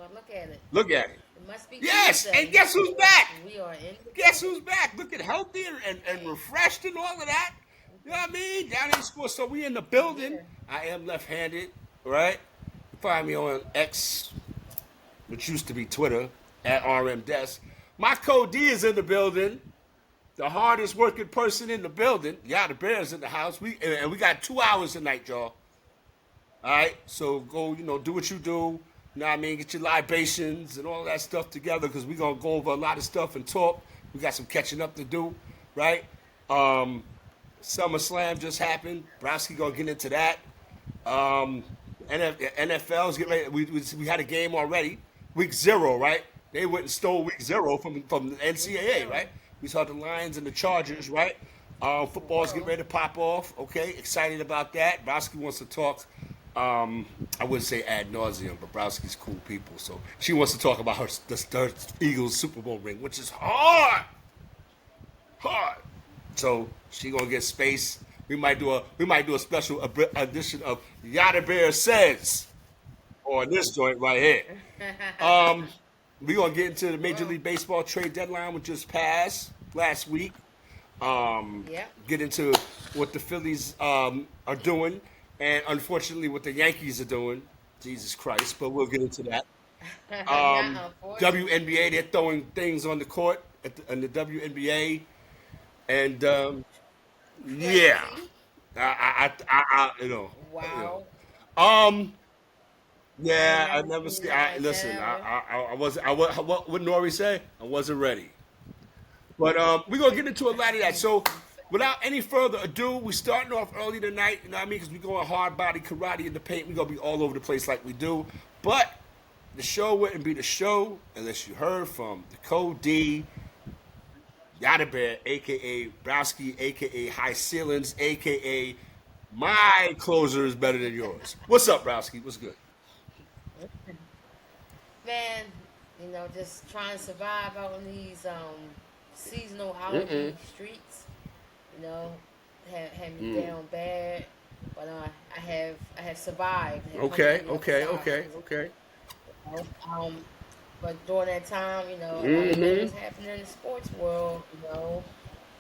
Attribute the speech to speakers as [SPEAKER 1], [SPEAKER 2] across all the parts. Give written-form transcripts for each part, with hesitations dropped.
[SPEAKER 1] Well, look at it.
[SPEAKER 2] Look at it.
[SPEAKER 1] It must be
[SPEAKER 2] Yes, and
[SPEAKER 1] Tuesday.
[SPEAKER 2] guess who's back?
[SPEAKER 1] We are in the
[SPEAKER 2] Guess
[SPEAKER 1] building.
[SPEAKER 2] who's back? Looking healthy and refreshed and all of that. You know what I mean? Down in school. So we in the building.
[SPEAKER 1] Yeah.
[SPEAKER 2] I am left-handed, right? You find me on X, which used to be Twitter, at RM Desk. My code D is in the building. The hardest working person in the building. Yeah, the Bears in the house. We got 2 hours tonight, y'all. All right, so go, do what you do. You know what I mean? Get your libations and all that stuff together because we're going to go over a lot of stuff and talk. We got some catching up to do, right? Um, SummerSlam just happened. Browski going to get into that. Um, NFL's getting ready. We had a game already. Week 0, right? They went and stole week 0 from the
[SPEAKER 1] Week
[SPEAKER 2] NCAA,
[SPEAKER 1] zero.
[SPEAKER 2] right? We saw the Lions and the Chargers, right? Football's getting
[SPEAKER 1] Tomorrow.
[SPEAKER 2] ready to pop off. Okay, excited about that. Browski wants to talk. I wouldn't say ad nauseum, but Browski's cool people, so she wants to talk about her Eagles Super Bowl ring, which is hard. So she gonna get space. We might do a special edition of Yada Bear Says on this joint right here. Um, we gonna get into the Major
[SPEAKER 1] Well,
[SPEAKER 2] League Baseball trade deadline, which just passed last week. Um,
[SPEAKER 1] yep.
[SPEAKER 2] get into what the Phillies are doing, and unfortunately what the Yankees are doing. Jesus Christ! But we'll get into that.
[SPEAKER 1] Not unfortunately.
[SPEAKER 2] WNBA, they're throwing things on the court in the WNBA, and yeah,
[SPEAKER 1] Crazy.
[SPEAKER 2] you know,
[SPEAKER 1] Wow.
[SPEAKER 2] um,
[SPEAKER 1] I ain't
[SPEAKER 2] yeah, I
[SPEAKER 1] never
[SPEAKER 2] never
[SPEAKER 1] seen
[SPEAKER 2] see.
[SPEAKER 1] nothing like
[SPEAKER 2] Listen,
[SPEAKER 1] that ever.
[SPEAKER 2] I was, what Nori say? I wasn't ready. But we're gonna get into a lot of that. So without any further ado, we starting off early tonight, you know what I mean? Because we going hard body karate in the paint. We're gonna be all over the place like we do. But the show wouldn't be the show unless you heard from the Code D, Yada Bear, aka Browski, aka High Ceilings, aka my closer is better than yours. What's up, Browski? What's good?
[SPEAKER 1] Man, just trying to survive out in these seasonal
[SPEAKER 2] Mm-mm.
[SPEAKER 1] allergy streets. You know, had me
[SPEAKER 2] Mm.
[SPEAKER 1] down bad, but I have survived. Have come
[SPEAKER 2] Okay,
[SPEAKER 1] on the other
[SPEAKER 2] okay,
[SPEAKER 1] side
[SPEAKER 2] okay,
[SPEAKER 1] of it.
[SPEAKER 2] okay.
[SPEAKER 1] You know? But during that time, a lot of things
[SPEAKER 2] Mm-hmm.
[SPEAKER 1] was happening in the sports world.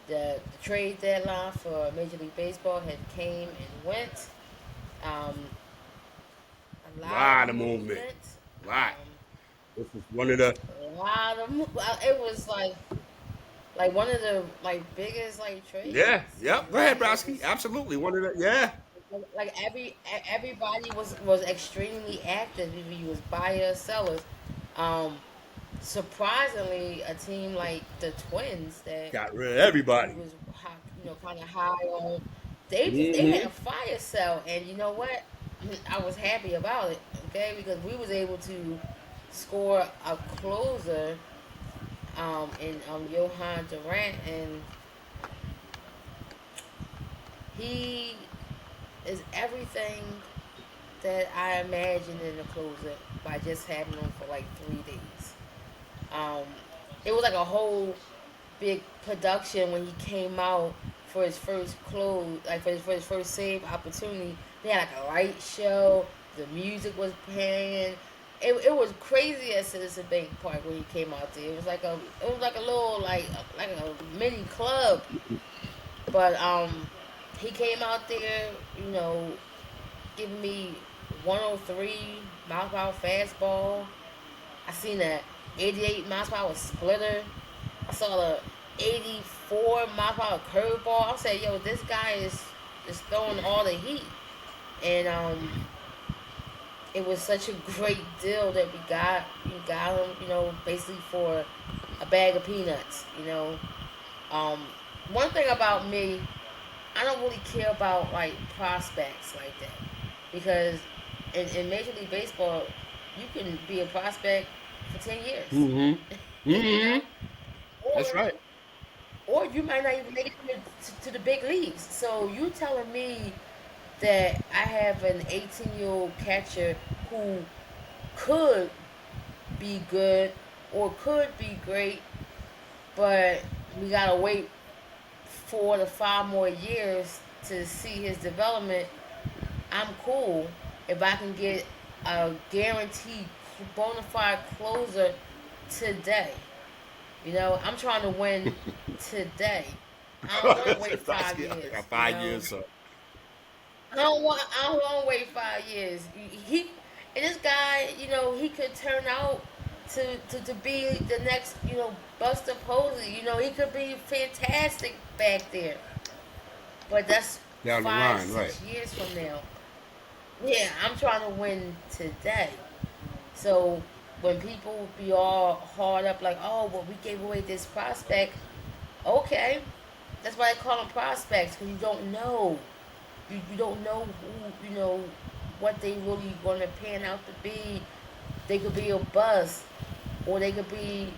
[SPEAKER 1] The trade deadline for Major League Baseball had came and went. Um, a lot of
[SPEAKER 2] Lot of movement.
[SPEAKER 1] movement.
[SPEAKER 2] Lot. This is one of the
[SPEAKER 1] A lot of it was like one of the biggest
[SPEAKER 2] Yeah,
[SPEAKER 1] trades.
[SPEAKER 2] yep. Go ahead,
[SPEAKER 1] It
[SPEAKER 2] Browski.
[SPEAKER 1] was
[SPEAKER 2] Absolutely. One of the yeah.
[SPEAKER 1] like everybody was extremely active. Either you was buyers, sellers. Um, Surprisingly, a team like the Twins that
[SPEAKER 2] Got rid of
[SPEAKER 1] we
[SPEAKER 2] everybody.
[SPEAKER 1] was kind of high on, they had
[SPEAKER 2] Mm-hmm.
[SPEAKER 1] a fire sale, and you know what? I was happy about it. Okay, because we was able to score a closer in Johan Durant, and he is everything that I imagined in a closer by just having him for like 3 days. Um, it was like a whole big production when he came out for his first close, like for his first save opportunity. They had like a light show. The music was playing. It was crazy at Citizen Bank Park when he came out there. It was like a little like a mini club. But he came out there, giving me 103 mile per hour fastball. I seen a 88 miles per hour splitter. I saw the 84 mile per hour curveball. I said, "Yo, this guy is throwing all the heat." And it was such a great deal that we got him. Basically for a bag of peanuts. Um, One thing about me, I don't really care about like prospects like that because in Major League Baseball, you can be a prospect for 10 years,
[SPEAKER 2] Mm-hmm.
[SPEAKER 1] you
[SPEAKER 2] Mm-hmm.
[SPEAKER 1] know,
[SPEAKER 2] That's
[SPEAKER 1] or
[SPEAKER 2] right.
[SPEAKER 1] or you might not even make it to the big leagues. So you telling me that I have an 18-year-old catcher who could be good or could be great, but we gotta wait 4 to 5 more years to see his development. I'm cool if I can get a guaranteed bona fide closer today. I'm trying to win today. I don't want to wait 5 years.
[SPEAKER 2] I got 5 years. So
[SPEAKER 1] I don't want to wait 5 years. He and this guy, he could turn out to be the next, Buster Posey. He could be fantastic back there. But that's
[SPEAKER 2] down the
[SPEAKER 1] five,
[SPEAKER 2] line, right?
[SPEAKER 1] 6 years from now. Yeah, I'm trying to win today. So when people be all hard up like, oh, well, we gave away this prospect, okay, that's why they call them prospects, because you don't know. You don't know who, what they really going to pan out to be. They could be a bust, or they could be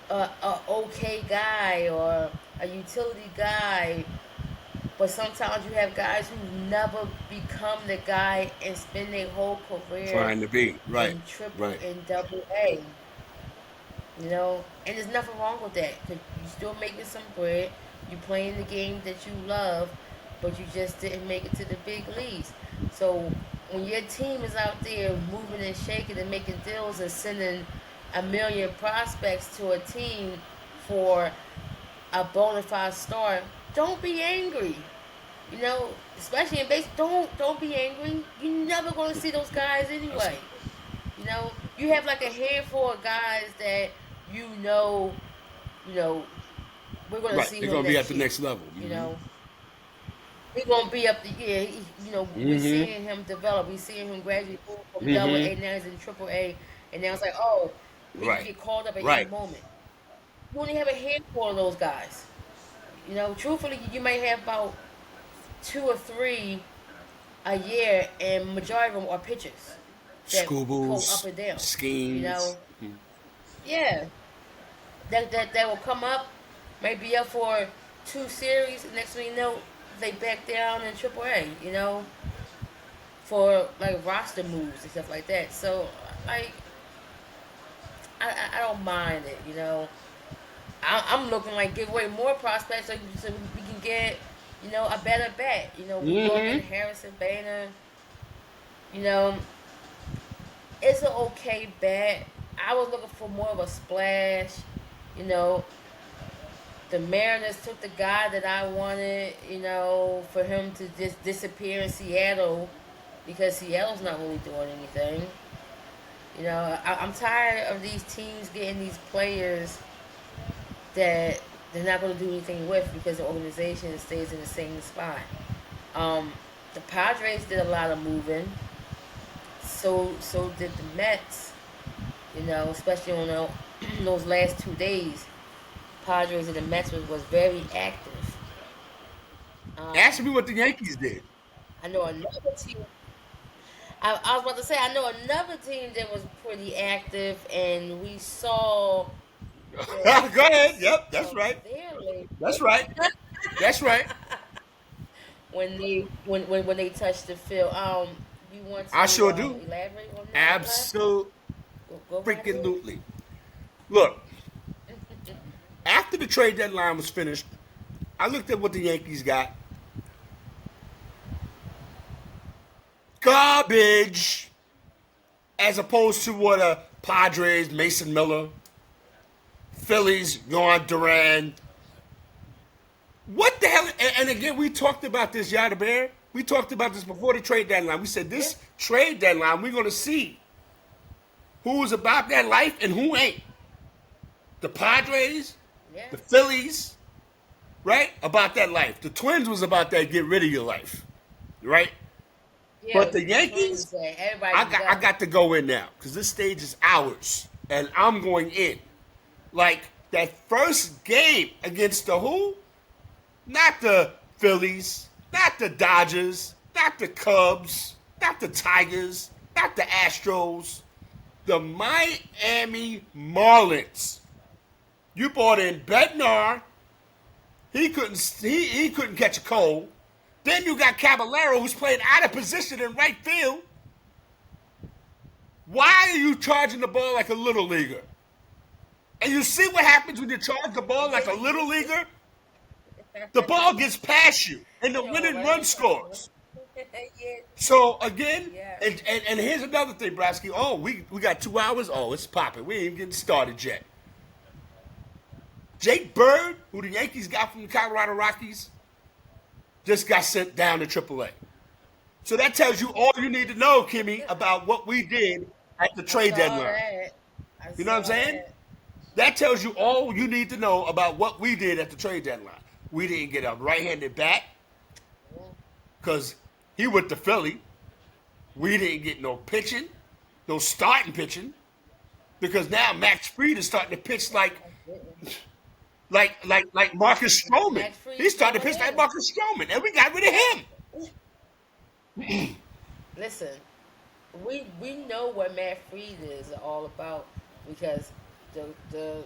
[SPEAKER 1] a okay guy or a utility guy. But sometimes you have guys who never become the guy and spend their whole career
[SPEAKER 2] Trying to be right,
[SPEAKER 1] in triple
[SPEAKER 2] right.
[SPEAKER 1] and double A. And there's nothing wrong with that, because you're still making some bread. You're playing the game that you love, but you just didn't make it to the big leagues. So when your team is out there moving and shaking and making deals and sending a million prospects to a team for a bona fide star, don't be angry. Especially in base, don't be angry. You're never going to see those guys anyway. You have like a handful of guys that you know, you know, we're going to
[SPEAKER 2] Right,
[SPEAKER 1] see
[SPEAKER 2] they're
[SPEAKER 1] him
[SPEAKER 2] gonna be at
[SPEAKER 1] next
[SPEAKER 2] the
[SPEAKER 1] year.
[SPEAKER 2] next level.
[SPEAKER 1] You know, he's going to be up the year. We're
[SPEAKER 2] Mm-hmm.
[SPEAKER 1] seeing him develop. We're seeing him gradually move from double
[SPEAKER 2] Mm-hmm.
[SPEAKER 1] A, now he's in triple A, and now it's like, oh, he can
[SPEAKER 2] Right,
[SPEAKER 1] get called up at any
[SPEAKER 2] right.
[SPEAKER 1] moment. You only have a handful of those guys. Truthfully, you may have about two or three a year, and majority of them are pitchers that go up
[SPEAKER 2] Scubles,
[SPEAKER 1] and down. You
[SPEAKER 2] schemes.
[SPEAKER 1] know, yeah, that will come up, may be up for two series. Next thing you know, they back down in Triple A. For like roster moves and stuff like that. So like, I don't mind it. I'm looking like give away more prospects so we can get a better bat. Morgan,
[SPEAKER 2] Mm-hmm.
[SPEAKER 1] Harrison, Boehner. You know, it's an okay bat. I was looking for more of a splash. You know, the Mariners took the guy that I wanted. For him to just disappear in Seattle because Seattle's not really doing anything. I'm tired of these teams getting these players that they're not going to do anything with because the organization stays in the same spot. Um, the Padres did a lot of moving. So did the Mets. Especially on those last 2 days, Padres and the Mets was very active. Um,
[SPEAKER 2] Ask me what the Yankees did.
[SPEAKER 1] I know another team. I was about to say I know another team that was pretty active, and we saw the
[SPEAKER 2] Go ahead.
[SPEAKER 1] fruits
[SPEAKER 2] Yep, that's
[SPEAKER 1] of
[SPEAKER 2] right.
[SPEAKER 1] their labor
[SPEAKER 2] That's right. That's right.
[SPEAKER 1] when they touched the field. You want
[SPEAKER 2] I
[SPEAKER 1] to
[SPEAKER 2] sure do.
[SPEAKER 1] elaborate on that, Black?
[SPEAKER 2] Absolutely.
[SPEAKER 1] Go right
[SPEAKER 2] Freaking
[SPEAKER 1] ahead.
[SPEAKER 2] lootly. Look, after the trade deadline was finished, I looked at what the Yankees got. Garbage, as opposed to what a Padres, Mason Miller, Phillies, Yon Duran. What the hell? And again, we talked about this, Yada Bear. We talked about this before the trade deadline. We said
[SPEAKER 1] Yeah,
[SPEAKER 2] this trade deadline, we're going to see who's about that life and who ain't. The Padres,
[SPEAKER 1] yeah,
[SPEAKER 2] the Phillies, right? About that life. The Twins was about that get rid of your life, right?
[SPEAKER 1] yeah.
[SPEAKER 2] But the
[SPEAKER 1] The Twins
[SPEAKER 2] Yankees,
[SPEAKER 1] say everybody
[SPEAKER 2] I
[SPEAKER 1] can
[SPEAKER 2] got I
[SPEAKER 1] go.
[SPEAKER 2] got to go in now because this stage is ours, and I'm going in. Like that first game against the who? Not the Phillies, not the Dodgers, not the Cubs, not the Tigers, not the Astros, the Miami Marlins. You brought in Bednar. He couldn't catch a cold. Then you got Caballero who's playing out of position in right field. Why are you charging the ball like a little leaguer? And you see what happens when you charge the ball like a little leaguer? The ball gets past you and the
[SPEAKER 1] You know,
[SPEAKER 2] winning
[SPEAKER 1] right?
[SPEAKER 2] run scores.
[SPEAKER 1] Yeah,
[SPEAKER 2] So again,
[SPEAKER 1] yeah.
[SPEAKER 2] and here's another thing, Brasky. Oh, we got 2 hours. Oh, it's popping. We ain't even getting started yet. Jake Bird, who the Yankees got from the Colorado Rockies, just got sent down to AAA. So that tells you all you need to know, Kimmy, about what we did at the
[SPEAKER 1] I
[SPEAKER 2] trade
[SPEAKER 1] saw
[SPEAKER 2] deadline.
[SPEAKER 1] that. I
[SPEAKER 2] You know what I'm
[SPEAKER 1] saw
[SPEAKER 2] saying?
[SPEAKER 1] that.
[SPEAKER 2] That tells you all you need to know about what we did at the trade deadline. We didn't get a right-handed bat
[SPEAKER 1] Yeah.
[SPEAKER 2] because he went to Philly. We didn't get no pitching, no starting pitching, because now Max Fried is starting to pitch
[SPEAKER 1] I didn't.
[SPEAKER 2] like Marcus Stroman.
[SPEAKER 1] Max Free
[SPEAKER 2] He's starting
[SPEAKER 1] still
[SPEAKER 2] to pitch like
[SPEAKER 1] here.
[SPEAKER 2] Marcus Stroman, and we got rid of him.
[SPEAKER 1] Listen, we know what Matt Freed is all about because the the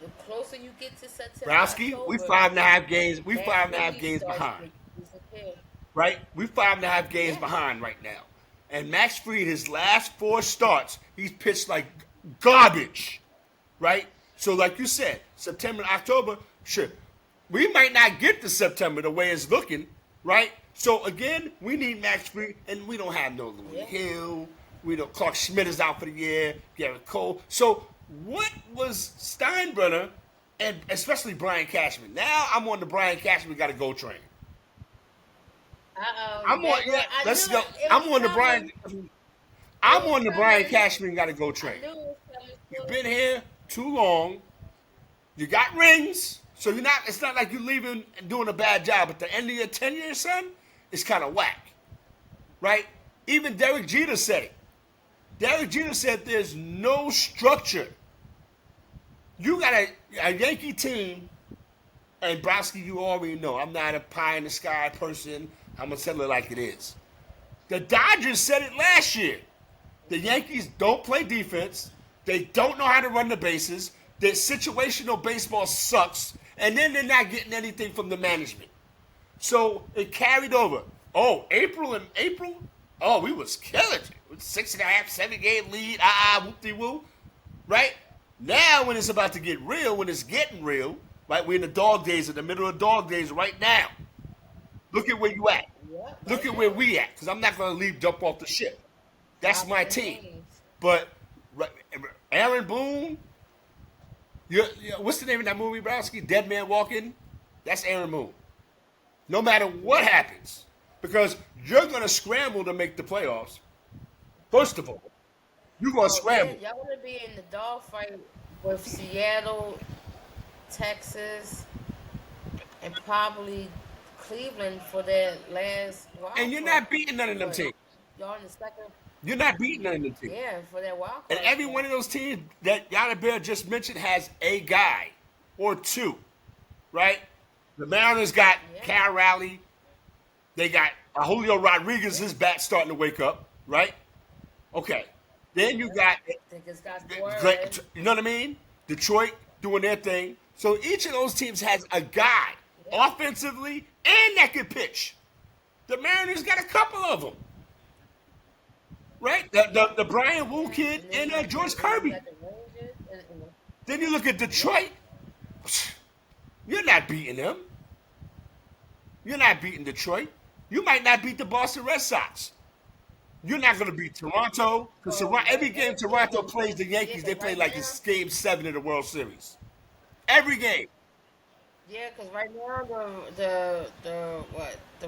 [SPEAKER 1] the closer you get to September,
[SPEAKER 2] Browski, we
[SPEAKER 1] October,
[SPEAKER 2] 5.5 games. We
[SPEAKER 1] Matt
[SPEAKER 2] 5.5
[SPEAKER 1] Freed
[SPEAKER 2] games
[SPEAKER 1] starts
[SPEAKER 2] behind.
[SPEAKER 1] to disappear.
[SPEAKER 2] Right? We 5.5 games
[SPEAKER 1] Yeah.
[SPEAKER 2] behind right now. And Max Fried, his last 4 starts, he's pitched like garbage. Right? So, like you said, September and October, sure. We might not get to September the way it's looking, right? So again, we need Max Fried, and we don't have no Louis
[SPEAKER 1] Yeah.
[SPEAKER 2] Hill. We don't. Clark Schmidt is out for the year. Garrett Cole. So what was Steinbrenner, and especially Brian Cashman? Now I'm on the Brian Cashman got to go train. I'm on. Yeah,
[SPEAKER 1] I
[SPEAKER 2] let's
[SPEAKER 1] knew
[SPEAKER 2] go.
[SPEAKER 1] it
[SPEAKER 2] I'm
[SPEAKER 1] was
[SPEAKER 2] on the
[SPEAKER 1] coming.
[SPEAKER 2] Brian.
[SPEAKER 1] It
[SPEAKER 2] I'm
[SPEAKER 1] was
[SPEAKER 2] on the Brian
[SPEAKER 1] coming.
[SPEAKER 2] Cashman got to go
[SPEAKER 1] I
[SPEAKER 2] train.
[SPEAKER 1] knew it was coming
[SPEAKER 2] You've
[SPEAKER 1] soon.
[SPEAKER 2] been here too long. You got rings, so you're not. It's not like you're leaving and doing a bad job. At the end of your tenure, son, it's kind of whack, right? Even Derek Jeter said it. Derek Jeter said there's no structure. You got a Yankee team, and Browski, you already know I'm not a pie in the sky person. I'm gonna tell it like it is. The Dodgers said it last year. The Yankees don't play defense. They don't know how to run the bases. Their situational baseball sucks. And then they're not getting anything from the management. So it carried over. Oh, April? Oh, we was killing it. With 6.5, 7 game lead. Whoop-de-woo. Right? Now when it's about to get real, when it's getting real, right? We're in the dog days, in the middle of dog days right now. Look at where you at.
[SPEAKER 1] Yep,
[SPEAKER 2] Look
[SPEAKER 1] right
[SPEAKER 2] at where
[SPEAKER 1] now.
[SPEAKER 2] we at. Because I'm not going to jump off the ship. That's
[SPEAKER 1] Top
[SPEAKER 2] my
[SPEAKER 1] 10
[SPEAKER 2] team.
[SPEAKER 1] games.
[SPEAKER 2] But Aaron Boone, what's the name of that movie, Browski? Dead Man Walking? That's Aaron Boone. No matter what happens. Because you're going to scramble to make the playoffs. First of all, you're going to
[SPEAKER 1] Oh yeah,
[SPEAKER 2] scramble.
[SPEAKER 1] y'all want to be in the dogfight with Seattle, Texas, and probably Cleveland for that last wild
[SPEAKER 2] And you're
[SPEAKER 1] card.
[SPEAKER 2] not beating none of them
[SPEAKER 1] What?
[SPEAKER 2] teams.
[SPEAKER 1] Y'all in the second?
[SPEAKER 2] You're not beating none of them teams.
[SPEAKER 1] Yeah, for that wild
[SPEAKER 2] And
[SPEAKER 1] card
[SPEAKER 2] every
[SPEAKER 1] spot.
[SPEAKER 2] one of those teams that Yana Bear just mentioned has a guy or two, right? The Mariners got
[SPEAKER 1] Yeah.
[SPEAKER 2] Cal Raleigh. They got Julio Rodriguez, his bat starting to wake up, right? Okay. Then you got,
[SPEAKER 1] Think it's got Suarez.
[SPEAKER 2] you know what I mean? Detroit doing their thing. So each of those teams has a guy,
[SPEAKER 1] Yeah.
[SPEAKER 2] offensively and that can pitch. The Mariners got a couple of them, right? The Brian Wu kid and George Kirby.
[SPEAKER 1] Got the Rangers and
[SPEAKER 2] Then you look at Detroit. You're not beating them. You're not beating Detroit. You might not beat the Boston Red Sox. You're not going to beat Toronto. Because every game Toronto plays the Yankees, they play
[SPEAKER 1] right
[SPEAKER 2] like
[SPEAKER 1] now-
[SPEAKER 2] it's game 7 of the World Series. Every game.
[SPEAKER 1] yeah, because right now the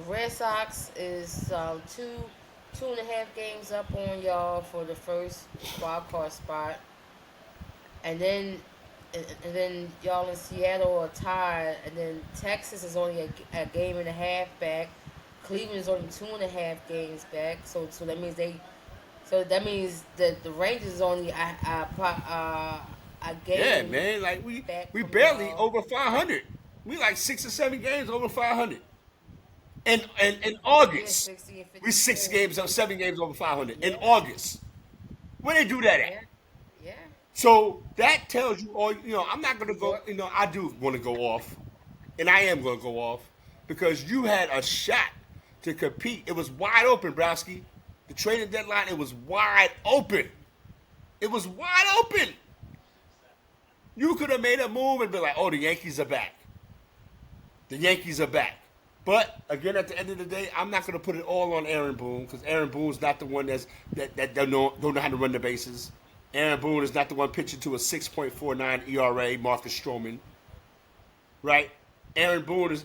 [SPEAKER 1] Red Sox is 2.5 games up on y'all for the first wild card spot, and then y'all in Seattle are tied, and then Texas is only a game and a half back. Cleveland is only 2.5 games back, so that means that the Rangers is only a game.
[SPEAKER 2] Yeah, man. Like we
[SPEAKER 1] back
[SPEAKER 2] we
[SPEAKER 1] from
[SPEAKER 2] barely
[SPEAKER 1] y'all.
[SPEAKER 2] over 500. We like 6 or 7 games over 500. And in August,
[SPEAKER 1] 60 and 50.
[SPEAKER 2] we 6 games or 7 games over 500 in August. Where they do that at?
[SPEAKER 1] Yeah, yeah.
[SPEAKER 2] So that tells you all. I'm not gonna go. I do want to go off, and I am gonna go off because you had a shot to compete. It was wide open, Browski. The trading deadline, it was wide open. It was wide open. You could have made a move and be like, "Oh, the Yankees are back. The Yankees are back." But again, at the end of the day, I'm not going to put it all on Aaron Boone because Aaron Boone's not the one that don't know how to run the bases. Aaron Boone is not the one pitching to a 6.49 ERA. Marcus Stroman, right? Aaron Boone is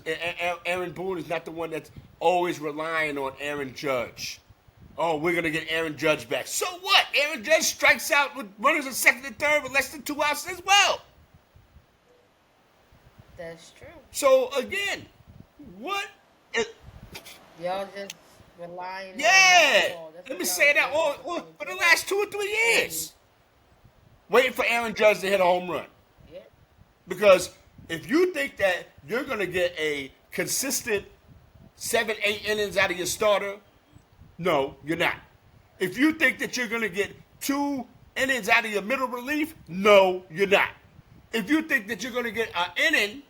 [SPEAKER 2] not the one that's always relying on Aaron Judge. Oh, we're gonna get Aaron Judge back. So what? Aaron Judge strikes out with runners in second and third with less than 2 outs as well.
[SPEAKER 1] That's true.
[SPEAKER 2] So again, what?
[SPEAKER 1] Y'all just relying
[SPEAKER 2] Yeah.
[SPEAKER 1] on
[SPEAKER 2] Let me say that for the last 2 or 3 years, waiting for Aaron Judge to hit a home run.
[SPEAKER 1] Yeah.
[SPEAKER 2] Because if you think that you're gonna get a consistent 7, 8 innings out of your starter, no, you're not. If you think that you're going to get 2 innings out of your middle relief, no, you're not. If you think that you're going to get an inning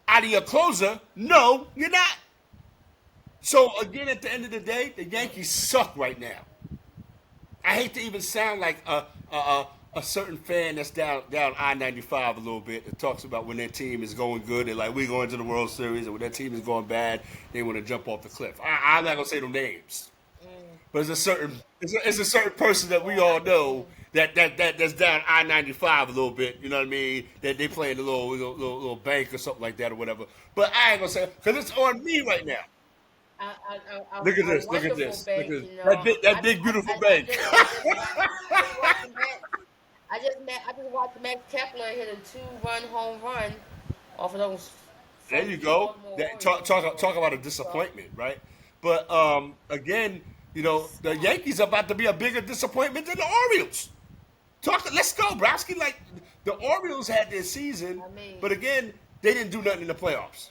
[SPEAKER 2] out of your closer, no, you're not. So, again, at the end of the day, the Yankees suck right now. I hate to even sound like a certain fan that's down I-95 a little bit that talks about when their team is going good, they're like, we going to the World Series, and when their team is going bad, they want to jump off the cliff. I'm not going to say no names. But it's a certain person that we all know that's down I-95 a little bit, you know what I mean? That they play in a little bank or something like that or whatever. But I ain't going to say, because it's on me right now. Look at this. Look at this.
[SPEAKER 1] Bank,
[SPEAKER 2] look at this.
[SPEAKER 1] you know,
[SPEAKER 2] That big beautiful bank.
[SPEAKER 1] I just watched Max Kepler hit a 2-run home run off of those.
[SPEAKER 2] There you go. Talk about a disappointment, right? But again, you know, the Yankees are about to be a bigger disappointment than the Orioles. Let's go, Browski. Like the Orioles had their season, but again, they didn't do nothing in the playoffs.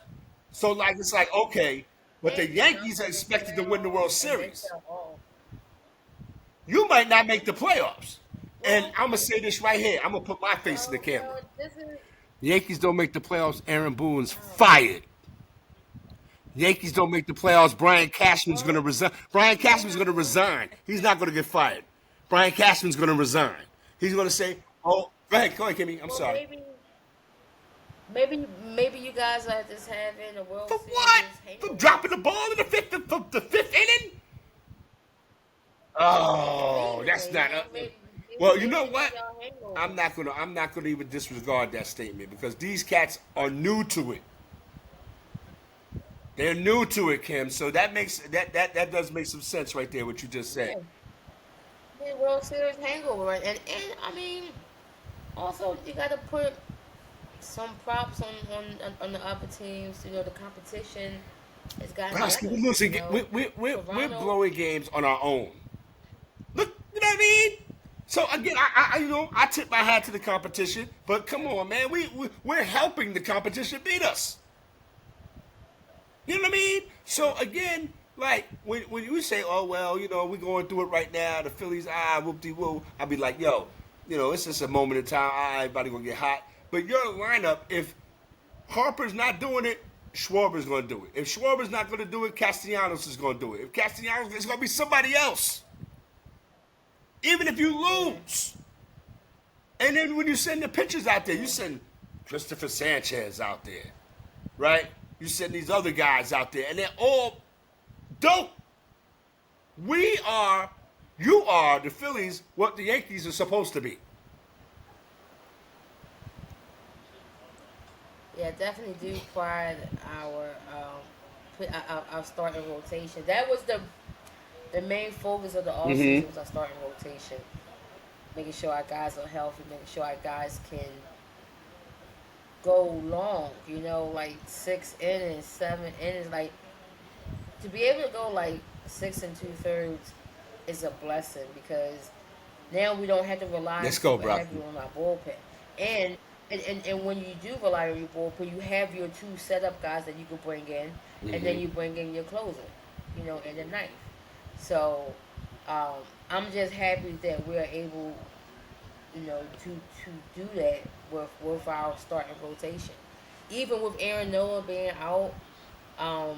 [SPEAKER 2] So like it's like okay, but the Yankees are expected to win the World Series. You might not make the playoffs. And I'm going to say this right here. I'm going to put my face in the camera. The Yankees don't make the playoffs. Aaron Boone's fired. Yankees don't make the playoffs. Brian Cashman's going to resign. Brian Cashman's going to resign. He's not going to get fired. Brian Cashman's going to resign. He's going to say, oh, go ahead, Kimmy. I'm sorry.
[SPEAKER 1] Maybe you guys are just having a World
[SPEAKER 2] For
[SPEAKER 1] Series.
[SPEAKER 2] what? For dropping the ball in the fifth inning? Oh, that's not. Well, you know what? I'm not gonna even disregard that statement because these cats are new to it. They're new to it, Kim. So that does make some sense right there. What you just said.
[SPEAKER 1] Yeah, World Series hangover, and I mean, also you got to put some props on the other teams. You know, the competition has gotten better.
[SPEAKER 2] Listen, we're blowing games on our own. Look, you know what I mean? So again, I tip my hat to the competition, but come on, man, we're helping the competition beat us. You know what I mean? So again, like when you say, oh well, you know, we're going through it right now, the Phillies, whoop-de-woo, I'll be like, yo, you know, it's just a moment in time, everybody gonna get hot. But your lineup, if Harper's not doing it, Schwarber's gonna do it. If Schwarber's not gonna do it, Castellanos is gonna do it. If Castellanos, it's gonna be somebody else. Even if you lose. And then when you send the pitchers out there, you send Christopher Sanchez out there, right? You send these other guys out there, and they're all dope. You are the Phillies, what the Yankees are supposed to be.
[SPEAKER 1] Yeah, definitely do pride our starting rotation. That was the main focus of the offseason was our starting rotation. Making sure our guys are healthy, making sure our guys can go long, you know, like 6 innings, 7 innings. Like, to be able to go like 6 2/3 is a blessing because now we don't have to rely heavy on our bullpen. And when you do rely on your bullpen, you have your 2 setup guys that you can bring in, and then you bring in your closer, you know, in the ninth. So I'm just happy that we're able, you know, to do that with our starting rotation. Even with Aaron Nola being out, the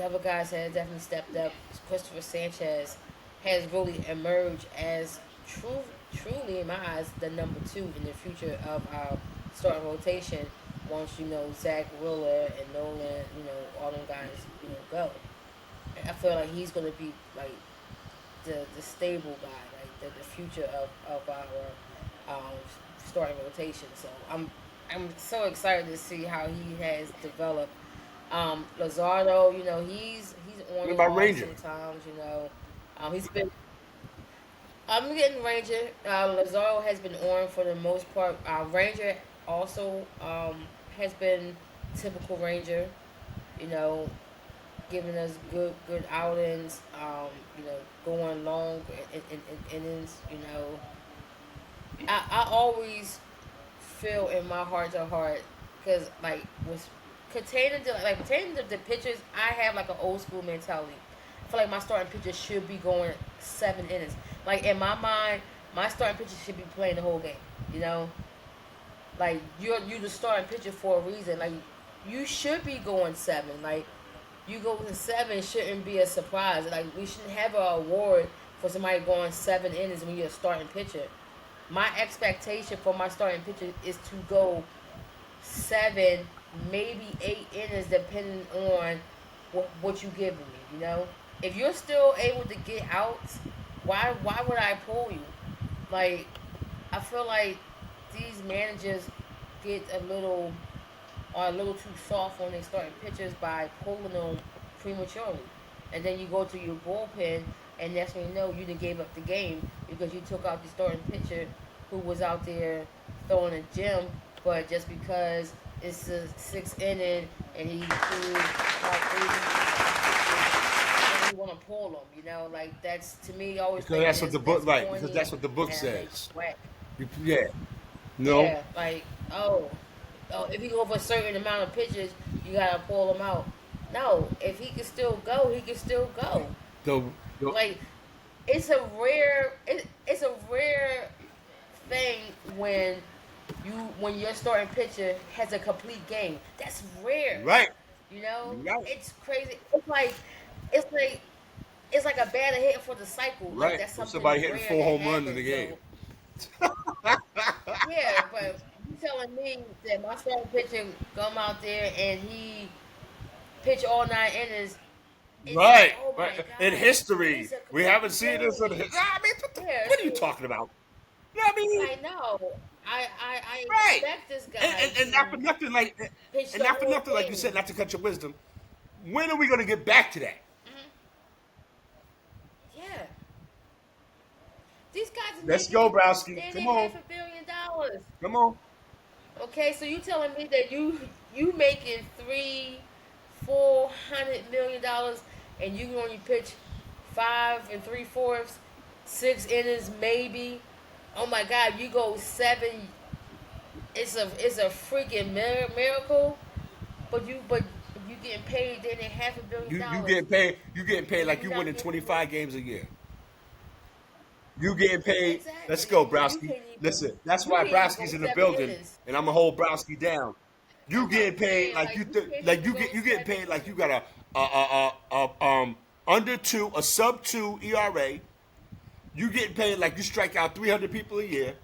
[SPEAKER 1] other guys have definitely stepped up. Christopher Sanchez has really emerged as truly, in my eyes, the number 2 in the future of our starting rotation, once Zach Wheeler and Nolan, all them guys, go. I feel like he's gonna be like the stable guy, like the future of our starting rotation. So I'm so excited to see how he has developed. Lazardo, he's on
[SPEAKER 2] What
[SPEAKER 1] and
[SPEAKER 2] about
[SPEAKER 1] off
[SPEAKER 2] Ranger?
[SPEAKER 1] sometimes. He's been. I'm getting Ranger. Lazaro has been on for the most part. Ranger also has been typical Ranger. You know, giving us good outings. Going long in innings. I always feel in my heart to heart because like with pertaining to the pitchers, I have like an old school mentality. I feel like my starting pitcher should be going 7 innings. Like in my mind, my starting pitcher should be playing the whole game. You know, like you're the starting pitcher for a reason. Like you should be going seven. Like you go to seven shouldn't be a surprise. Like we shouldn't have an award for somebody going 7 innings when you're a starting pitcher. My expectation for my starting pitcher is to go 7, maybe 8 innings, depending on what you give me. If you're still able to get out, why would I pull you? Like I feel like these managers get a little too soft on their starting pitchers by pulling them prematurely, and then you go to your bullpen, and that's when you done gave up the game because you took out the starting pitcher who was out there throwing a gem, but just because it's a 6 inning and he threw about 80 pitches, you want to pull him. Like that's to me always
[SPEAKER 2] Because
[SPEAKER 1] think
[SPEAKER 2] that's what the book
[SPEAKER 1] that's
[SPEAKER 2] right. Because
[SPEAKER 1] corny,
[SPEAKER 2] that's what the book
[SPEAKER 1] and I think
[SPEAKER 2] says.
[SPEAKER 1] whack.
[SPEAKER 2] Yeah. No.
[SPEAKER 1] Yeah, like if you go for a certain amount of pitches, you gotta pull him out. No, if he can still go, he can still go.
[SPEAKER 2] The, the
[SPEAKER 1] Like it's a rare thing when your starting pitcher has a complete game. That's rare.
[SPEAKER 2] right. Right.
[SPEAKER 1] It's crazy. It's like a batter hitting for the cycle. Like
[SPEAKER 2] Right.
[SPEAKER 1] that's
[SPEAKER 2] With
[SPEAKER 1] something
[SPEAKER 2] somebody hitting
[SPEAKER 1] rare
[SPEAKER 2] 4
[SPEAKER 1] that
[SPEAKER 2] home runs in the
[SPEAKER 1] happens.
[SPEAKER 2] game.
[SPEAKER 1] So yeah, but you telling me that my starting pitcher come out there and he pitch all 9 innings? It's like,
[SPEAKER 2] Right.
[SPEAKER 1] oh
[SPEAKER 2] Right.
[SPEAKER 1] my
[SPEAKER 2] In
[SPEAKER 1] god,
[SPEAKER 2] history,
[SPEAKER 1] it's a
[SPEAKER 2] we
[SPEAKER 1] complete
[SPEAKER 2] haven't seen this in
[SPEAKER 1] game.
[SPEAKER 2] history. I mean,
[SPEAKER 1] Yeah,
[SPEAKER 2] what are you talking about? You know what I mean?
[SPEAKER 1] I know. I
[SPEAKER 2] Right.
[SPEAKER 1] expect this
[SPEAKER 2] And,
[SPEAKER 1] guy
[SPEAKER 2] and, and not for
[SPEAKER 1] to
[SPEAKER 2] nothing,
[SPEAKER 1] pitch
[SPEAKER 2] and
[SPEAKER 1] the
[SPEAKER 2] not for
[SPEAKER 1] whole
[SPEAKER 2] nothing, like you said,
[SPEAKER 1] game.
[SPEAKER 2] not to cut your wisdom. When are we going to get back to that?
[SPEAKER 1] Hmm. Yeah, these guys are
[SPEAKER 2] Let's go,
[SPEAKER 1] making
[SPEAKER 2] Browski.
[SPEAKER 1] damn
[SPEAKER 2] Come
[SPEAKER 1] near
[SPEAKER 2] on.
[SPEAKER 1] $500 million.
[SPEAKER 2] Come on.
[SPEAKER 1] Okay, so you telling me that you making 300-400 million dollars, and you can only pitch 5 3/4, 6 innings maybe. Oh my God, you go 7. It's a freaking miracle. But you getting paid then half a billion
[SPEAKER 2] You
[SPEAKER 1] dollars,
[SPEAKER 2] getting paid. You getting paid
[SPEAKER 1] and
[SPEAKER 2] like
[SPEAKER 1] you
[SPEAKER 2] you
[SPEAKER 1] not
[SPEAKER 2] winning
[SPEAKER 1] giving
[SPEAKER 2] 25
[SPEAKER 1] me
[SPEAKER 2] games a year. You getting paid. Let's
[SPEAKER 1] exactly,
[SPEAKER 2] go,
[SPEAKER 1] and you
[SPEAKER 2] Browski.
[SPEAKER 1] can't even
[SPEAKER 2] Listen, that's
[SPEAKER 1] you
[SPEAKER 2] why
[SPEAKER 1] can't even go
[SPEAKER 2] Browski's in the
[SPEAKER 1] 7 innings.
[SPEAKER 2] building, and I'm gonna hold Browski down.
[SPEAKER 1] That's
[SPEAKER 2] You
[SPEAKER 1] what I'm
[SPEAKER 2] getting paid
[SPEAKER 1] saying.
[SPEAKER 2] like
[SPEAKER 1] Like
[SPEAKER 2] you
[SPEAKER 1] you
[SPEAKER 2] th-
[SPEAKER 1] can't
[SPEAKER 2] like
[SPEAKER 1] even
[SPEAKER 2] you
[SPEAKER 1] go
[SPEAKER 2] get you getting
[SPEAKER 1] seven
[SPEAKER 2] paid like you
[SPEAKER 1] innings.
[SPEAKER 2] got a under two, a sub 2 ERA. You getting paid like you strike out 300 people a year.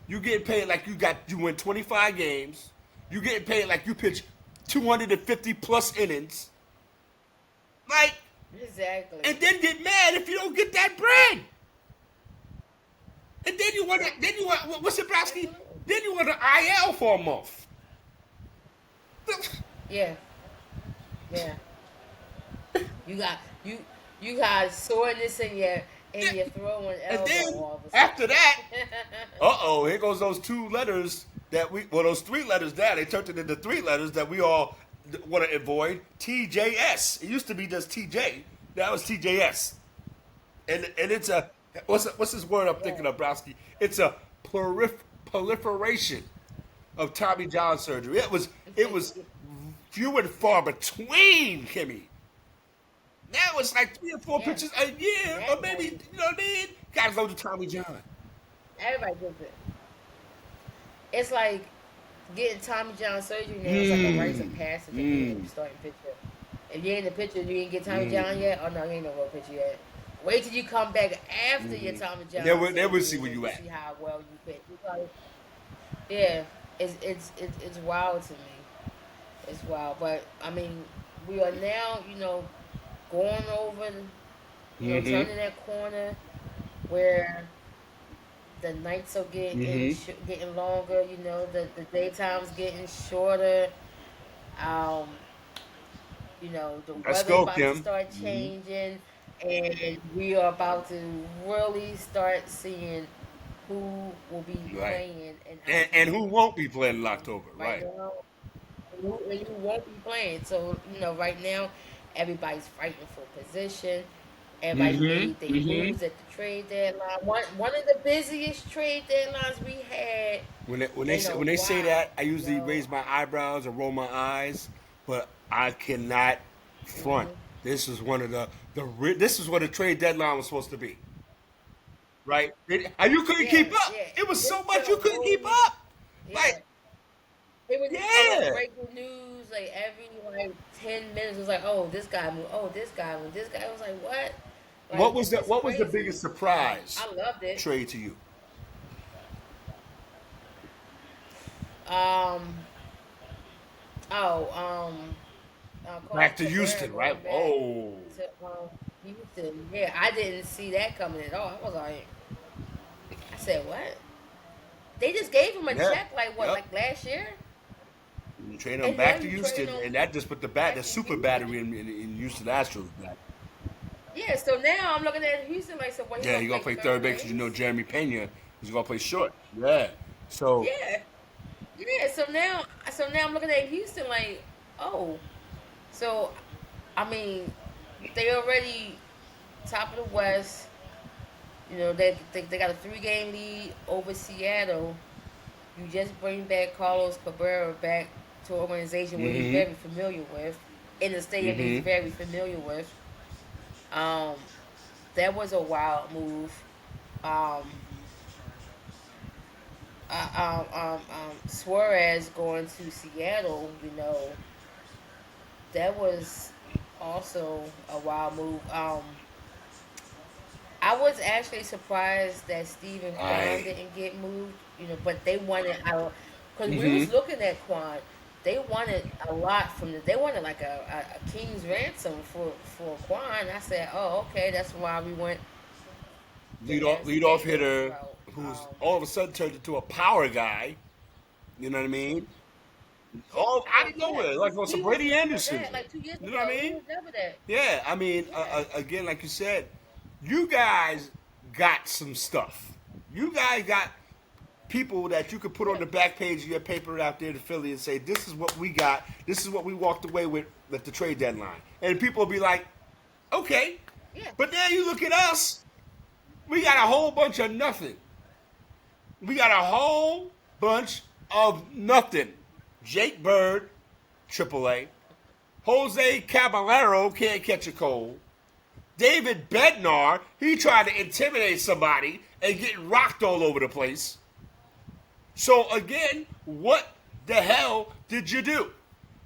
[SPEAKER 2] You getting paid like you win 25 games. You getting paid like you pitch 250 plus innings. Like,
[SPEAKER 1] Exactly.
[SPEAKER 2] and then get mad if you don't get that bread. And then you want to, then you want, what's it, Browski?
[SPEAKER 1] Absolutely.
[SPEAKER 2] Then you want to IL for a month.
[SPEAKER 1] Yeah. Yeah. You got you got soreness in your throat and
[SPEAKER 2] And
[SPEAKER 1] elbow
[SPEAKER 2] then
[SPEAKER 1] all of a
[SPEAKER 2] after that,
[SPEAKER 1] sudden.
[SPEAKER 2] here goes those 2 letters those 3 letters now. They turned it into 3 letters that we all want to avoid. TJS. It used to be just TJ. Now it's TJS. And it's what's this word I'm
[SPEAKER 1] Yeah.
[SPEAKER 2] thinking of, Browski? It's a proliferation of Tommy John surgery. It was few and far between, Kimmy. Now it's like 3 or 4 pitches a year, or
[SPEAKER 1] Everybody
[SPEAKER 2] maybe
[SPEAKER 1] gets
[SPEAKER 2] you know what I mean. Gotta go to Tommy John.
[SPEAKER 1] everybody gets it. It's like getting Tommy John surgery now is like a rite of
[SPEAKER 2] Mm.
[SPEAKER 1] passage of being
[SPEAKER 2] Mm.
[SPEAKER 1] a starting pitcher. If you ain't the pitcher, you ain't get Tommy John
[SPEAKER 2] Mm.
[SPEAKER 1] yet. Oh no, you ain't no real pitcher yet. Wait till you come back after your Tommy
[SPEAKER 2] And then
[SPEAKER 1] John
[SPEAKER 2] we'll
[SPEAKER 1] surgery,
[SPEAKER 2] see
[SPEAKER 1] and
[SPEAKER 2] where
[SPEAKER 1] then
[SPEAKER 2] you
[SPEAKER 1] you
[SPEAKER 2] at.
[SPEAKER 1] see how well you pitch. Yeah, It's wild to me. It's wild, but I mean, we are now, going over,
[SPEAKER 2] Mm-hmm.
[SPEAKER 1] turning that corner where the nights are
[SPEAKER 2] Mm-hmm.
[SPEAKER 1] getting longer. The daytime's getting shorter. Um, the
[SPEAKER 2] Let's
[SPEAKER 1] weather
[SPEAKER 2] go,
[SPEAKER 1] about to
[SPEAKER 2] Kim.
[SPEAKER 1] start
[SPEAKER 2] Mm-hmm.
[SPEAKER 1] changing, and we are about to really start seeing who will be
[SPEAKER 2] Right.
[SPEAKER 1] playing in
[SPEAKER 2] And who
[SPEAKER 1] October.
[SPEAKER 2] won't be playing in October?
[SPEAKER 1] Right
[SPEAKER 2] Right.
[SPEAKER 1] now, who won't be playing. So, right now, everybody's fighting for position. Everybody made
[SPEAKER 2] Mm-hmm.
[SPEAKER 1] their
[SPEAKER 2] Mm-hmm.
[SPEAKER 1] moves at the trade deadline. One of the busiest trade deadlines we had in a
[SPEAKER 2] When they say
[SPEAKER 1] while.
[SPEAKER 2] that, I usually raise my eyebrows and roll my eyes, but I cannot front.
[SPEAKER 1] Hmm.
[SPEAKER 2] This is one of this is what a trade deadline was supposed to be, right? And you couldn't keep
[SPEAKER 1] Yes,
[SPEAKER 2] up.
[SPEAKER 1] yeah.
[SPEAKER 2] It was
[SPEAKER 1] This
[SPEAKER 2] so
[SPEAKER 1] been
[SPEAKER 2] much you
[SPEAKER 1] a
[SPEAKER 2] couldn't keep
[SPEAKER 1] really,
[SPEAKER 2] up. Like,
[SPEAKER 1] yeah. It was
[SPEAKER 2] yeah.
[SPEAKER 1] breaking news like every 10 minutes. It was like, oh, this guy moved. Oh, this guy moved. This guy. I was like, what? Like, it's
[SPEAKER 2] What was the
[SPEAKER 1] crazy.
[SPEAKER 2] biggest surprise
[SPEAKER 1] I loved it.
[SPEAKER 2] trade to you?
[SPEAKER 1] Um. Oh. Carlos
[SPEAKER 2] Back to
[SPEAKER 1] Cabrera
[SPEAKER 2] Houston, right?
[SPEAKER 1] going back
[SPEAKER 2] Whoa.
[SPEAKER 1] to Houston. Yeah, I didn't see that coming at all. I was like, I said, what? They just gave him a
[SPEAKER 2] Yeah.
[SPEAKER 1] check like what,
[SPEAKER 2] Yep.
[SPEAKER 1] like last year,
[SPEAKER 2] You trade them
[SPEAKER 1] and
[SPEAKER 2] back
[SPEAKER 1] now
[SPEAKER 2] to
[SPEAKER 1] you trading
[SPEAKER 2] Houston,
[SPEAKER 1] them
[SPEAKER 2] and that just put the
[SPEAKER 1] back to
[SPEAKER 2] super
[SPEAKER 1] Houston.
[SPEAKER 2] battery in Houston Astros back.
[SPEAKER 1] Yeah, so now I'm looking at Houston like, so what, he
[SPEAKER 2] Yeah,
[SPEAKER 1] gonna
[SPEAKER 2] he's gonna
[SPEAKER 1] play
[SPEAKER 2] play third
[SPEAKER 1] third
[SPEAKER 2] base because
[SPEAKER 1] base?
[SPEAKER 2] Jeremy Pena is gonna play short. Yeah. So
[SPEAKER 1] Yeah, yeah. So now I'm looking at Houston like, oh, so I mean, they already top of the West. They got a 3-game lead over Seattle. You just bring back Carlos Cabrera back to an organization where he's
[SPEAKER 2] mm-hmm.
[SPEAKER 1] very familiar with, in a stadium that he's
[SPEAKER 2] Mm-hmm.
[SPEAKER 1] very familiar with. Um, that was a wild move. Um, Suarez going to Seattle, that was also a wild move. I was actually surprised that Stephen Kwan
[SPEAKER 2] I
[SPEAKER 1] didn't get moved, but they wanted our, because we
[SPEAKER 2] mm-hmm.
[SPEAKER 1] was looking at Kwan. They wanted a lot from the. They wanted like a king's ransom for Kwan. I said, oh, okay, that's why we went the Madison
[SPEAKER 2] Lead off
[SPEAKER 1] Gainwell
[SPEAKER 2] hitter
[SPEAKER 1] route.
[SPEAKER 2] who's all of a sudden turned into a power guy. You know what I mean? All out of
[SPEAKER 1] Yeah,
[SPEAKER 2] nowhere, like on some
[SPEAKER 1] he was
[SPEAKER 2] Brady
[SPEAKER 1] never
[SPEAKER 2] Anderson.
[SPEAKER 1] that. Like 2 years
[SPEAKER 2] You know what I
[SPEAKER 1] ago, he
[SPEAKER 2] mean?
[SPEAKER 1] was never that.
[SPEAKER 2] Yeah, I mean,
[SPEAKER 1] Yeah,
[SPEAKER 2] again, like you said, you guys got some stuff. You guys got people that you could put on
[SPEAKER 1] yeah,
[SPEAKER 2] the back page of your paper out there to Philly and say, "This is what we got. This is what we walked away with at the trade deadline," and people will be like, "Okay,"
[SPEAKER 1] yeah,
[SPEAKER 2] but now you look at us. We got a whole bunch of nothing. We got a whole bunch of nothing. Jake Bird, AAA. Jose Caballero can't catch a cold. David Bednar, he tried to intimidate somebody and get rocked all over the place. So again, what the hell did you do?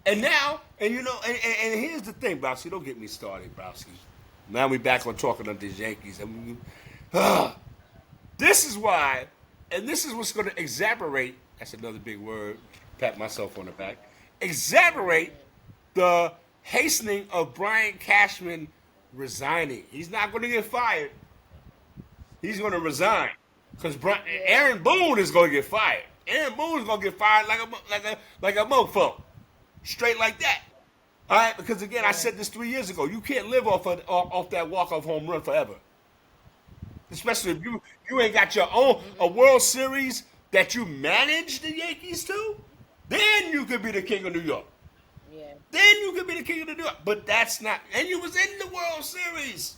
[SPEAKER 2] And now, and here's the thing, Browski, don't get me started, Browski. Now we back on talking of these Yankees. This is why, and this is what's going to exasperate, that's another big word, pat myself on the back, exasperate the hastening of Brian Cashman resigning. He's not going to get fired. He's going to resign because
[SPEAKER 1] yeah.
[SPEAKER 2] Aaron Boone is going to get fired. Aaron Boone's going to get fired like a mofo, straight like that. All right, because again, I
[SPEAKER 1] Right.
[SPEAKER 2] said this 3 years ago. You can't live off that walk off home run forever, especially if you ain't got your own a
[SPEAKER 1] Mm-mm.
[SPEAKER 2] World Series that you manage the Yankees to. Then you could be the king of New York.
[SPEAKER 1] Yeah.
[SPEAKER 2] Then you could be the king of New York. But that's not. And you was in the World Series.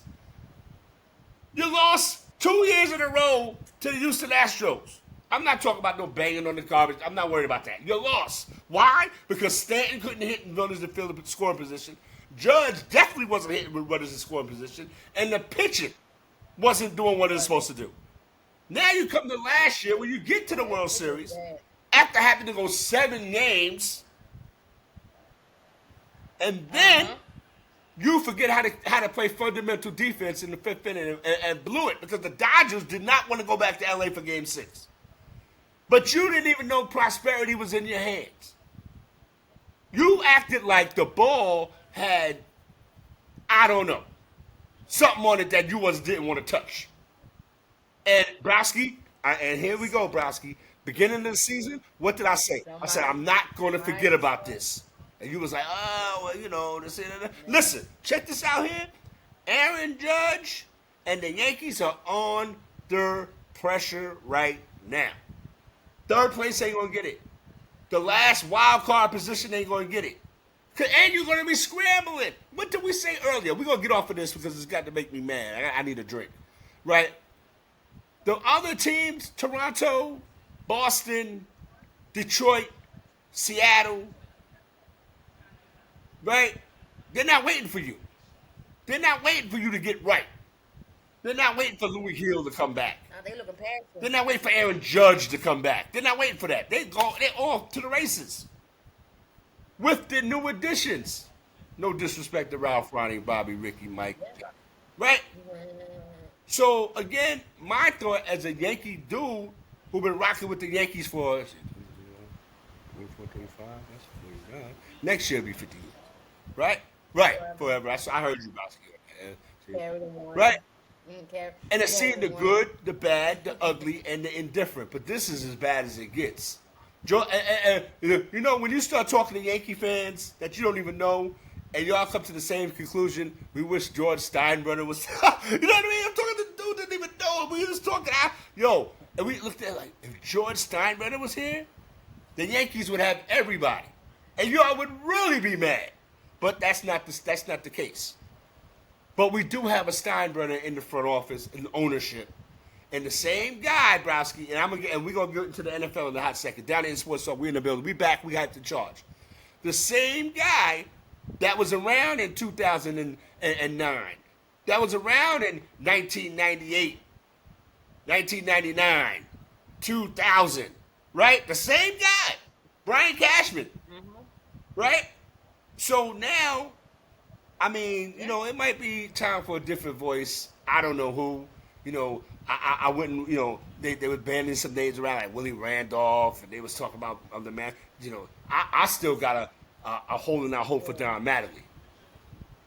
[SPEAKER 2] You lost 2 years in a row to the Houston Astros. I'm not talking about no banging on the garbage. I'm not worried about that. You lost. Why? Because Stanton couldn't hit runners in field scoring position. Judge definitely wasn't hitting with runners in scoring position. And the pitching wasn't doing what it's supposed to do. Now you come to last year when you get to the
[SPEAKER 1] Yeah,
[SPEAKER 2] World
[SPEAKER 1] it was
[SPEAKER 2] Series
[SPEAKER 1] bad.
[SPEAKER 2] after having to go 7 games, and
[SPEAKER 1] Uh
[SPEAKER 2] then
[SPEAKER 1] huh.
[SPEAKER 2] you forget how to play fundamental defense in the fifth inning and blew it because the Dodgers did not want to go back to LA for Game 6. But you didn't even know prosperity was in your hands. You acted like the ball had, I don't know, something on it that you didn't want to touch. And Browski, and here we go, Browski. Beginning of the season, what did I say? I said, I'm not going to forget about this. And you was like, oh, well, this. Listen, check this out here. Aaron Judge and the Yankees are under pressure right now. Third place ain't going to get it. The last wild card position ain't going to get it. And you're going to be scrambling. What did we say earlier? We're going to get off of this because it's got to make me mad. I need a drink. Right? The other teams, Toronto, Boston, Detroit, Seattle, right? They're not waiting for you. They're not waiting for you to get right. They're not waiting for Louis Hill to come back.
[SPEAKER 1] They looking past you.
[SPEAKER 2] They're not waiting for Aaron Judge to come back. They're not waiting for that. They're off to the races with the new additions. No disrespect to Ralph, Ronnie, Bobby, Ricky, Mike. Right? So, again, my thought as a Yankee dude who been rocking with the Yankees for 24, 25, that's 49. Next year will be 50 years. Right? Right. Forever. I heard you about it. Right? And it's seen the good, the bad, the ugly, and the indifferent. But this is as bad as it gets. When you start talking to Yankee fans that you don't even know, and y'all come to the same conclusion, we wish George Steinbrenner was. You know what I mean? I'm talking to the dude that didn't even know him. We just talking. And we looked at it like, if George Steinbrenner was here, the Yankees would have everybody. And y'all would really be mad. But that's not the case. But we do have a Steinbrenner in the front office and ownership. And the same guy, Browski, and we're gonna get into the NFL in a hot second. Down in Sports Talk, we're in the building. We back, we have to charge. The same guy that was around in 2009, that was around in 1998, 1999, 2000, right? The same guy, Brian Cashman, right? So now, it might be time for a different voice. I don't know who. I wouldn't, they were banding some names around like Willie Randolph, and they was talking about the man. I still got a holding out hope for Don Mattingly.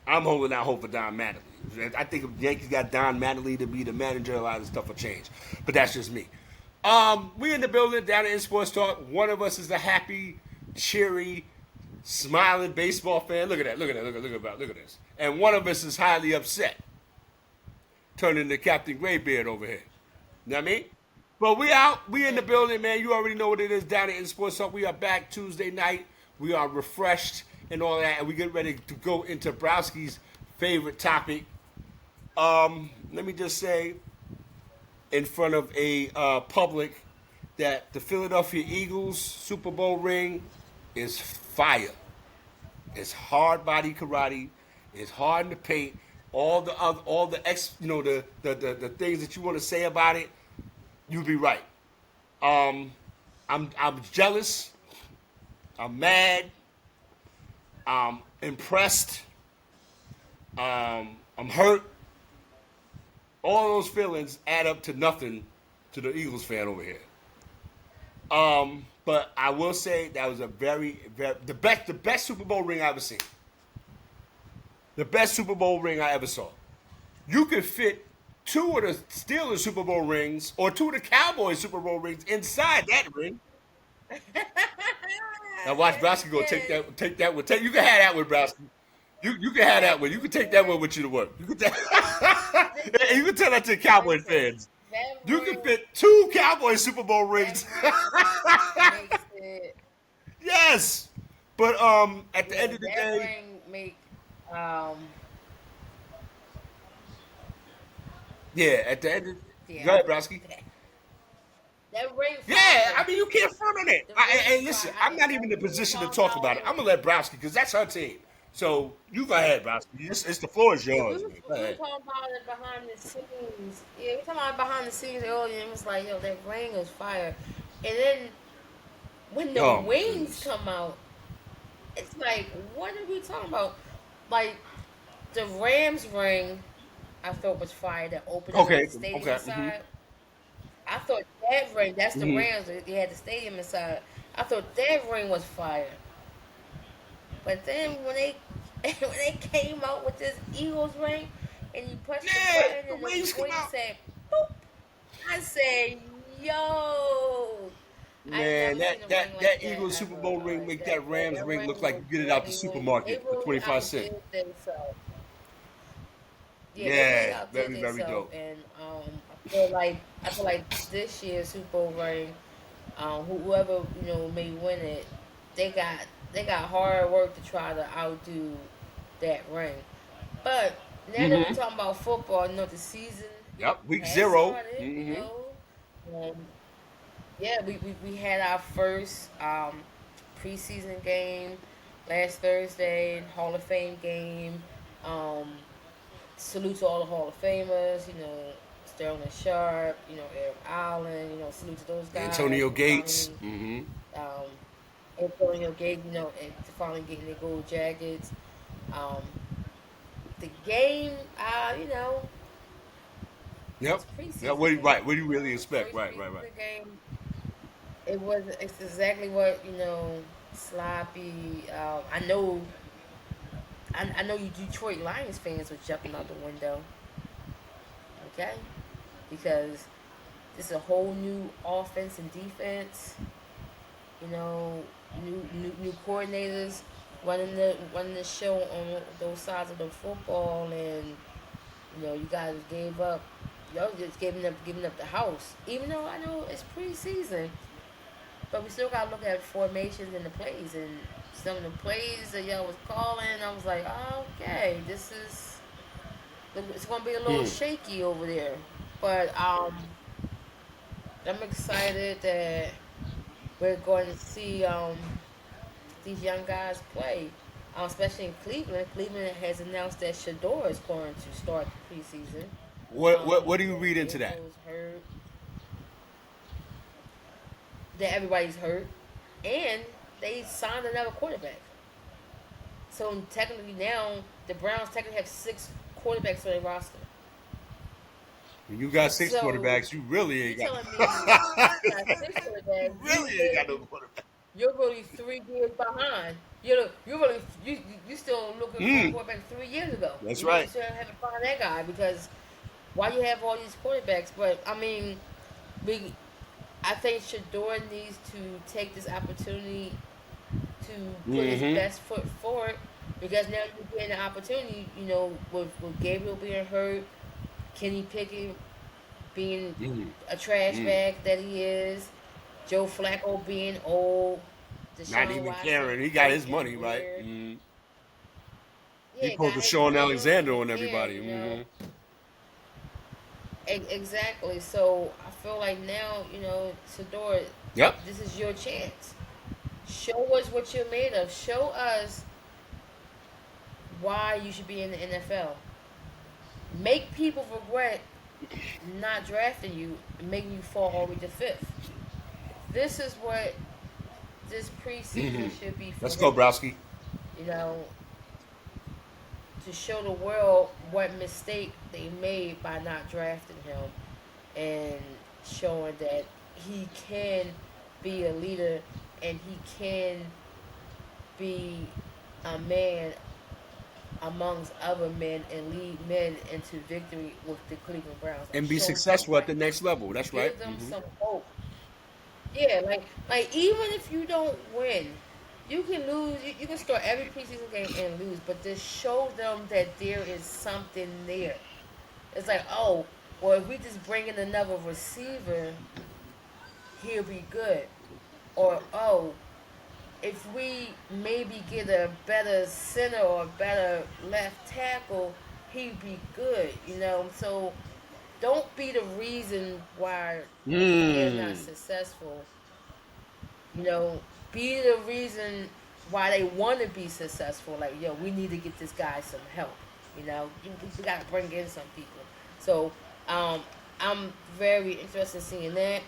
[SPEAKER 2] I'm holding out hope for Don Mattingly. I think if the Yankees got Don Mattingly to be the manager, a lot of stuff will change. But that's just me. We in the building down in Sports Talk. One of us is a happy, cheery, smiling baseball fan. Look at this. And one of us is highly upset. Turning to Captain Graybeard over here. You know what I mean? But we out. We in the building, man. You already know what it is down in Sports Talk. We are back Tuesday night. We are refreshed and all that. And we get ready to go into Browski's favorite topic. Let me just say, in front of a public, that the Philadelphia Eagles Super Bowl ring is fire. It's hard body karate. It's hard in the paint. All the things that you want to say about it, you'll be right. I'm jealous. I'm mad. I'm impressed. I'm hurt. All those feelings add up to nothing to the Eagles fan over here. But I will say that was a very, very the best Super Bowl ring I ever seen. The best Super Bowl ring I ever saw. You could fit two of the Steelers Super Bowl rings or two of the Cowboys Super Bowl rings inside that ring. Now watch Browski go take that one. You can have that one, Browski. You can have that one. You can take that one with you to work. You can you can tell that to the Cowboy fans. You can fit two Cowboy Super Bowl rings. Yes. But at the end of the day, at the end of go ahead, Browski.
[SPEAKER 1] That ring.
[SPEAKER 2] Yeah, you can't front on it. And listen, I'm not even in a position to talk about it. I'm gonna let Browski because that's her team. So you go ahead, Browski. It's the floor is yours.
[SPEAKER 1] We were talking about it behind the scenes. Yeah, we were talking about it behind the scenes earlier, and it was like, that ring is fire. And then when the wings come out, it's like, what are we talking about? Like the Rams ring, I thought was fire. That opening of the stadium side. I thought that ring, that's the
[SPEAKER 2] Hmm.
[SPEAKER 1] Rams. They had the stadium inside. I thought that ring was fire. But then when they when they came out with this Eagles ring, and you pushed the
[SPEAKER 2] Yeah,
[SPEAKER 1] button
[SPEAKER 2] the
[SPEAKER 1] and the
[SPEAKER 2] wings come
[SPEAKER 1] wing
[SPEAKER 2] out.
[SPEAKER 1] said boop, I said, yo, I ain't
[SPEAKER 2] Man,
[SPEAKER 1] never seen
[SPEAKER 2] that
[SPEAKER 1] a ring
[SPEAKER 2] that
[SPEAKER 1] like
[SPEAKER 2] that
[SPEAKER 1] that
[SPEAKER 2] Eagles Super
[SPEAKER 1] ever.
[SPEAKER 2] Bowl ring make that Rams
[SPEAKER 1] That
[SPEAKER 2] ring
[SPEAKER 1] ring
[SPEAKER 2] look like
[SPEAKER 1] was
[SPEAKER 2] you get it out the
[SPEAKER 1] really, they
[SPEAKER 2] supermarket for
[SPEAKER 1] really
[SPEAKER 2] 25 cents.
[SPEAKER 1] outdid themselves. Yeah, they really
[SPEAKER 2] Yeah,
[SPEAKER 1] outdid
[SPEAKER 2] very, very
[SPEAKER 1] themselves,
[SPEAKER 2] dope.
[SPEAKER 1] and I feel like this year's Super Bowl ring, whoever may win it, they got they got hard work to try to outdo that ring. But now that we're
[SPEAKER 2] Hmm.
[SPEAKER 1] talking about football, the season
[SPEAKER 2] Yep, week
[SPEAKER 1] has
[SPEAKER 2] zero.
[SPEAKER 1] started.
[SPEAKER 2] Hmm.
[SPEAKER 1] Um, yeah, we had our first preseason game last Thursday, Hall of Fame game. Um, Salute to all the Hall of Famers, Sterling Sharp, Eric Allen, salute to those guys
[SPEAKER 2] Antonio
[SPEAKER 1] for
[SPEAKER 2] Gates.
[SPEAKER 1] finally,
[SPEAKER 2] Hmm.
[SPEAKER 1] um, Antonio Gates, and finally getting their gold jackets. Um, the game,
[SPEAKER 2] Yep.
[SPEAKER 1] it's
[SPEAKER 2] Yep.
[SPEAKER 1] preseason game.
[SPEAKER 2] What do you really expect?
[SPEAKER 1] First
[SPEAKER 2] Right, right, right.
[SPEAKER 1] preseason game. It's exactly what sloppy. I know you Detroit Lions fans were jumping out the window. Okay, because this is a whole new offense and defense. You know, new coordinators running the show on those sides of the football, and you guys gave up. Y'all just giving up the house. Even though I know it's preseason, but we still gotta look at formations and the plays, and some of the plays that y'all was calling. I was like, oh, okay, it's gonna be a little
[SPEAKER 2] Hmm.
[SPEAKER 1] shaky over there. But I'm excited that we're going to see these young guys play, especially in Cleveland. Cleveland has announced that Shador is going to start the preseason.
[SPEAKER 2] What do you read into that?
[SPEAKER 1] Gabriel's hurt, that everybody's hurt, and they signed another quarterback. So technically now the Browns technically have six quarterbacks on their roster.
[SPEAKER 2] When you got six
[SPEAKER 1] So
[SPEAKER 2] quarterbacks, you really
[SPEAKER 1] you
[SPEAKER 2] ain't got.
[SPEAKER 1] telling me you got six
[SPEAKER 2] You
[SPEAKER 1] quarterbacks?
[SPEAKER 2] really ain't got no quarterback.
[SPEAKER 1] You're really 3 years behind. You still looking for a
[SPEAKER 2] Mm,
[SPEAKER 1] quarterback 3 years ago.
[SPEAKER 2] that's
[SPEAKER 1] You
[SPEAKER 2] right.
[SPEAKER 1] still haven't found that guy because why you have all these quarterbacks? But I mean, we I think Shador needs to take this opportunity to put his
[SPEAKER 2] Hmm.
[SPEAKER 1] best foot forward because now you're getting an opportunity. With Gabriel being hurt, Kenny Pickett being
[SPEAKER 2] Mm,
[SPEAKER 1] a trash
[SPEAKER 2] mm.
[SPEAKER 1] bag that he is, Joe Flacco being old,
[SPEAKER 2] Not
[SPEAKER 1] Deshaun
[SPEAKER 2] even
[SPEAKER 1] Watson
[SPEAKER 2] caring. He got
[SPEAKER 1] fake
[SPEAKER 2] his
[SPEAKER 1] and
[SPEAKER 2] money right.
[SPEAKER 1] weird.
[SPEAKER 2] Mm. He
[SPEAKER 1] Yeah,
[SPEAKER 2] pulled the
[SPEAKER 1] got his
[SPEAKER 2] Sean
[SPEAKER 1] money. He don't
[SPEAKER 2] Alexander
[SPEAKER 1] really
[SPEAKER 2] on
[SPEAKER 1] care.
[SPEAKER 2] everybody. Hmm.
[SPEAKER 1] Exactly. So I feel like now, Sador,
[SPEAKER 2] Yep.
[SPEAKER 1] this is your chance. Show us what you're made of. Show us why you should be in the NFL. Make people regret not drafting you and making you fall all the way to fifth. This is what this
[SPEAKER 2] Hmm.
[SPEAKER 1] preseason should be for
[SPEAKER 2] Let's go,
[SPEAKER 1] him.
[SPEAKER 2] Browski.
[SPEAKER 1] You know, to show the world what mistake they made by not drafting him and showing that he can be a leader and he can be a man amongst other men and lead men into victory with the Cleveland Browns. Like
[SPEAKER 2] And be
[SPEAKER 1] show them
[SPEAKER 2] successful at the
[SPEAKER 1] like
[SPEAKER 2] next level. That's right.
[SPEAKER 1] give them
[SPEAKER 2] Hmm.
[SPEAKER 1] some hope. Yeah, like even if you don't win, you can lose. You can start every preseason game and lose, but just show them that there is something there. It's like, oh, well, if we just bring in another receiver, he'll be good. Or, oh, if we maybe get a better center or a better left tackle, he'd be good, So don't be the reason why they're not
[SPEAKER 2] Mm.
[SPEAKER 1] successful. You know, be the reason why they want to be successful. Like, yo, we need to get this guy some help. We got to bring in some people. So, um, I'm very interested in seeing that.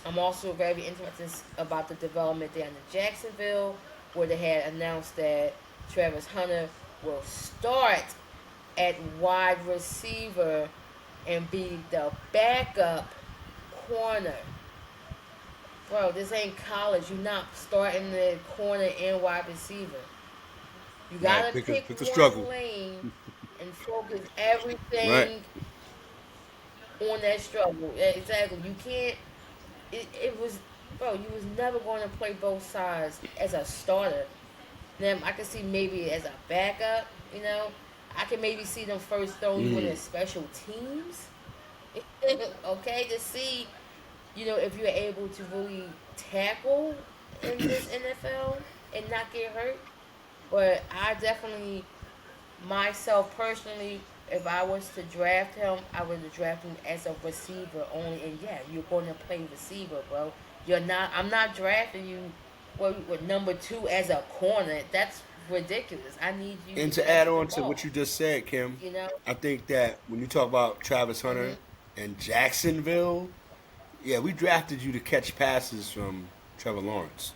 [SPEAKER 1] I'm also very interested about the development down in Jacksonville, where they had announced that Travis Hunter will start at wide receiver and be the backup corner. Bro, this ain't college. You're not starting the corner and wide receiver. You
[SPEAKER 2] Right.
[SPEAKER 1] gotta pick
[SPEAKER 2] Pick a struggle.
[SPEAKER 1] one lane and focus
[SPEAKER 2] Right.
[SPEAKER 1] everything on that struggle. Yeah, exactly. You can't. It was, bro. You was never going to play both sides as a starter. Them, I could see maybe as a backup. You know, I can maybe see them first throwing you in
[SPEAKER 2] Mm.
[SPEAKER 1] as special teams. Okay, to see, if you're able to really tackle in this NFL and not get hurt. But I definitely, myself personally, if I was to draft him, I would have drafted him as a receiver only. And yeah, you're going to play receiver, bro. You're not. I'm not drafting you with number two as a corner. That's ridiculous. I need you
[SPEAKER 2] And
[SPEAKER 1] to
[SPEAKER 2] to
[SPEAKER 1] catch
[SPEAKER 2] add
[SPEAKER 1] the
[SPEAKER 2] on to what
[SPEAKER 1] ball.
[SPEAKER 2] you just said, Kim,
[SPEAKER 1] You know.
[SPEAKER 2] I think that when you talk about Travis
[SPEAKER 1] Mhm.
[SPEAKER 2] Hunter and Jacksonville, yeah, we drafted you to catch passes from Trevor Lawrence.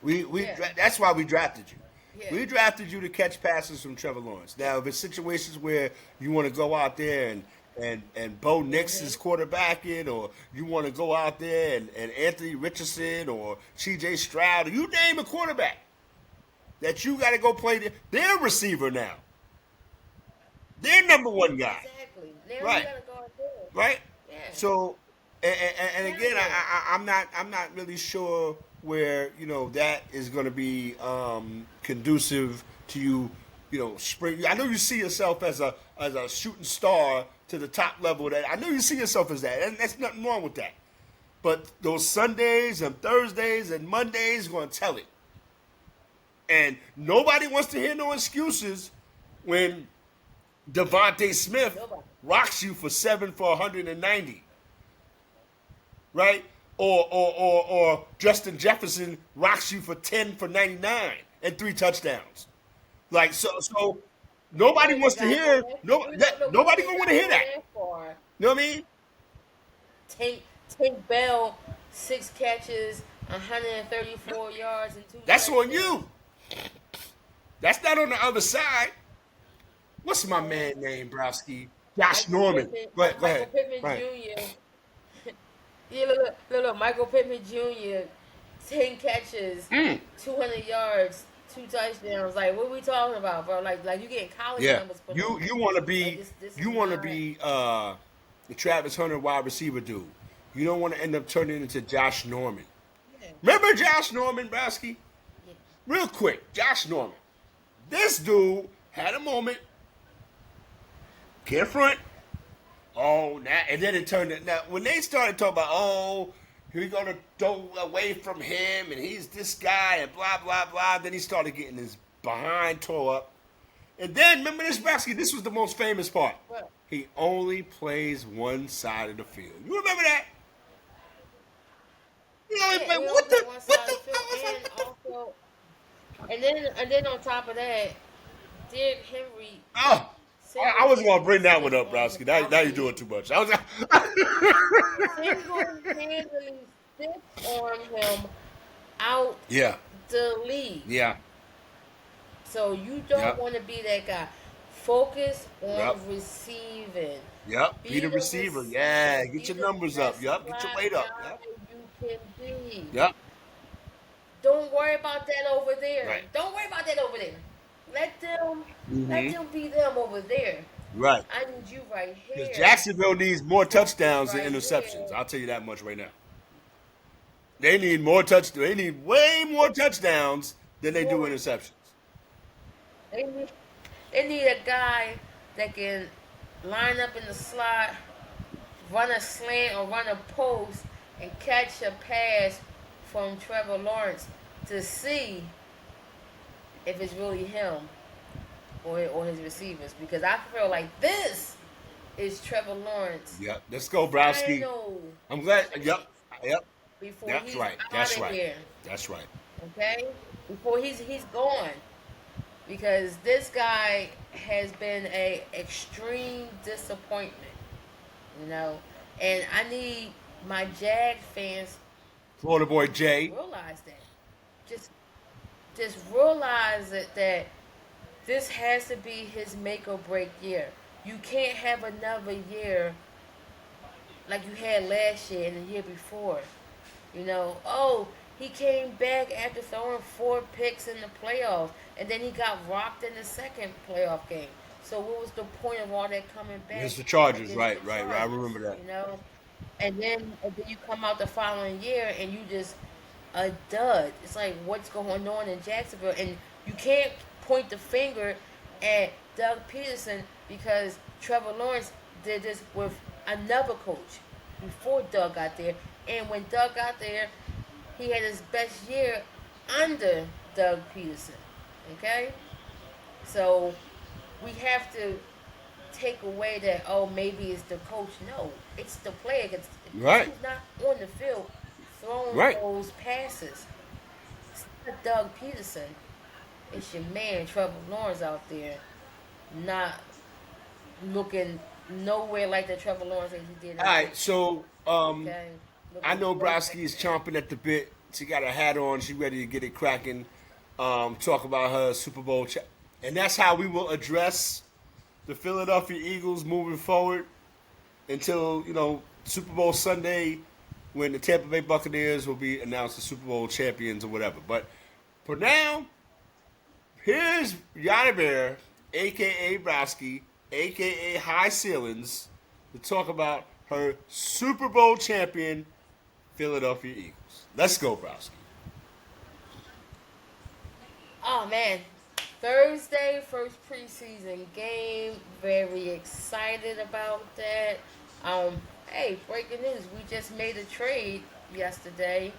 [SPEAKER 1] Yeah.
[SPEAKER 2] That's why we drafted you.
[SPEAKER 1] Yeah.
[SPEAKER 2] We drafted you to catch passes from Trevor Lawrence. Now, if it's situations where you want to go out there and Bo Nix is
[SPEAKER 1] Mhm.
[SPEAKER 2] quarterbacking, or you want to go out there and Anthony Richardson or C.J. Stroud, or you name a quarterback that you got to go play. They're a receiver now. They're number one guy,
[SPEAKER 1] Exactly. Now you
[SPEAKER 2] right?
[SPEAKER 1] gotta go out there.
[SPEAKER 2] Right.
[SPEAKER 1] Yeah.
[SPEAKER 2] So, and again,
[SPEAKER 1] Period.
[SPEAKER 2] I'm not really sure where that is going to be conducive to you. Spring. I know you see yourself as a shooting star to the top level. That I know you see yourself as that, and that's nothing wrong with that. But those Sundays and Thursdays and Mondays going to tell it. And nobody wants to hear no excuses when Devontae Smith
[SPEAKER 1] Nobody.
[SPEAKER 2] rocks you for 7 for 190, right? Or Justin Jefferson rocks you for 10 for 99 and 3 touchdowns. Like so
[SPEAKER 1] We
[SPEAKER 2] nobody
[SPEAKER 1] ain't even
[SPEAKER 2] wants to
[SPEAKER 1] gotta go
[SPEAKER 2] hear
[SPEAKER 1] that.
[SPEAKER 2] no that
[SPEAKER 1] We
[SPEAKER 2] nobody
[SPEAKER 1] ain't
[SPEAKER 2] gonna want to
[SPEAKER 1] gotta
[SPEAKER 2] hear
[SPEAKER 1] go
[SPEAKER 2] that.
[SPEAKER 1] that far.
[SPEAKER 2] You know what I mean?
[SPEAKER 1] Tank Bell, 6 catches, 134 yards, and two
[SPEAKER 2] That's on
[SPEAKER 1] touchdowns.
[SPEAKER 2] you. That's not on the other side. What's my
[SPEAKER 1] No,
[SPEAKER 2] man name, Browski? Josh
[SPEAKER 1] Michael
[SPEAKER 2] Norman.
[SPEAKER 1] Pittman,
[SPEAKER 2] Go ahead. Go
[SPEAKER 1] Michael
[SPEAKER 2] ahead.
[SPEAKER 1] Pittman
[SPEAKER 2] Go ahead.
[SPEAKER 1] Jr. Yeah, look, Michael Pittman Jr. 10 catches,
[SPEAKER 2] Mm.
[SPEAKER 1] 200 yards, 2 touchdowns. Like, what are we talking about, bro? Like you getting college
[SPEAKER 2] Yeah.
[SPEAKER 1] numbers put
[SPEAKER 2] You
[SPEAKER 1] on
[SPEAKER 2] you
[SPEAKER 1] you.
[SPEAKER 2] want to
[SPEAKER 1] Like
[SPEAKER 2] be
[SPEAKER 1] this is
[SPEAKER 2] you want to
[SPEAKER 1] not.
[SPEAKER 2] be the Travis Hunter wide receiver dude. You don't want to end up turning into Josh Norman.
[SPEAKER 1] Yeah,
[SPEAKER 2] Remember Josh Norman, Browski?
[SPEAKER 1] yeah.
[SPEAKER 2] Real quick, Josh Norman. This dude had a moment, get front. Oh, now and then it turned. Now when they started talking about, oh, we're gonna go away from him, and he's this guy, and blah blah blah. Then he started getting his behind tore up. And then remember this, Browski. This was the most famous part.
[SPEAKER 1] But
[SPEAKER 2] He only plays one side of the field. You remember that? He only
[SPEAKER 1] yeah,
[SPEAKER 2] play
[SPEAKER 1] he only played one
[SPEAKER 2] what
[SPEAKER 1] side
[SPEAKER 2] the
[SPEAKER 1] of the field,
[SPEAKER 2] fuck was
[SPEAKER 1] and
[SPEAKER 2] that?
[SPEAKER 1] also, and then on top of that, Derrick Henry
[SPEAKER 2] Oh, I wasn't gonna
[SPEAKER 1] single-handedly
[SPEAKER 2] bring that one
[SPEAKER 1] stiff
[SPEAKER 2] up,
[SPEAKER 1] armed him
[SPEAKER 2] Browski.
[SPEAKER 1] out
[SPEAKER 2] Now you're
[SPEAKER 1] the
[SPEAKER 2] doing too much. I was.
[SPEAKER 1] single-handedly stiff armed him out
[SPEAKER 2] Yeah,
[SPEAKER 1] the league.
[SPEAKER 2] yeah,
[SPEAKER 1] So you don't
[SPEAKER 2] yep,
[SPEAKER 1] want to be that guy. Focus on
[SPEAKER 2] yep,
[SPEAKER 1] receiving.
[SPEAKER 2] yep. Be
[SPEAKER 1] Be
[SPEAKER 2] the
[SPEAKER 1] the
[SPEAKER 2] receiver. Yeah,
[SPEAKER 1] receiver.
[SPEAKER 2] get
[SPEAKER 1] Be
[SPEAKER 2] your
[SPEAKER 1] the
[SPEAKER 2] numbers up.
[SPEAKER 1] best
[SPEAKER 2] Yep, get your
[SPEAKER 1] slot
[SPEAKER 2] weight up.
[SPEAKER 1] guy
[SPEAKER 2] Yep,
[SPEAKER 1] you can be.
[SPEAKER 2] yep.
[SPEAKER 1] Don't worry about that over there.
[SPEAKER 2] Right.
[SPEAKER 1] Don't worry about that over there. Let them let
[SPEAKER 2] Mm-hmm.
[SPEAKER 1] them be them over there.
[SPEAKER 2] Right.
[SPEAKER 1] I need you right
[SPEAKER 2] Because
[SPEAKER 1] here.
[SPEAKER 2] Jacksonville needs more
[SPEAKER 1] Focus
[SPEAKER 2] touchdowns than
[SPEAKER 1] right
[SPEAKER 2] interceptions.
[SPEAKER 1] here.
[SPEAKER 2] I'll tell you that much right now. They need more touch. They need way more touchdowns than they do
[SPEAKER 1] More.
[SPEAKER 2] interceptions.
[SPEAKER 1] They need, they need a guy that can line up in the slot, run a slant or run a post, and catch a pass from Trevor Lawrence to see if it's really him or his receivers. Because I feel like this is Trevor Lawrence
[SPEAKER 2] Yep. Let's go, Browski.
[SPEAKER 1] final
[SPEAKER 2] I'm glad.
[SPEAKER 1] chance
[SPEAKER 2] Yep. Yep.
[SPEAKER 1] before
[SPEAKER 2] That's
[SPEAKER 1] he's
[SPEAKER 2] right.
[SPEAKER 1] out
[SPEAKER 2] That's
[SPEAKER 1] of
[SPEAKER 2] right.
[SPEAKER 1] here.
[SPEAKER 2] That's right.
[SPEAKER 1] Okay? Before he's gone. Because this guy has been a extreme disappointment, you know. And I need my Jag fans
[SPEAKER 2] Florida boy
[SPEAKER 1] to
[SPEAKER 2] Jay.
[SPEAKER 1] realize that. Just just realize that this has to be his make or break year. You can't have another year like you had last year and the year before. Oh, he came back after throwing 4 picks in the playoffs, and then he got rocked in the second playoff game. So what was the point of all that coming back
[SPEAKER 2] Against the Chargers,
[SPEAKER 1] against the
[SPEAKER 2] right. I
[SPEAKER 1] Chargers?
[SPEAKER 2] remember that.
[SPEAKER 1] And then you come out the following year and you just a dud. It's like what's going on in Jacksonville, and you can't point the finger at Doug Peterson because Trevor Lawrence did this with another coach before Doug got there, and when Doug got there, he had his best year under Doug Peterson. Okay, so we have to take away that maybe it's the coach. No, it's the player. If
[SPEAKER 2] Right.
[SPEAKER 1] he's not on the field throwing
[SPEAKER 2] Right.
[SPEAKER 1] those passes, it's not Doug Peterson. It's your man Trevor Lawrence out there, not looking nowhere like the Trevor Lawrence that he did
[SPEAKER 2] All
[SPEAKER 1] in
[SPEAKER 2] right.
[SPEAKER 1] Pittsburgh.
[SPEAKER 2] So
[SPEAKER 1] Okay,
[SPEAKER 2] I
[SPEAKER 1] looking
[SPEAKER 2] know
[SPEAKER 1] no
[SPEAKER 2] Browski is chomping at the bit. She got her hat on. She ready to get it cracking. Talk about her Super Bowl. And that's how we will address the Philadelphia Eagles moving forward until, Super Bowl Sunday when the Tampa Bay Buccaneers will be announced the Super Bowl champions or whatever. But for now, here's Yana Bear, a.k.a. Browski, a.k.a. High Ceilings, to talk about her Super Bowl champion Philadelphia Eagles. Let's go, Browski.
[SPEAKER 1] Oh man, Thursday, first preseason game. Very excited about that. Hey, breaking news: we just made a trade yesterday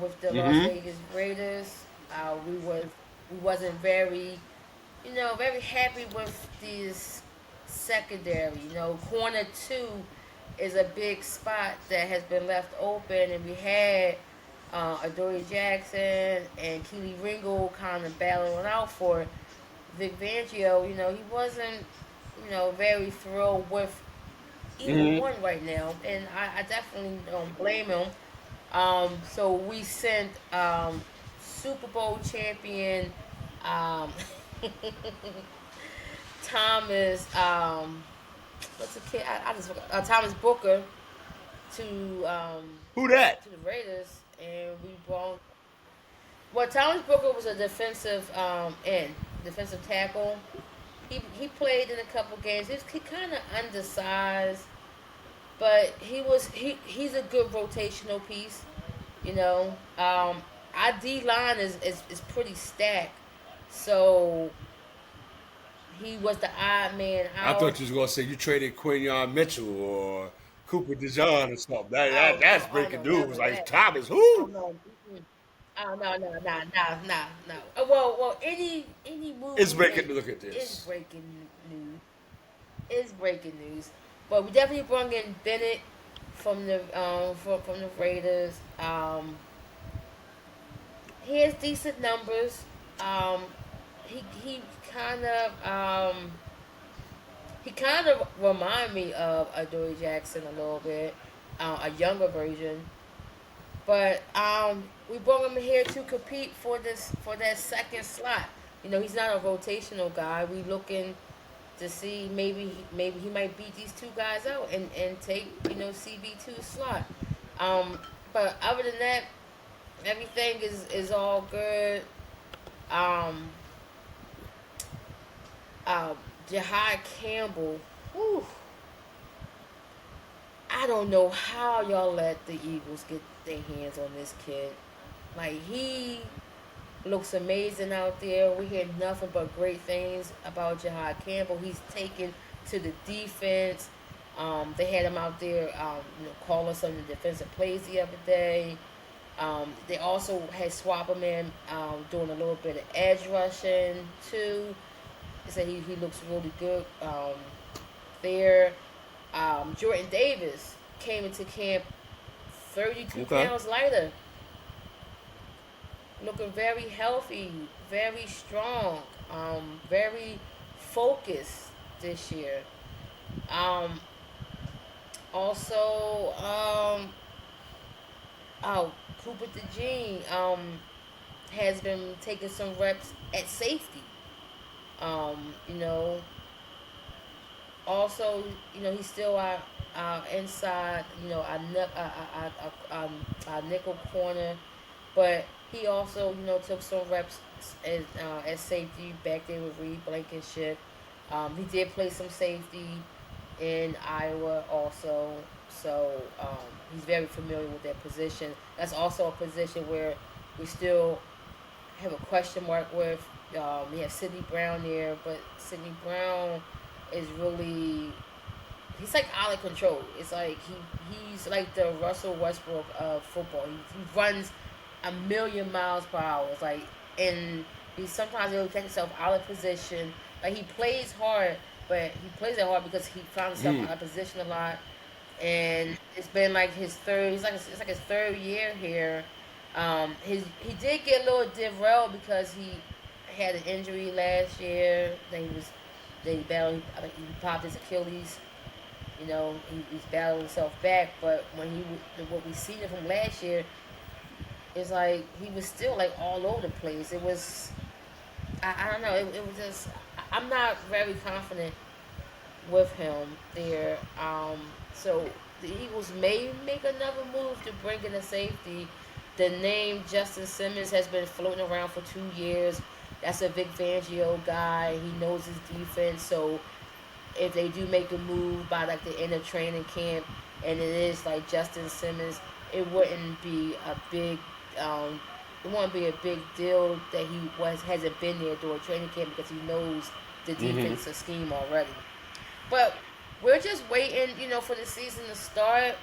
[SPEAKER 1] with the Las
[SPEAKER 2] Mm-hmm.
[SPEAKER 1] Vegas Raiders. We wasn't very very happy with this secondary. Corner two is a big spot that has been left open, and we had Adoree Jackson and Keely Ringo kind of battling out for it. Vic Fangio. He wasn't, very thrilled with either
[SPEAKER 2] Mm-hmm.
[SPEAKER 1] one right now, and I definitely don't blame him. So we sent Super Bowl champion um, Thomas, what's the kid? I just Thomas Booker to
[SPEAKER 2] Who that?
[SPEAKER 1] to the Raiders, and we brought. Well, Thomas Booker was a defensive end, defensive tackle. He played in a couple games. He kind of undersized, but he's a good rotational piece. You know, our D line is pretty stacked, so he was the odd man
[SPEAKER 2] I
[SPEAKER 1] out.
[SPEAKER 2] thought you was gonna say you traded Quinion Mitchell or Cooper DeJean or something.
[SPEAKER 1] Oh
[SPEAKER 2] That's
[SPEAKER 1] no, oh
[SPEAKER 2] breaking
[SPEAKER 1] no,
[SPEAKER 2] news.
[SPEAKER 1] never
[SPEAKER 2] Like
[SPEAKER 1] that.
[SPEAKER 2] Thomas,
[SPEAKER 1] Oh
[SPEAKER 2] who
[SPEAKER 1] no. Mm-mm. Oh no, no, no, no, no, no. Well, any move
[SPEAKER 2] is
[SPEAKER 1] we
[SPEAKER 2] breaking?
[SPEAKER 1] make
[SPEAKER 2] Look at
[SPEAKER 1] is
[SPEAKER 2] this.
[SPEAKER 1] breaking news. Is breaking news. But we definitely brought in Bennett from the Raiders. He has decent numbers. Um, he kind of he kind of remind me of Adoree Jackson a little bit, a younger version. But we brought him here to compete for that second slot. He's not a rotational guy. We looking to see maybe he might beat these two guys out and take CB2 slot. Um, but other than that, everything is all good. Um, uh, Jahad Campbell. Whew, I don't know how y'all let the Eagles get their hands on this kid. Like he looks amazing out there. We hear nothing but great things about Jahad Campbell. He's taken to the defense. They had him out there, calling some of the defensive plays the other day. They also had swap him in, doing a little bit of edge rushing too. They said he looks really good there. Jordan Davis came into camp 32
[SPEAKER 2] Okay.
[SPEAKER 1] pounds lighter, looking very healthy, very strong, very focused this year. Um, also, Cooper DeJean has been taking some reps at safety. Um, you know, Also, he's still our inside, our nickel corner, but he also, took some reps as safety back there with Reed Blankenship. He did play some safety in Iowa also, so he's very familiar with that position. That's also a position where we still have a question mark with. We have Sidney Brown there, but Sidney Brown is really, he's like out of control. It's like he's like the Russell Westbrook of football. He runs a million miles per hour. It's like, and he sometimes he'll take himself out of position. Like he plays hard, but he plays it hard because he found himself
[SPEAKER 2] Mm.
[SPEAKER 1] out of position a lot. And it's been like his third. It's like his third year here. He did get a little derailed because he had an injury last year. They battled. I think he popped his Achilles. He's battling himself back. But what we seen of him last year is like he was still like all over the place. It was, I don't know. It was just, I'm not very confident with him there. So the Eagles may make another move to bring in a safety. The name Justin Simmons has been floating around for 2 years. That's a Vic Fangio guy. He knows his defense. So if they do make a move by like the end of training camp, and it is like Justin Simmons, it wouldn't be a big, um, it wouldn't be a big deal that he hasn't been there during training camp because he knows the
[SPEAKER 2] Mm-hmm.
[SPEAKER 1] defensive scheme already. But we're just waiting, for the season to start.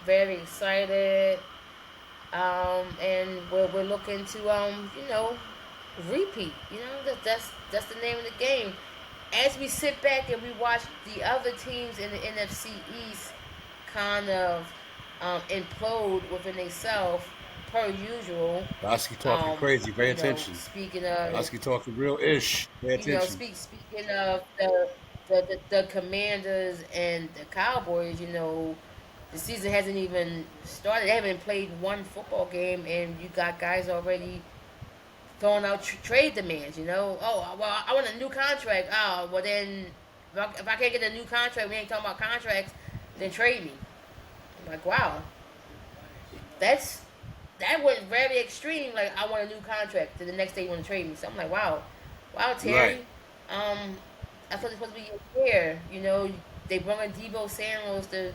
[SPEAKER 1] Very excited. And we're looking to repeat. That's the name of the game. As we sit back and we watch the other teams in the NFC East kind of implode within themselves per usual.
[SPEAKER 2] Bosky talking crazy. Pay attention.
[SPEAKER 1] Speaking of
[SPEAKER 2] Bosky talking real ish. Pay attention.
[SPEAKER 1] speaking of the Commanders and the Cowboys, the season hasn't even started. They haven't played one football game, and you got guys already throwing out trade demands. Oh well, I want a new contract. Oh well, then if I can't get a new contract, we ain't talking about contracts. Then trade me. I'm like, wow, that's that went very extreme. Like, I want a new contract. Then the next day you want to trade me. So I'm like, wow, wow,
[SPEAKER 2] Right.
[SPEAKER 1] Terry. Um, I thought this was supposed to be your year. They brought in Debo Samuels to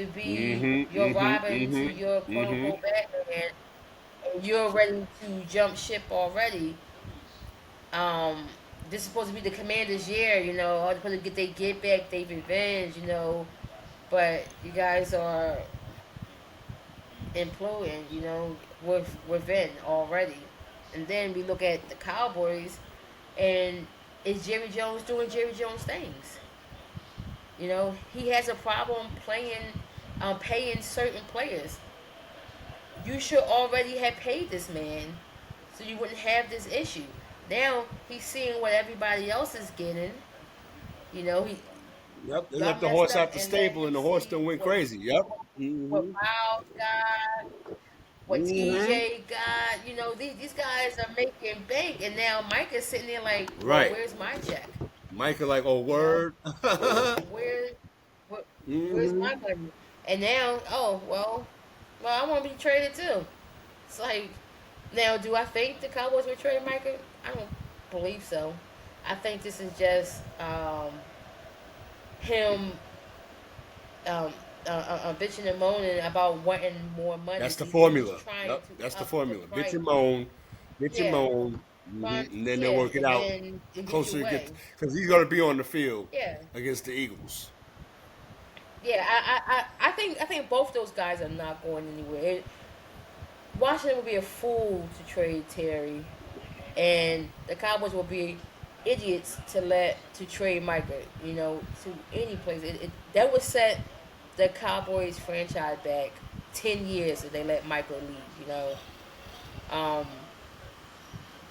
[SPEAKER 1] be
[SPEAKER 2] Mm-hmm.
[SPEAKER 1] your
[SPEAKER 2] Mm-hmm.
[SPEAKER 1] Robin, to your
[SPEAKER 2] Mm-hmm.
[SPEAKER 1] quote
[SPEAKER 2] Mm-hmm.
[SPEAKER 1] unquote Batman, and you're ready to jump ship already. Um, this is supposed to be the Commanders' year. All they're supposed to get back, they revenge. But you guys are imploding, within already. And then we look at the Cowboys, and is Jerry Jones doing Jerry Jones things? He has a problem paying certain players. You should already have paid this man, so you wouldn't have this issue. Now he's seeing what everybody else is getting. He
[SPEAKER 2] Yep. They
[SPEAKER 1] y'all
[SPEAKER 2] let the
[SPEAKER 1] messed
[SPEAKER 2] horse
[SPEAKER 1] up
[SPEAKER 2] out the
[SPEAKER 1] and let
[SPEAKER 2] stable,
[SPEAKER 1] him
[SPEAKER 2] and the horse
[SPEAKER 1] see
[SPEAKER 2] done went
[SPEAKER 1] what
[SPEAKER 2] crazy. Yep.
[SPEAKER 1] what
[SPEAKER 2] Mm-hmm.
[SPEAKER 1] Miles got, what
[SPEAKER 2] Mm-hmm.
[SPEAKER 1] TJ got. These guys are making bank, and now Mike is sitting there like, well,
[SPEAKER 2] Right.
[SPEAKER 1] where's my check?
[SPEAKER 2] Michael, like, oh,
[SPEAKER 1] You know,
[SPEAKER 2] word.
[SPEAKER 1] where, where where's
[SPEAKER 2] Mm-hmm.
[SPEAKER 1] my money? And now, oh well, I want to be traded too. It's like, now, do I think the Cowboys will trade Micah? I don't believe so. I think this is just him bitching and moaning about wanting more money.
[SPEAKER 2] That's
[SPEAKER 1] So
[SPEAKER 2] the
[SPEAKER 1] he's
[SPEAKER 2] formula.
[SPEAKER 1] trying
[SPEAKER 2] Yep.
[SPEAKER 1] to
[SPEAKER 2] That's the
[SPEAKER 1] up the
[SPEAKER 2] formula. Bitch
[SPEAKER 1] price.
[SPEAKER 2] and moan. Bitch and
[SPEAKER 1] Yeah,
[SPEAKER 2] moan. Mm-hmm.
[SPEAKER 1] trying,
[SPEAKER 2] And then they'll
[SPEAKER 1] yeah,
[SPEAKER 2] work it
[SPEAKER 1] and
[SPEAKER 2] out
[SPEAKER 1] then it get your
[SPEAKER 2] closer to get,
[SPEAKER 1] way.
[SPEAKER 2] because he's going to be on the field
[SPEAKER 1] Yeah,
[SPEAKER 2] against the Eagles.
[SPEAKER 1] yeah. I think both those guys are not going anywhere. Washington would be a fool to trade Terry, and the Cowboys will be idiots to trade Micah. To any place. That would set the Cowboys franchise back 10 years if they let Micah leave. Um,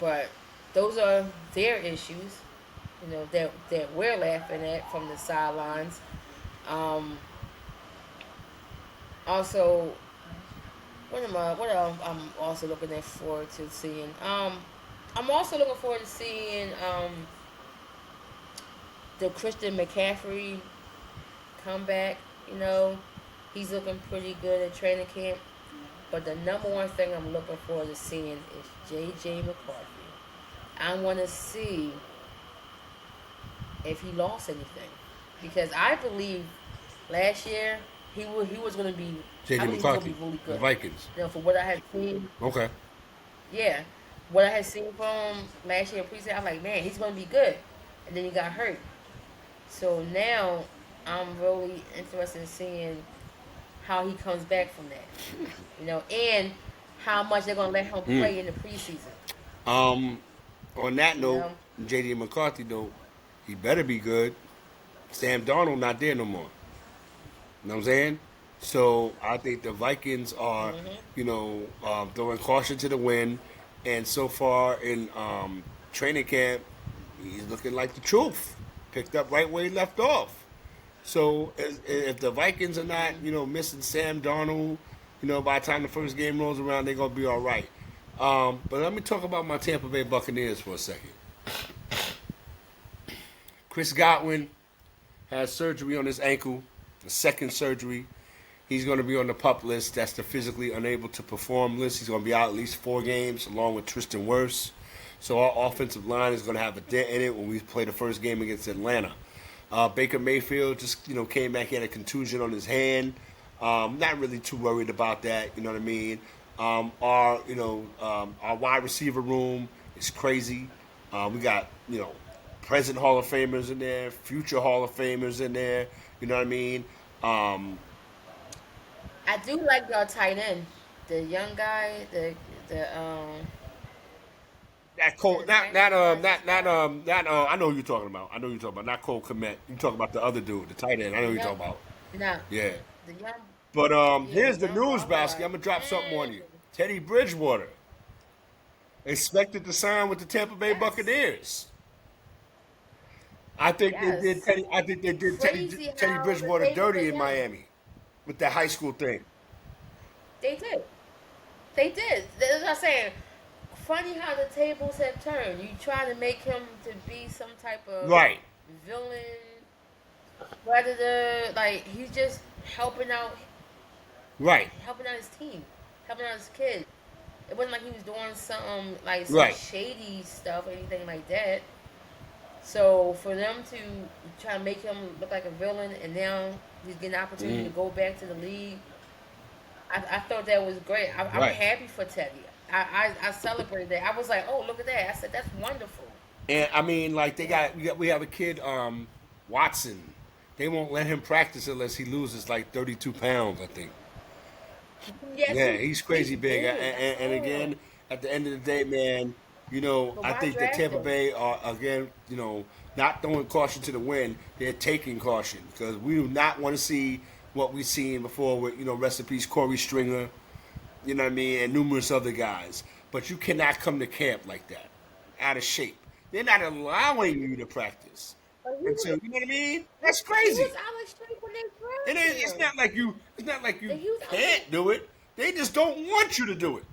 [SPEAKER 1] but those are their issues. That we're laughing at from the sidelines. Um, Also, what I'm also looking at forward to seeing. I'm also looking forward to seeing the Christian McCaffrey comeback, you know, he's looking pretty good at training camp. But the number one thing I'm looking forward to seeing is J.J. McCarthy. I want to see if he lost anything, because I believe last year he was going to be. I
[SPEAKER 2] J.J.
[SPEAKER 1] believe he was going to
[SPEAKER 2] McCarthy,
[SPEAKER 1] be really
[SPEAKER 2] the
[SPEAKER 1] good.
[SPEAKER 2] Vikings.
[SPEAKER 1] You know, for what I had seen,
[SPEAKER 2] Okay.
[SPEAKER 1] yeah, what I had seen from last year preseason, I'm like, man, he's going to be good, and then he got hurt. So now I'm really interested in seeing how he comes back from that. You know, and how much they're going to let him play in the preseason.
[SPEAKER 2] Um, on that
[SPEAKER 1] You
[SPEAKER 2] note,
[SPEAKER 1] know,
[SPEAKER 2] J.D. McCarthy note, he better be good. Sam Darnold not there no more. You know what I'm saying? So I think the Vikings are, throwing caution to the wind. And so far in training camp, he's looking like the truth. Picked up right where he left off. So if the Vikings are not, missing Sam Darnold, by the time the first game rolls around, they're gonna be all right. But let me talk about my Tampa Bay Buccaneers for a second. Chris Godwin has surgery on his ankle, the second surgery. He's going to be on the PUP list. That's the physically unable to perform list. He's going to be out at least 4 games, along with Tristan Wirfs. So our offensive line is going to have a dent in it when we play the first game against Atlanta. Baker Mayfield just came back. He had a contusion on his hand. Not really too worried about that. You know what I mean? Our wide receiver room is crazy. We got present Hall of Famers in there, future Hall of Famers in there. You know what I mean?
[SPEAKER 1] I do like your tight end, the young guy, the
[SPEAKER 2] That Cole,
[SPEAKER 1] the tight end
[SPEAKER 2] I know who you're talking about. I know who you're talking about. Not Cole Kmet. You talking about the other dude, the tight end. I know
[SPEAKER 1] the
[SPEAKER 2] who you're
[SPEAKER 1] young
[SPEAKER 2] talking about.
[SPEAKER 1] no
[SPEAKER 2] Yeah.
[SPEAKER 1] the young
[SPEAKER 2] But
[SPEAKER 1] yeah the
[SPEAKER 2] here's the
[SPEAKER 1] young
[SPEAKER 2] news,
[SPEAKER 1] Barbara
[SPEAKER 2] Basky.
[SPEAKER 1] guy.
[SPEAKER 2] I'm gonna drop something on
[SPEAKER 1] Mm,
[SPEAKER 2] you. Teddy Bridgewater expected to sign with the Tampa Bay
[SPEAKER 1] yes,
[SPEAKER 2] Buccaneers. I think they did
[SPEAKER 1] yes.
[SPEAKER 2] Teddy. I think they did
[SPEAKER 1] Crazy
[SPEAKER 2] Teddy
[SPEAKER 1] how the
[SPEAKER 2] Bridgewater
[SPEAKER 1] tables
[SPEAKER 2] dirty
[SPEAKER 1] have
[SPEAKER 2] in
[SPEAKER 1] turned.
[SPEAKER 2] Miami with that high school thing.
[SPEAKER 1] They did. They did. That's what I'm saying. Funny how the tables have turned. You try to make him to be some type of
[SPEAKER 2] Right.
[SPEAKER 1] villain, predator. Like he's just
[SPEAKER 2] Right.
[SPEAKER 1] helping out his team, helping out his kids. It wasn't like he was doing something like some
[SPEAKER 2] Right.
[SPEAKER 1] shady stuff or anything like that. So for them to try to make him look like a villain, and now he's getting an opportunity to go back to the league, I thought that was great. I'm
[SPEAKER 2] Right.
[SPEAKER 1] happy for Teddy. I celebrated that. I was like, oh, look at that. I said, that's wonderful.
[SPEAKER 2] And I mean, like
[SPEAKER 1] Yeah.
[SPEAKER 2] we have a kid, Watson. They won't let him practice unless he loses like 32 pounds. I think.
[SPEAKER 1] Yes,
[SPEAKER 2] Yeah, he's
[SPEAKER 1] he
[SPEAKER 2] crazy big.
[SPEAKER 1] did. I
[SPEAKER 2] And
[SPEAKER 1] saw.
[SPEAKER 2] again, at the end of the day, man,
[SPEAKER 1] But
[SPEAKER 2] I
[SPEAKER 1] why
[SPEAKER 2] think that
[SPEAKER 1] draft
[SPEAKER 2] Tampa
[SPEAKER 1] him?
[SPEAKER 2] Bay are again, not throwing caution to the wind. They're taking caution because we do not want to see what we've seen before with rest in peace Corey Stringer. You know what I mean, and numerous other guys. But you cannot come to camp like that, out of shape. They're not allowing you to practice.
[SPEAKER 1] But
[SPEAKER 2] And so, you know what I mean? That's crazy.
[SPEAKER 1] was out of shape when they
[SPEAKER 2] It ain't. It's
[SPEAKER 1] drafted him.
[SPEAKER 2] not like you. It's not like you
[SPEAKER 1] He was out of
[SPEAKER 2] can't do it. They just don't want you to do it.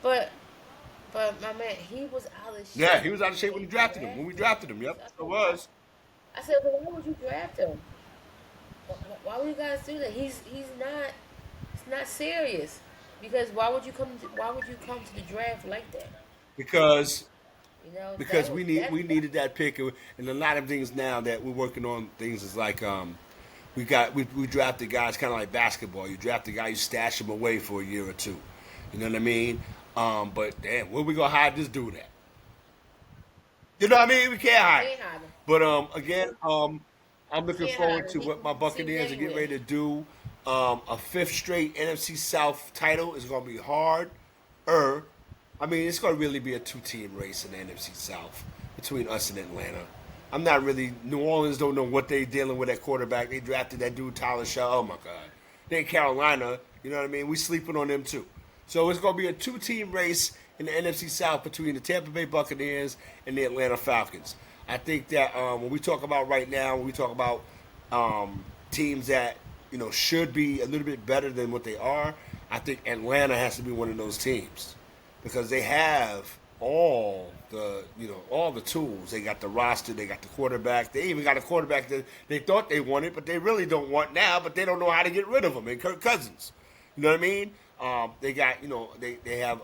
[SPEAKER 1] But but my man, he was out of
[SPEAKER 2] Yeah,
[SPEAKER 1] shape
[SPEAKER 2] he was out of shape
[SPEAKER 1] when
[SPEAKER 2] when we
[SPEAKER 1] they
[SPEAKER 2] drafted him. When we drafted him, yep,
[SPEAKER 1] I
[SPEAKER 2] it
[SPEAKER 1] said,
[SPEAKER 2] was.
[SPEAKER 1] I said, but why would you draft him? Why would you guys do that? It's not serious. Because why would you come to the draft like that?
[SPEAKER 2] Because
[SPEAKER 1] You know,
[SPEAKER 2] because we
[SPEAKER 1] that
[SPEAKER 2] needed that pick, and a lot of things now that we're working on things is like we drafted guys kind of like basketball. You draft a guy, you stash him away for a year or two. You know what I mean? But damn, where we gonna hide this dude at? You know what I mean? We can't hide.
[SPEAKER 1] can't hide him.
[SPEAKER 2] But again, I'm
[SPEAKER 1] You
[SPEAKER 2] looking
[SPEAKER 1] can't hide
[SPEAKER 2] forward
[SPEAKER 1] him.
[SPEAKER 2] to what my
[SPEAKER 1] He was
[SPEAKER 2] Buccaneers are getting
[SPEAKER 1] anywhere.
[SPEAKER 2] ready to do. A fifth straight NFC South title is going to be hard. I mean, it's going to really be a 2-team race in the NFC South between us and Atlanta. I'm not really. New Orleans don't know what they're dealing with at quarterback. They drafted that dude Tyler Shaw. Oh my God. Then Carolina. You know what I mean? We sleeping on them too. So it's going to be a 2-team race in the NFC South between the Tampa Bay Buccaneers and the Atlanta Falcons. I think that when we talk about right now, when we talk about teams that should be a little bit better than what they are, I think Atlanta has to be one of those teams because they have all the tools. They got the roster, they got the quarterback. They even got a quarterback that they thought they wanted, but they really don't want now. But they don't know how to get rid of him. And Kirk Cousins, you know what I mean? They got they have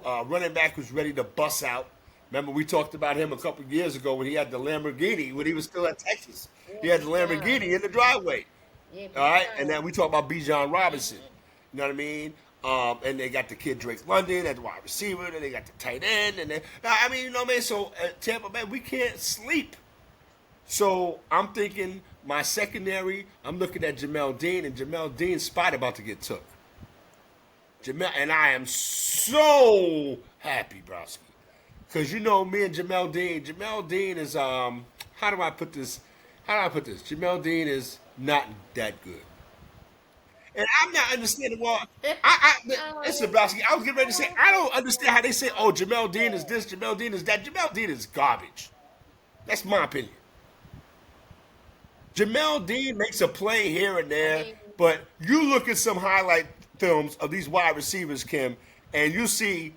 [SPEAKER 2] a running back who's ready to bust out. Remember we talked about him a couple of years ago when he had the Lamborghini when he was still at Texas.
[SPEAKER 1] Yeah,
[SPEAKER 2] He had the
[SPEAKER 1] Bijan.
[SPEAKER 2] Lamborghini in the driveway.
[SPEAKER 1] Yeah,
[SPEAKER 2] All right, and
[SPEAKER 1] Bijan.
[SPEAKER 2] then we talk about Bijan Robinson. You know what I mean? And they got the kid Drake London at the wide receiver, and they got the tight end, and I mean, you know what I mean? So at Tampa Bay, we can't sleep. So I'm thinking my secondary. I'm looking at Jamel Dean, and Jamel Dean's spot about to get took. Jamel, and I am so happy, Browski, because you know me and Jamel Dean. Jamel Dean is how do I put this? How do I put this? Jamel Dean is not that good. And I'm not understanding why. Listen, Browski, I was getting ready to say, I don't understand how they say, oh, Jamel Dean is this, Jamel Dean is that. Jamel Dean is garbage. That's my opinion. Jamel Dean makes a play here and
[SPEAKER 1] I
[SPEAKER 2] there,
[SPEAKER 1] mean,
[SPEAKER 2] but you look at some highlight films of these wide receivers, Kim, and you see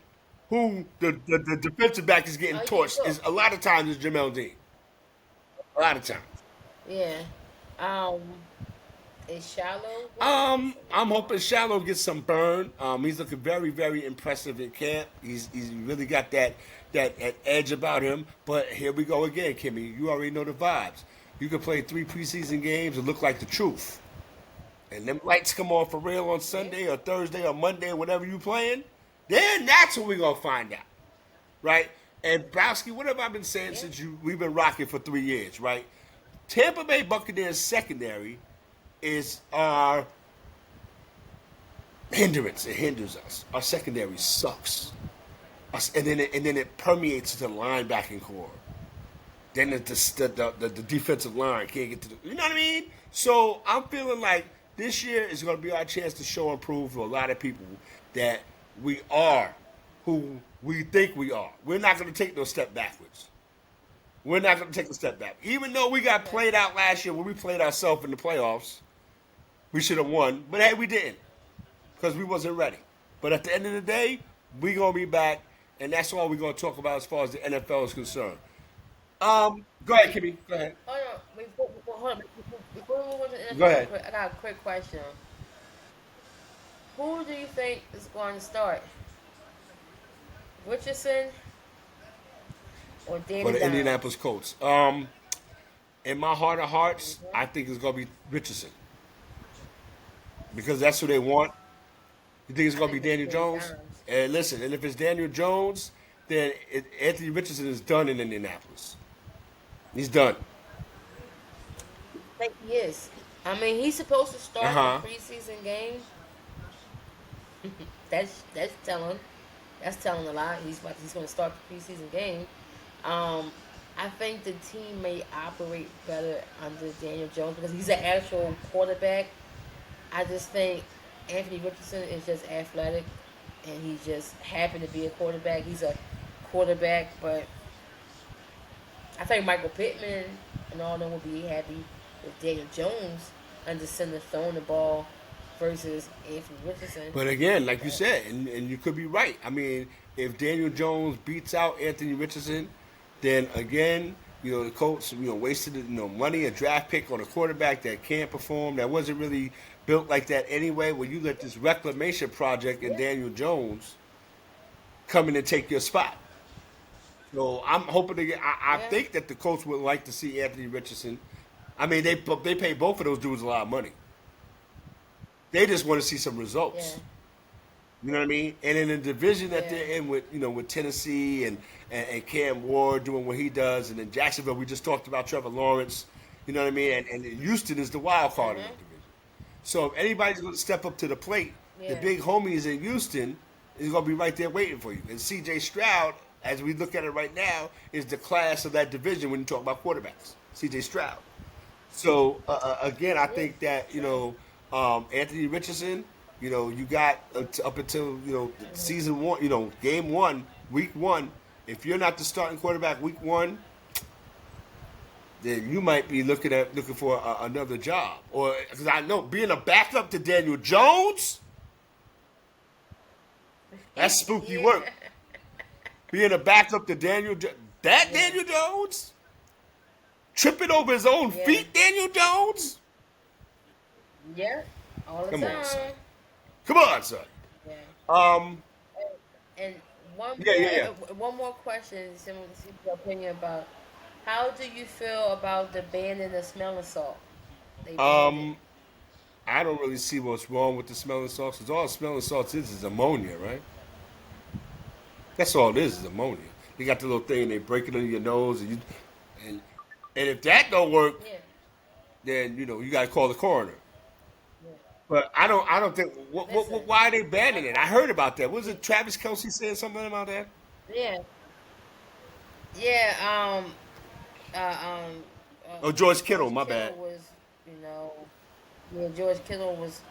[SPEAKER 2] who the defensive back is getting
[SPEAKER 1] oh, you
[SPEAKER 2] torched
[SPEAKER 1] look.
[SPEAKER 2] is a lot of times is Jamel Dean. A lot of times.
[SPEAKER 1] Yeah. Um, is shallow
[SPEAKER 2] I'm hoping Shallow gets some burn. He's looking very, very impressive in camp. He's really got that edge about him. But here we go again, Kimmy. You already know the vibes. You can play 3 preseason games and look like the truth. And them lights come on for real on
[SPEAKER 1] Yeah.
[SPEAKER 2] Sunday or Thursday or Monday or whatever you playing. Then that's what we're gonna find out, right? And Browski, what have I been saying
[SPEAKER 1] Yeah.
[SPEAKER 2] since we've been rocking for 3 years, right? Tampa Bay Buccaneers secondary is our hindrance. It hinders us. Our secondary sucks. And then it permeates to the linebacking core. Then the defensive line can't get to the. You know what I mean? So I'm feeling like this year is going to be our chance to show and prove to a lot of people that we are who we think we are. We're not going to take no step backwards. We're not going to take a step back. Even though we got played out last year when we played ourselves in the playoffs, we should have won. But hey, we didn't because we wasn't ready. But at the end of the day, we going to be back, and that's all we're going to talk about as far as the NFL is concerned. Go ahead, Kimmy. Go ahead.
[SPEAKER 1] Hold on. Hold on. Before we move on to the
[SPEAKER 2] Go
[SPEAKER 1] NFL,
[SPEAKER 2] ahead.
[SPEAKER 1] I got a quick question. Who do you think is going to start? Richardson or
[SPEAKER 2] For
[SPEAKER 1] Danny
[SPEAKER 2] the
[SPEAKER 1] Dimes?
[SPEAKER 2] Indianapolis Colts. In my heart of hearts, I think it's going to be Richardson because that's who they want. You think it's
[SPEAKER 1] I
[SPEAKER 2] going to
[SPEAKER 1] think
[SPEAKER 2] be
[SPEAKER 1] it's
[SPEAKER 2] Daniel
[SPEAKER 1] Danny
[SPEAKER 2] Jones?
[SPEAKER 1] Dimes.
[SPEAKER 2] And listen, and if it's Daniel Jones, then Anthony Richardson is done in Indianapolis. He's done.
[SPEAKER 1] I think he is. I mean, he's supposed to
[SPEAKER 2] Uh
[SPEAKER 1] start
[SPEAKER 2] huh.
[SPEAKER 1] the preseason game. That's telling. That's telling a lot. He's going to start the preseason game. Um, I think the team may operate better under Daniel Jones because he's an actual quarterback. I just think Anthony Richardson is just athletic, and he just happened to be a quarterback. He's a quarterback, but I think Michael Pittman and all them will be happy with Daniel Jones under center throwing the ball versus Anthony Richardson.
[SPEAKER 2] But again, like you said, and you could be right. I mean, if Daniel Jones beats out Anthony Richardson, then again, the Colts, wasted money, a draft pick on a quarterback that can't perform, that wasn't really built like that anyway. When you let this reclamation project and
[SPEAKER 1] Yeah,
[SPEAKER 2] Daniel Jones come in and take your spot. So I'm hoping to get. I
[SPEAKER 1] yeah,
[SPEAKER 2] think that the Colts would like to see Anthony Richardson. I mean, they pay both of those dudes a lot of money. They just want to see some
[SPEAKER 1] yeah,
[SPEAKER 2] results. You know what I mean? And in the division that
[SPEAKER 1] yeah.
[SPEAKER 2] they're in with Tennessee and Cam Ward doing what he does, and in Jacksonville we just talked about Trevor Lawrence. You know what I mean? And Houston is the wild card in the
[SPEAKER 1] Mhm.
[SPEAKER 2] division. So if anybody's going to step up to the plate, the
[SPEAKER 1] Yeah.
[SPEAKER 2] big homies in Houston is going to be right there waiting for you. And C.J. Stroud, as we look at it right now, is the class of that division when you talk about quarterbacks. C.J. Stroud. So again, I
[SPEAKER 1] Yeah.
[SPEAKER 2] think that
[SPEAKER 1] Sure.
[SPEAKER 2] Anthony Richardson, you got up until season one, game one, week one. If you're not the starting quarterback week one, then you might be looking for another job. Or because I know being a backup to Daniel Jones, that's spooky
[SPEAKER 1] Yeah.
[SPEAKER 2] work. being a backup to that
[SPEAKER 1] Yeah.
[SPEAKER 2] Daniel Jones, tripping over his own
[SPEAKER 1] Yeah.
[SPEAKER 2] feet, Daniel Jones.
[SPEAKER 1] Yeah. All the
[SPEAKER 2] Come on, son.
[SPEAKER 1] time.
[SPEAKER 2] Come on, son.
[SPEAKER 1] Yeah.
[SPEAKER 2] Um,
[SPEAKER 1] And
[SPEAKER 2] yeah, yeah, yeah.
[SPEAKER 1] one more question, see your opinion about how do you feel about the banning the smelling salt? They banned it.
[SPEAKER 2] Um, I don't really see what's wrong with the smelling salts. Because all smelling salts is ammonia, right? That's all it is ammonia. You got the little thing, they break it in your nose, and and if that don't work,
[SPEAKER 1] Yeah.
[SPEAKER 2] then you got to call the coroner.
[SPEAKER 1] Yeah.
[SPEAKER 2] But I don't think.
[SPEAKER 1] Listen.
[SPEAKER 2] Why are they banning it?
[SPEAKER 1] I
[SPEAKER 2] I heard about that. Was
[SPEAKER 1] yeah.
[SPEAKER 2] it Travis Kelsey saying something about that?
[SPEAKER 1] Yeah. Yeah. Um.
[SPEAKER 2] Oh, George Kittle.
[SPEAKER 1] George
[SPEAKER 2] My
[SPEAKER 1] Kittle
[SPEAKER 2] bad.
[SPEAKER 1] was, you know, yeah. George Kittle was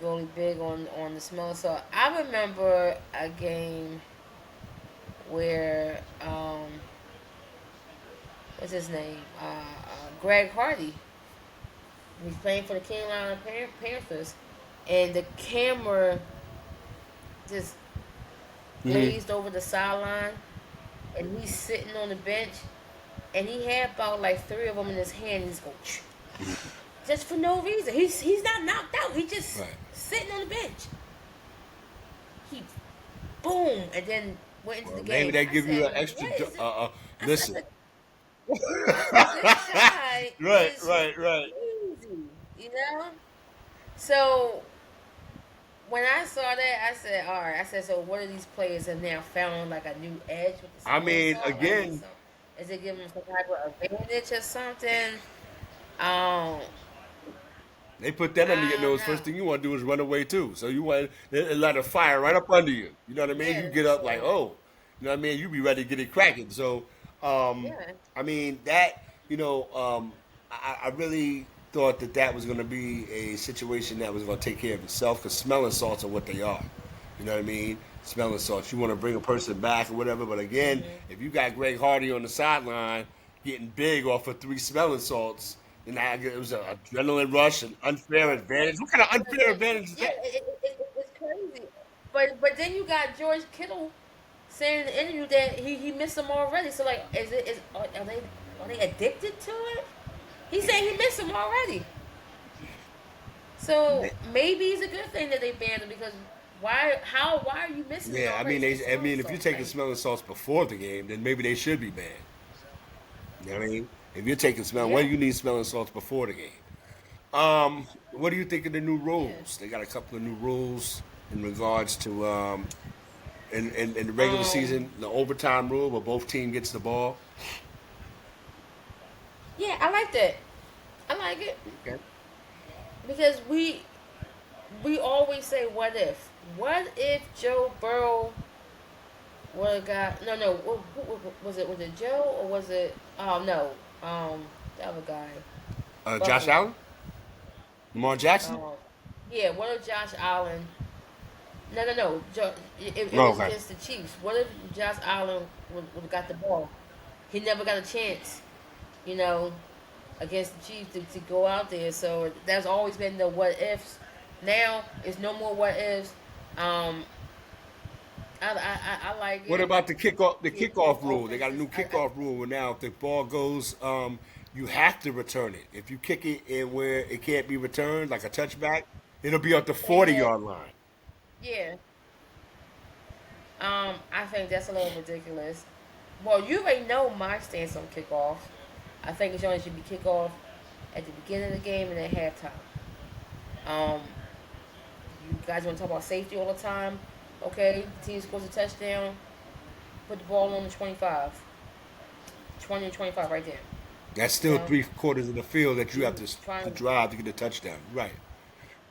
[SPEAKER 1] really big on the smelling salt. I remember a game where what's his name? Greg Hardy. He's playing for the Carolina Panthers, and the camera just
[SPEAKER 2] Hmm.
[SPEAKER 1] glazed over the sideline, and he's sitting on the bench, and he had about like three of them in his hand. And he's going just for no reason. He's not knocked out. He just
[SPEAKER 2] Right.
[SPEAKER 1] sitting on the bench. He boom, and then went into the
[SPEAKER 2] Well, maybe
[SPEAKER 1] game.
[SPEAKER 2] they
[SPEAKER 1] I
[SPEAKER 2] give you
[SPEAKER 1] said,
[SPEAKER 2] an extra.
[SPEAKER 1] "What is it?" I
[SPEAKER 2] Listen.
[SPEAKER 1] said, "This guy
[SPEAKER 2] Right,
[SPEAKER 1] is
[SPEAKER 2] right, right.
[SPEAKER 1] crazy," you know. So when I saw that, I said, "All right." I said, "So what are these players have now found like a new edge with the
[SPEAKER 2] I
[SPEAKER 1] smelling
[SPEAKER 2] mean,
[SPEAKER 1] salt? Like,
[SPEAKER 2] again,
[SPEAKER 1] is it giving them some type of advantage or something?" Um,
[SPEAKER 2] they put that under your
[SPEAKER 1] I don't
[SPEAKER 2] nose. First
[SPEAKER 1] know.
[SPEAKER 2] thing you want to do is run away too. So you want to let a fire right up under you. You know what I mean? You
[SPEAKER 1] Yeah.
[SPEAKER 2] get up like,
[SPEAKER 1] So
[SPEAKER 2] oh, you know what I mean? You be ready to get it cracking. So,
[SPEAKER 1] yeah.
[SPEAKER 2] I mean that. I really thought that was going to be a situation that was going to take care of itself because smelling salts are what they are. You know what I mean? Smelling salts. You want to bring a person back or whatever, but again,
[SPEAKER 1] Mhm.
[SPEAKER 2] if you got Greg Hardy on the sideline getting big off of three smelling salts, then it was an adrenaline rush, an unfair advantage. What kind of unfair advantage is
[SPEAKER 1] Yeah,
[SPEAKER 2] that?
[SPEAKER 1] it's crazy. But then you got George Kittle saying in the interview that he missed them already. So like, are they addicted to it? He's saying he missed them already. So maybe it's a good thing that they banned him because why are you missing it
[SPEAKER 2] Yeah, I
[SPEAKER 1] already
[SPEAKER 2] mean,
[SPEAKER 1] from
[SPEAKER 2] I
[SPEAKER 1] smelling
[SPEAKER 2] mean, if you're
[SPEAKER 1] salts?
[SPEAKER 2] taking
[SPEAKER 1] Like,
[SPEAKER 2] smelling salts before the game, then maybe they should be banned. You know what I mean? If you're taking what
[SPEAKER 1] yeah,
[SPEAKER 2] do you need smelling salts before the game? What do you think of the new
[SPEAKER 1] yeah.
[SPEAKER 2] rules? They got a couple of new rules in regards to in the regular
[SPEAKER 1] Um,
[SPEAKER 2] season, the overtime rule where both team gets the ball.
[SPEAKER 1] yeah, I like that. I like it
[SPEAKER 2] Okay.
[SPEAKER 1] because we always say what if? What if Joe Burrow would have got no? Was it Joe or was it no the other guy
[SPEAKER 2] Josh
[SPEAKER 1] Buffalo?
[SPEAKER 2] Allen, Lamar Jackson.
[SPEAKER 1] Um, yeah, what if Josh Allen? No. It
[SPEAKER 2] Oh,
[SPEAKER 1] was
[SPEAKER 2] okay.
[SPEAKER 1] against the Chiefs. What if Josh Allen would have got the ball? He never got a chance, you know, against the Chiefs to go out there. So that's always been the what ifs. Now it's no more what ifs. Um, I like
[SPEAKER 2] What
[SPEAKER 1] it.
[SPEAKER 2] about the kickoff? The
[SPEAKER 1] Give both
[SPEAKER 2] kickoff rule. They got a
[SPEAKER 1] offenses.
[SPEAKER 2] new kickoff rule where now if the ball goes, you have to return it. If you kick it in where it can't be returned, like a touchback, it'll be at the
[SPEAKER 1] And
[SPEAKER 2] 40-yard line.
[SPEAKER 1] yeah, I think that's a little ridiculous. Well, you already know my stance on kickoff. I think it only should be kickoff at the beginning of the game and at halftime. Um, you guys want to talk about safety all the time? Okay, the team scores a touchdown, put the ball on the 25, 20 and 25 right there.
[SPEAKER 2] That's
[SPEAKER 1] You
[SPEAKER 2] still
[SPEAKER 1] know,
[SPEAKER 2] 3 quarters of the field that you have
[SPEAKER 1] you
[SPEAKER 2] to
[SPEAKER 1] trying,
[SPEAKER 2] drive to get a touchdown. Right.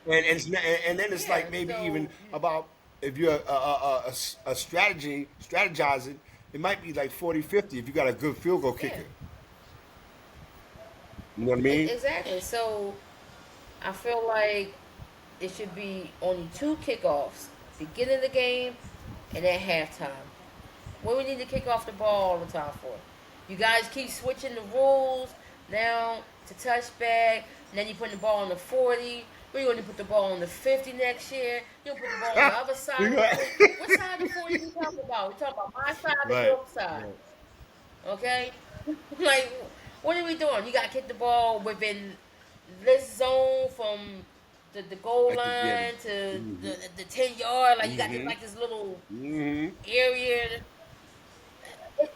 [SPEAKER 2] And then it's like
[SPEAKER 1] yeah.
[SPEAKER 2] maybe even
[SPEAKER 1] So
[SPEAKER 2] about if you're a strategizing, it might be like 40-50 if you got a good field goal
[SPEAKER 1] yeah,
[SPEAKER 2] kicker. You know what I mean?
[SPEAKER 1] exactly. So I feel like it should be only two kickoffs: beginning of the game and at halftime. What we need to kick off the ball all the time for? You guys keep switching the rules now to touchback. And then you put the ball on the 40. We're going to put the ball on the 50 next year. You'll put the ball on the other side
[SPEAKER 2] You
[SPEAKER 1] of the
[SPEAKER 2] got-
[SPEAKER 1] 40. What side of the 40 we talking about? We talking about my side or
[SPEAKER 2] right.
[SPEAKER 1] your side?
[SPEAKER 2] Right.
[SPEAKER 1] Okay? Like, what are we doing? You got to kick the ball within this zone from the goal
[SPEAKER 2] Yeah.
[SPEAKER 1] line to
[SPEAKER 2] Mm-hmm.
[SPEAKER 1] the 10 yard. Like, you got this,
[SPEAKER 2] Mm-hmm.
[SPEAKER 1] like this little
[SPEAKER 2] Mm-hmm.
[SPEAKER 1] area.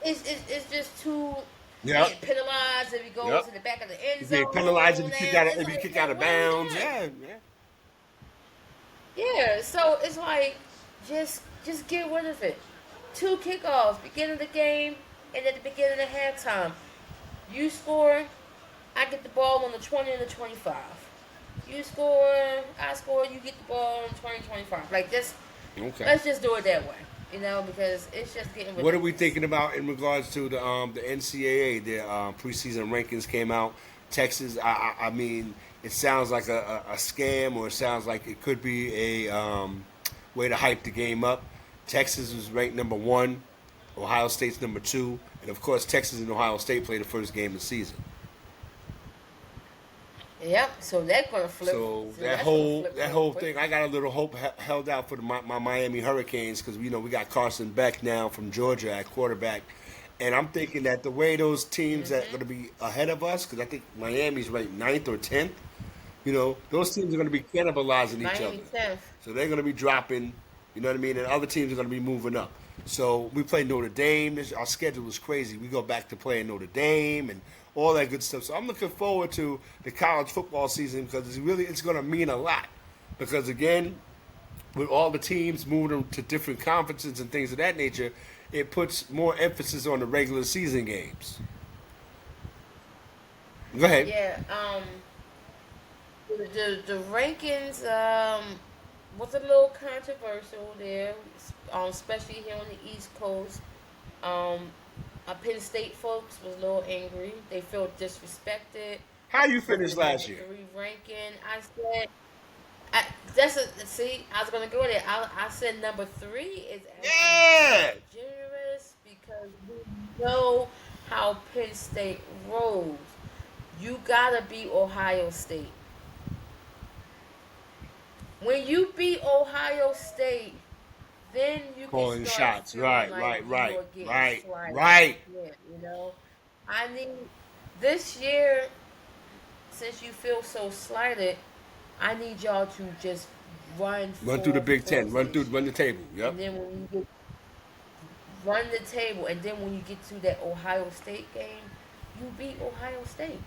[SPEAKER 1] It's just too. We
[SPEAKER 2] Yep.
[SPEAKER 1] get penalized if he goes
[SPEAKER 2] Yep.
[SPEAKER 1] to the back of the end
[SPEAKER 2] You
[SPEAKER 1] zone.
[SPEAKER 2] get penalized if you kick
[SPEAKER 1] Now
[SPEAKER 2] out of,
[SPEAKER 1] it's
[SPEAKER 2] if you
[SPEAKER 1] like,
[SPEAKER 2] kick out
[SPEAKER 1] man,
[SPEAKER 2] of
[SPEAKER 1] what are we
[SPEAKER 2] bounds.
[SPEAKER 1] doing?
[SPEAKER 2] Yeah. Yeah.
[SPEAKER 1] Yeah, so it's like just get rid of it. Two kickoffs, beginning of the game and at the beginning of halftime. You score, I get the ball on the 20 and the 25. You score, I score, you get the ball on 20, 25. Like this,
[SPEAKER 2] Okay.
[SPEAKER 1] let's just do it that way. Because it's just getting
[SPEAKER 2] What are we
[SPEAKER 1] ridiculous.
[SPEAKER 2] thinking about in regards to the NCAA? Their preseason rankings came out. Texas, I mean, it sounds like a scam, or it sounds like it could be a way to hype the game up. Texas was ranked number one. Ohio State's number two, and of course, Texas and Ohio State play the first game of the season.
[SPEAKER 1] Yep, so that's gonna flip.
[SPEAKER 2] So
[SPEAKER 1] So
[SPEAKER 2] that
[SPEAKER 1] that's gonna
[SPEAKER 2] whole
[SPEAKER 1] flip
[SPEAKER 2] that
[SPEAKER 1] real
[SPEAKER 2] whole
[SPEAKER 1] quick.
[SPEAKER 2] thing, I got a little hope held out for my Miami Hurricanes, because we got Carson Beck now from Georgia at quarterback, and I'm thinking that the way those teams that are going to be ahead of us, because I think Miami's ranked ninth or 10th, those teams are going to be cannibalizing each
[SPEAKER 1] Miami
[SPEAKER 2] other.
[SPEAKER 1] 10th.
[SPEAKER 2] So they're going to be dropping, you know what I mean, and other teams are going to be moving up. So we play Notre Dame. Our schedule is crazy. We go back to playing Notre Dame and all that good stuff. So I'm looking forward to the college football season, because it's going to mean a lot. Because again, with all the teams moving to different conferences and things of that nature, it puts more emphasis on the regular season games. Go ahead.
[SPEAKER 1] Yeah. The rankings was a little controversial there, especially here on the East Coast. Our Penn State folks was a little angry. They felt disrespected
[SPEAKER 2] How you
[SPEAKER 1] for the
[SPEAKER 2] finished
[SPEAKER 1] number
[SPEAKER 2] last year?
[SPEAKER 1] 3 ranking. I said, see, I was gonna go there. I said number 3 is actually
[SPEAKER 2] Yeah.
[SPEAKER 1] generous because we know how Penn State rolls. You gotta beat Ohio State. When you beat Ohio State, then you can
[SPEAKER 2] Calling
[SPEAKER 1] start
[SPEAKER 2] shots.
[SPEAKER 1] feeling
[SPEAKER 2] Right,
[SPEAKER 1] like
[SPEAKER 2] right,
[SPEAKER 1] you
[SPEAKER 2] right,
[SPEAKER 1] are getting
[SPEAKER 2] right,
[SPEAKER 1] slighted.
[SPEAKER 2] right.
[SPEAKER 1] Yeah. I need this year, since you feel so slighted, I need y'all to just run
[SPEAKER 2] Run through the
[SPEAKER 1] full
[SPEAKER 2] Big Ten.
[SPEAKER 1] force this
[SPEAKER 2] Run
[SPEAKER 1] year.
[SPEAKER 2] the table. Yep.
[SPEAKER 1] And then when you get run the table, and then when you get to that Ohio State game, you beat Ohio State.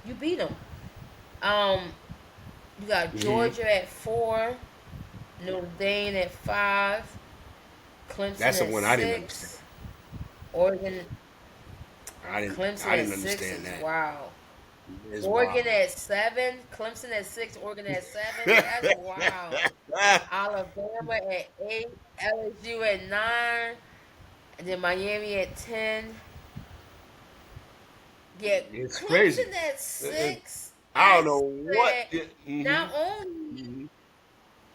[SPEAKER 1] You beat them. Um, you got
[SPEAKER 2] Hmm.
[SPEAKER 1] Georgia at 4, Notre Dame at 5, Clemson
[SPEAKER 2] That's the
[SPEAKER 1] at
[SPEAKER 2] one I didn't understand.
[SPEAKER 1] 6, Oregon.
[SPEAKER 2] I
[SPEAKER 1] Clemson
[SPEAKER 2] didn't
[SPEAKER 1] at 6
[SPEAKER 2] understand
[SPEAKER 1] is
[SPEAKER 2] that.
[SPEAKER 1] wow.
[SPEAKER 2] It's wild.
[SPEAKER 1] Oregon at 7, Clemson at 6, Oregon at 7. That's wow. Alabama at 8, LSU at 9, and then Miami at 10. Yeah,
[SPEAKER 2] It's crazy.
[SPEAKER 1] Clemson at
[SPEAKER 2] It-
[SPEAKER 1] 6.
[SPEAKER 2] I don't
[SPEAKER 1] I
[SPEAKER 2] know what.
[SPEAKER 1] said
[SPEAKER 2] Mm-hmm.
[SPEAKER 1] not only
[SPEAKER 2] Hmm.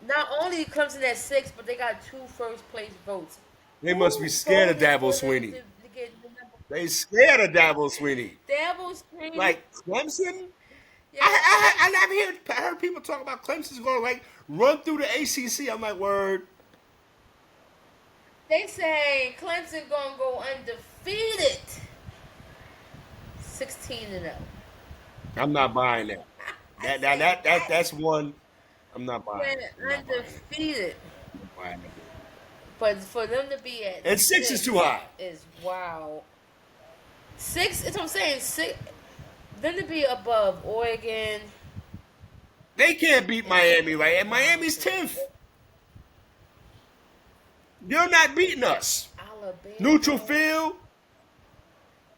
[SPEAKER 1] not only Clemson at 6, but they got 2 first place votes.
[SPEAKER 2] They must be
[SPEAKER 1] Who
[SPEAKER 2] scared of
[SPEAKER 1] voted
[SPEAKER 2] Dabo
[SPEAKER 1] for them
[SPEAKER 2] Sweeney.
[SPEAKER 1] to get the number?
[SPEAKER 2] They scared of Dabo Sweeney.
[SPEAKER 1] Dabo Sweeney.
[SPEAKER 2] Like Clemson,
[SPEAKER 1] Yeah,
[SPEAKER 2] I heard people talk about Clemson's going to like run through the ACC. I'm like, word.
[SPEAKER 1] they say Clemson gonna go undefeated, 16-0.
[SPEAKER 2] I'm not buying that.
[SPEAKER 1] I
[SPEAKER 2] That's one. I'm not buying
[SPEAKER 1] went
[SPEAKER 2] it. I'm not buying it.
[SPEAKER 1] undefeated,
[SPEAKER 2] I'm not buying it.
[SPEAKER 1] but for them to be at
[SPEAKER 2] And 6 is too high.
[SPEAKER 1] is wow. 6, it's what I'm saying. 6, them to be above Oregon.
[SPEAKER 2] They can't beat Miami, right? And Miami's 10th. You're not beating us.
[SPEAKER 1] Alabama.
[SPEAKER 2] Neutral field.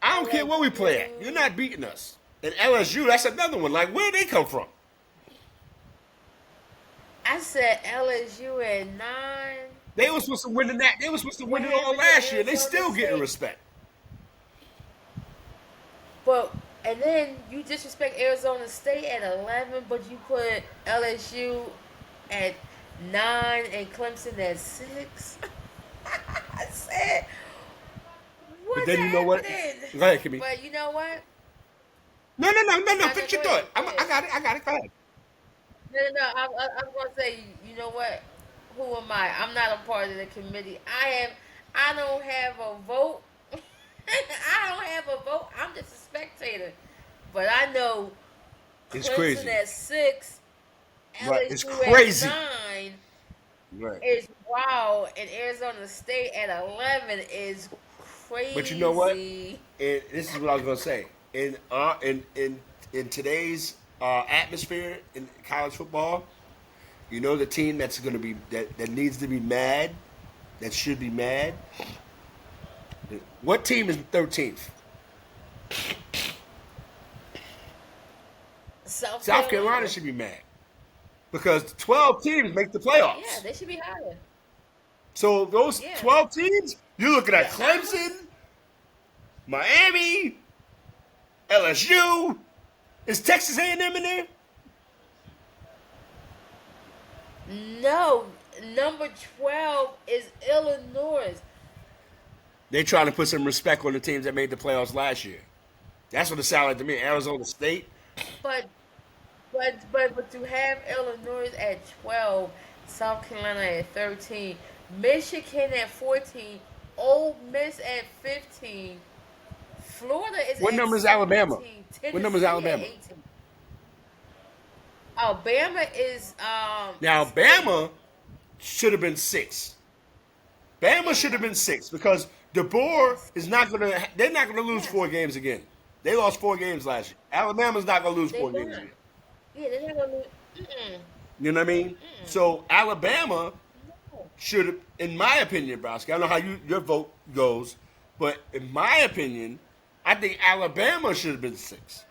[SPEAKER 2] I don't care where we play at. You're not beating us. And LSU, that's another one. Like, where did they come from?
[SPEAKER 1] I said LSU at 9.
[SPEAKER 2] They were supposed to win They were supposed to win it all last year. They still getting respect.
[SPEAKER 1] But and then you disrespect Arizona State at 11, but you put LSU at 9 and Clemson at 6. I said, what's
[SPEAKER 2] But then you know what?
[SPEAKER 1] happening?
[SPEAKER 2] Go ahead, Kimmy.
[SPEAKER 1] But you know what?
[SPEAKER 2] No.
[SPEAKER 1] No,
[SPEAKER 2] Finish
[SPEAKER 1] go
[SPEAKER 2] your
[SPEAKER 1] ahead.
[SPEAKER 2] thought.
[SPEAKER 1] Go ahead.
[SPEAKER 2] I got it. Go ahead.
[SPEAKER 1] No. I'm going to say, you know what? Who am I? I'm not a part of the committee. I don't have a vote. I don't have a vote. I'm just a spectator. But I know
[SPEAKER 2] It's
[SPEAKER 1] Clemson
[SPEAKER 2] crazy.
[SPEAKER 1] at 6,
[SPEAKER 2] Right. It's
[SPEAKER 1] LSU at
[SPEAKER 2] crazy.
[SPEAKER 1] 9
[SPEAKER 2] Right.
[SPEAKER 1] is wild, and Arizona State at 11 is
[SPEAKER 2] But you know what?
[SPEAKER 1] crazy.
[SPEAKER 2] And this is what I was gonna say. In today's atmosphere in college football, you know the team that's gonna be that needs to be mad, that should be mad. What team is 13th?
[SPEAKER 1] South
[SPEAKER 2] South Carolina
[SPEAKER 1] Carolina.
[SPEAKER 2] should be mad because 12 teams make the
[SPEAKER 1] Yeah,
[SPEAKER 2] playoffs.
[SPEAKER 1] they should be higher.
[SPEAKER 2] So those
[SPEAKER 1] Yeah.
[SPEAKER 2] 12 teams, you're looking at
[SPEAKER 1] Yeah.
[SPEAKER 2] Clemson, Miami, LSU. Is Texas A&M in there?
[SPEAKER 1] No, number 12 is Illinois.
[SPEAKER 2] They trying to put some respect on the teams that made the playoffs last year. That's what it sounded like to me. Arizona State.
[SPEAKER 1] But but to have Illinois at 12, South Carolina at 13, Michigan at 14, Ole Miss at 15, Florida is
[SPEAKER 2] What
[SPEAKER 1] at
[SPEAKER 2] number is Alabama?
[SPEAKER 1] 17,
[SPEAKER 2] What number is
[SPEAKER 1] Tennessee at
[SPEAKER 2] Alabama?
[SPEAKER 1] 18. Alabama is
[SPEAKER 2] Now,
[SPEAKER 1] 8.
[SPEAKER 2] Bama should have been 6. Bama should have been 6 because DeBoer
[SPEAKER 1] Yes.
[SPEAKER 2] is not gonna. They're not gonna lose
[SPEAKER 1] Yes.
[SPEAKER 2] 4 games again. They lost 4 games last year. Alabama's not gonna lose
[SPEAKER 1] They
[SPEAKER 2] 4 games
[SPEAKER 1] not.
[SPEAKER 2] again.
[SPEAKER 1] Yeah, they're not gonna lose. Mm-mm.
[SPEAKER 2] You know what I mean? So Alabama
[SPEAKER 1] No.
[SPEAKER 2] should have, in my opinion, Browski. I don't know how your vote goes, but in my opinion, I think Alabama should have been 6.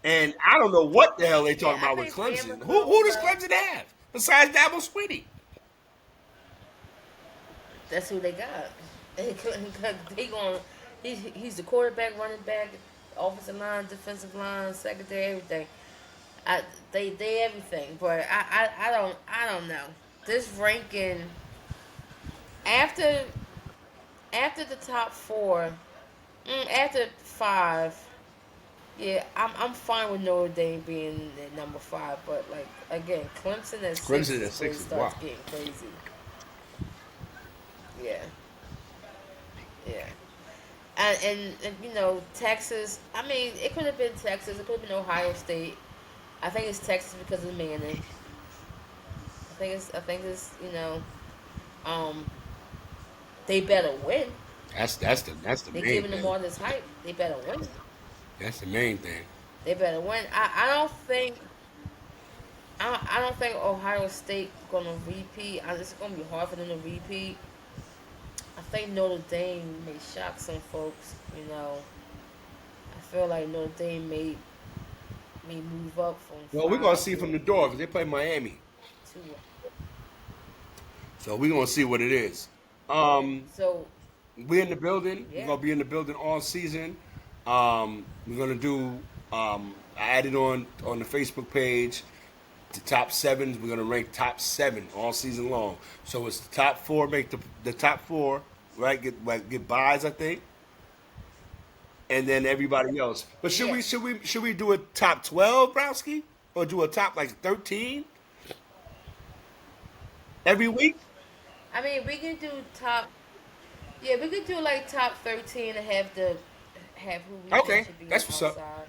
[SPEAKER 2] And I don't know what the hell they talking
[SPEAKER 1] Yeah, I
[SPEAKER 2] about with
[SPEAKER 1] think Bama
[SPEAKER 2] Clemson. Who
[SPEAKER 1] comes
[SPEAKER 2] does
[SPEAKER 1] up.
[SPEAKER 2] Clemson have besides Dabo Swinney?
[SPEAKER 1] That's who they got. They going. He's the quarterback, running back, offensive line, defensive line, secondary, everything. They everything, but I don't know. This ranking after the top 4, after 5. Yeah, I'm fine with Notre Dame being at number 5, but like again, Clemson at 6
[SPEAKER 2] Clemson at
[SPEAKER 1] is where it
[SPEAKER 2] 6 is
[SPEAKER 1] starts
[SPEAKER 2] wow.
[SPEAKER 1] getting crazy. Yeah, yeah. And you know Texas. I mean, it could have been Texas. It could have been Ohio State. I think it's Texas because of Manning. I think it's um they better win.
[SPEAKER 2] That's the
[SPEAKER 1] They
[SPEAKER 2] main
[SPEAKER 1] giving them
[SPEAKER 2] thing.
[SPEAKER 1] all this hype. They better win.
[SPEAKER 2] That's the main thing.
[SPEAKER 1] They better win. I don't think Ohio State gonna repeat. It's gonna be hard for them to repeat. I think Notre Dame may shock some folks. I feel like Notre Dame may move up from
[SPEAKER 2] Well, we're gonna
[SPEAKER 1] 5
[SPEAKER 2] see from the door because they play Miami,
[SPEAKER 1] to
[SPEAKER 2] so we're gonna see what it is. Um,
[SPEAKER 1] so
[SPEAKER 2] we're in the building. We're
[SPEAKER 1] yeah.
[SPEAKER 2] gonna be in the building all season. We're gonna do. I added on the Facebook page the top 7s. We're gonna rank top 7 all season long. So it's the top 4 make the top 4, right? Get buys, I think, and then everybody else. But should we
[SPEAKER 1] Yes.
[SPEAKER 2] should we should we do a top 12, Browski, or do a top like 13 every week?
[SPEAKER 1] I mean, we can do top. Yeah, we could do like top 13 and have who we think
[SPEAKER 2] Okay,
[SPEAKER 1] should be
[SPEAKER 2] that's what's up.
[SPEAKER 1] outside.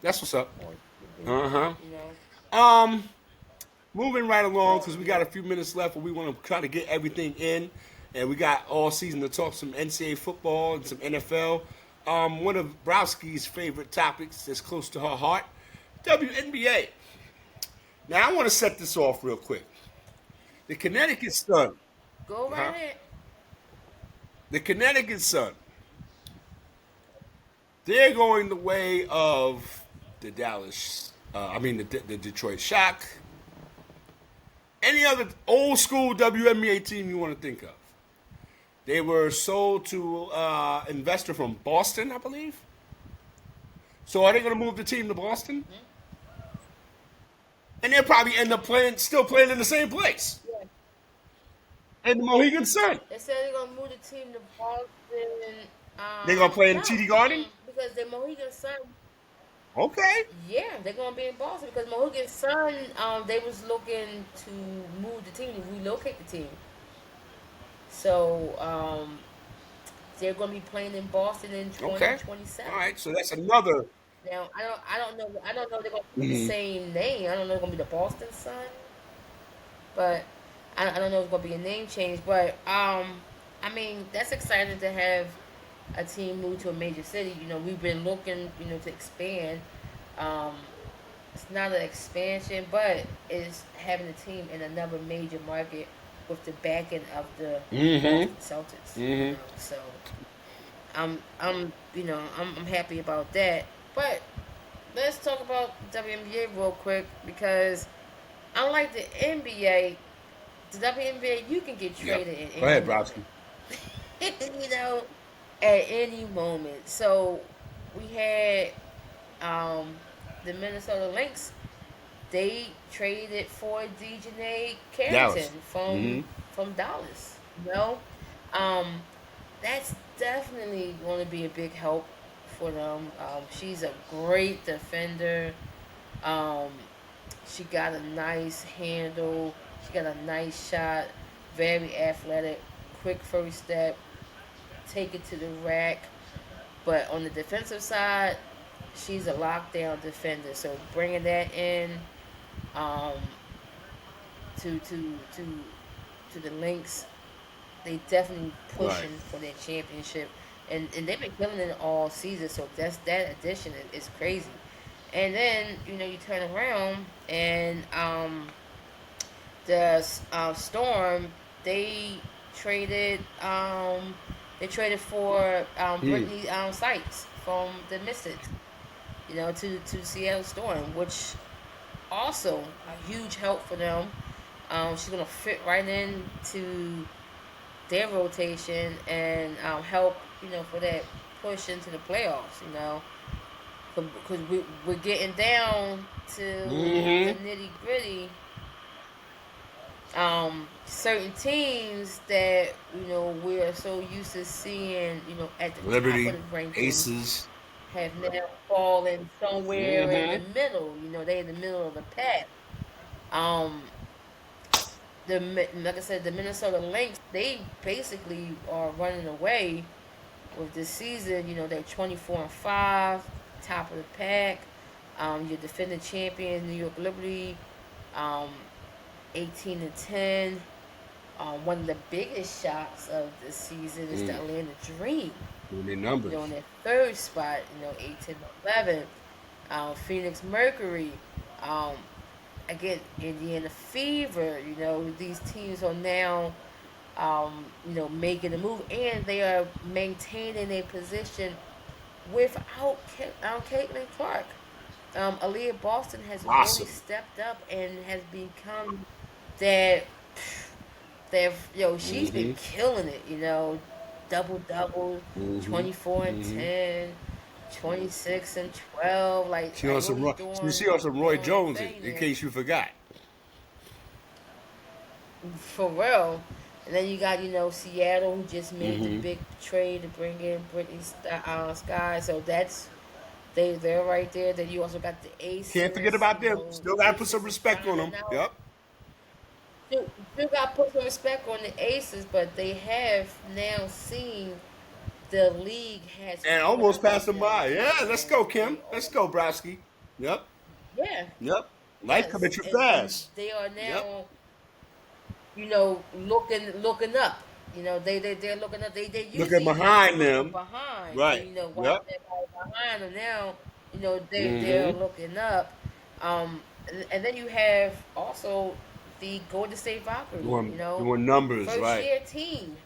[SPEAKER 2] That's what's up.
[SPEAKER 1] Or,
[SPEAKER 2] Uh huh.
[SPEAKER 1] you know.
[SPEAKER 2] Moving right along because we got a few minutes left, but we want to try to get everything in, and we got all season to talk some NCAA football and some NFL. One of Browski's favorite topics that's close to her heart, WNBA. Now I want to set this off real quick. The Connecticut Sun,
[SPEAKER 1] Go right
[SPEAKER 2] uh-huh.
[SPEAKER 1] ahead.
[SPEAKER 2] the Connecticut Sun, they're going the way of the the Detroit Shock, any other old school WNBA team you want to think of. They were sold to investor from Boston, I believe. So are they going to move the team to Boston? And they'll probably end up still playing in the same place,
[SPEAKER 1] Yeah.
[SPEAKER 2] in the Mohegan Sun.
[SPEAKER 1] They said they're gonna move the team to Boston.
[SPEAKER 2] They're going to play in
[SPEAKER 1] No,
[SPEAKER 2] TD Garden?
[SPEAKER 1] because because the Mohegan Sun.
[SPEAKER 2] Okay.
[SPEAKER 1] Yeah, they're gonna be in Boston because Mohegan Sun. They was looking to move the team, to relocate the team. So they're gonna be playing in Boston in twenty
[SPEAKER 2] Okay.
[SPEAKER 1] twenty
[SPEAKER 2] All
[SPEAKER 1] seven.
[SPEAKER 2] right. So that's another.
[SPEAKER 1] Now I don't know if they're gonna keep the
[SPEAKER 2] Mhm.
[SPEAKER 1] same name. I don't know if it's gonna be the Boston Sun, but I don't know if it's gonna be a name change. But I mean that's exciting to have a team move to a major city. We've been looking, to expand. Um, it's not an expansion, but it's having a team in another major market with the backing of the
[SPEAKER 2] Mm-hmm.
[SPEAKER 1] Boston Celtics.
[SPEAKER 2] Mm-hmm.
[SPEAKER 1] So I'm happy about that. But let's talk about WNBA real quick because unlike the NBA, the WNBA you can get
[SPEAKER 2] Yep.
[SPEAKER 1] traded at
[SPEAKER 2] Go
[SPEAKER 1] any
[SPEAKER 2] ahead,
[SPEAKER 1] moment.
[SPEAKER 2] Browski.
[SPEAKER 1] you know, at any moment. So we had um, the Minnesota Lynx. They traded for Dejanay Carrington
[SPEAKER 2] Dallas.
[SPEAKER 1] from
[SPEAKER 2] Mm-hmm.
[SPEAKER 1] from Dallas. Um, that's definitely going to be a big help for them. She's a great defender. Um, she got a nice handle. She got a nice shot. Very athletic. Quick first step. Take it to the rack. But on the defensive side, she's a lockdown defender. So bringing that in um, to to the Lynx, they definitely
[SPEAKER 2] Right.
[SPEAKER 1] pushing for their championship, and they've been killing it all season. So that addition is crazy. And then you turn around and the Storm they traded they traded for
[SPEAKER 2] Hmm.
[SPEAKER 1] Brittany Sykes from the Mystics, to Seattle Storm, which also a huge help for them. She's gonna fit right into their rotation and help, for that push into the playoffs. Because we're getting down to the
[SPEAKER 2] Mm-hmm.
[SPEAKER 1] nitty gritty. Certain teams that we're so used to seeing, at the top of
[SPEAKER 2] Liberty.
[SPEAKER 1] the rankings
[SPEAKER 2] Aces.
[SPEAKER 1] have now fallen somewhere in the
[SPEAKER 2] Mm-hmm.
[SPEAKER 1] middle. They're in the middle of the pack. Um, like I said, the Minnesota Lynx, they basically are running away with this season. They're 24-5, top of the pack. Your defending champions, New York Liberty, um, 18-10. One of the biggest shocks of the season is the
[SPEAKER 2] Mm.
[SPEAKER 1] Atlanta Dream.
[SPEAKER 2] Doing their
[SPEAKER 1] In
[SPEAKER 2] numbers.
[SPEAKER 1] their third spot, 18-11. Phoenix Mercury, um, again, Indiana Fever. These teams are now, making a move, and they are maintaining a position without Caitlin Clark. Aaliyah Boston has really
[SPEAKER 2] Awesome.
[SPEAKER 1] stepped up and has become that. She's been
[SPEAKER 2] Mm-hmm.
[SPEAKER 1] killing it. Double double,
[SPEAKER 2] Mm-hmm.
[SPEAKER 1] 24 and
[SPEAKER 2] Mm-hmm.
[SPEAKER 1] 10, 26 and 12.
[SPEAKER 2] She
[SPEAKER 1] Like
[SPEAKER 2] on some
[SPEAKER 1] really
[SPEAKER 2] Roy,
[SPEAKER 1] doing
[SPEAKER 2] she on some Roy
[SPEAKER 1] her
[SPEAKER 2] Jones
[SPEAKER 1] thing
[SPEAKER 2] in
[SPEAKER 1] there.
[SPEAKER 2] case you forgot.
[SPEAKER 1] For real. And then you got, Seattle who just made the
[SPEAKER 2] Mm-hmm.
[SPEAKER 1] big trade to bring in Brittany Sky. So they're right there. Then you also got the
[SPEAKER 2] Can't forget
[SPEAKER 1] Aces,
[SPEAKER 2] about them. Still gotta put some
[SPEAKER 1] Aces is
[SPEAKER 2] respect on
[SPEAKER 1] finding
[SPEAKER 2] them.
[SPEAKER 1] out.
[SPEAKER 2] Yep.
[SPEAKER 1] Still got to put some respect on the Aces, but they have now seen the league has
[SPEAKER 2] And
[SPEAKER 1] caught
[SPEAKER 2] almost
[SPEAKER 1] up
[SPEAKER 2] passed
[SPEAKER 1] with
[SPEAKER 2] them
[SPEAKER 1] them,
[SPEAKER 2] by. Yeah, let's
[SPEAKER 1] and
[SPEAKER 2] go,
[SPEAKER 1] they
[SPEAKER 2] Kim. Let's
[SPEAKER 1] all,
[SPEAKER 2] go, Browski. Yep.
[SPEAKER 1] yeah,
[SPEAKER 2] Yep. Life coming
[SPEAKER 1] yes,
[SPEAKER 2] too
[SPEAKER 1] and
[SPEAKER 2] fast.
[SPEAKER 1] they are
[SPEAKER 2] Yep.
[SPEAKER 1] now, looking up. They're looking up. They
[SPEAKER 2] Looking
[SPEAKER 1] usually
[SPEAKER 2] behind
[SPEAKER 1] looking
[SPEAKER 2] them.
[SPEAKER 1] behind,
[SPEAKER 2] Right.
[SPEAKER 1] and
[SPEAKER 2] Yep.
[SPEAKER 1] watching everybody behind them. Now, they're
[SPEAKER 2] Mm-hmm.
[SPEAKER 1] looking up. And then you have also the Golden State Valkyrie.
[SPEAKER 2] Doing numbers,
[SPEAKER 1] First
[SPEAKER 2] right.
[SPEAKER 1] year team,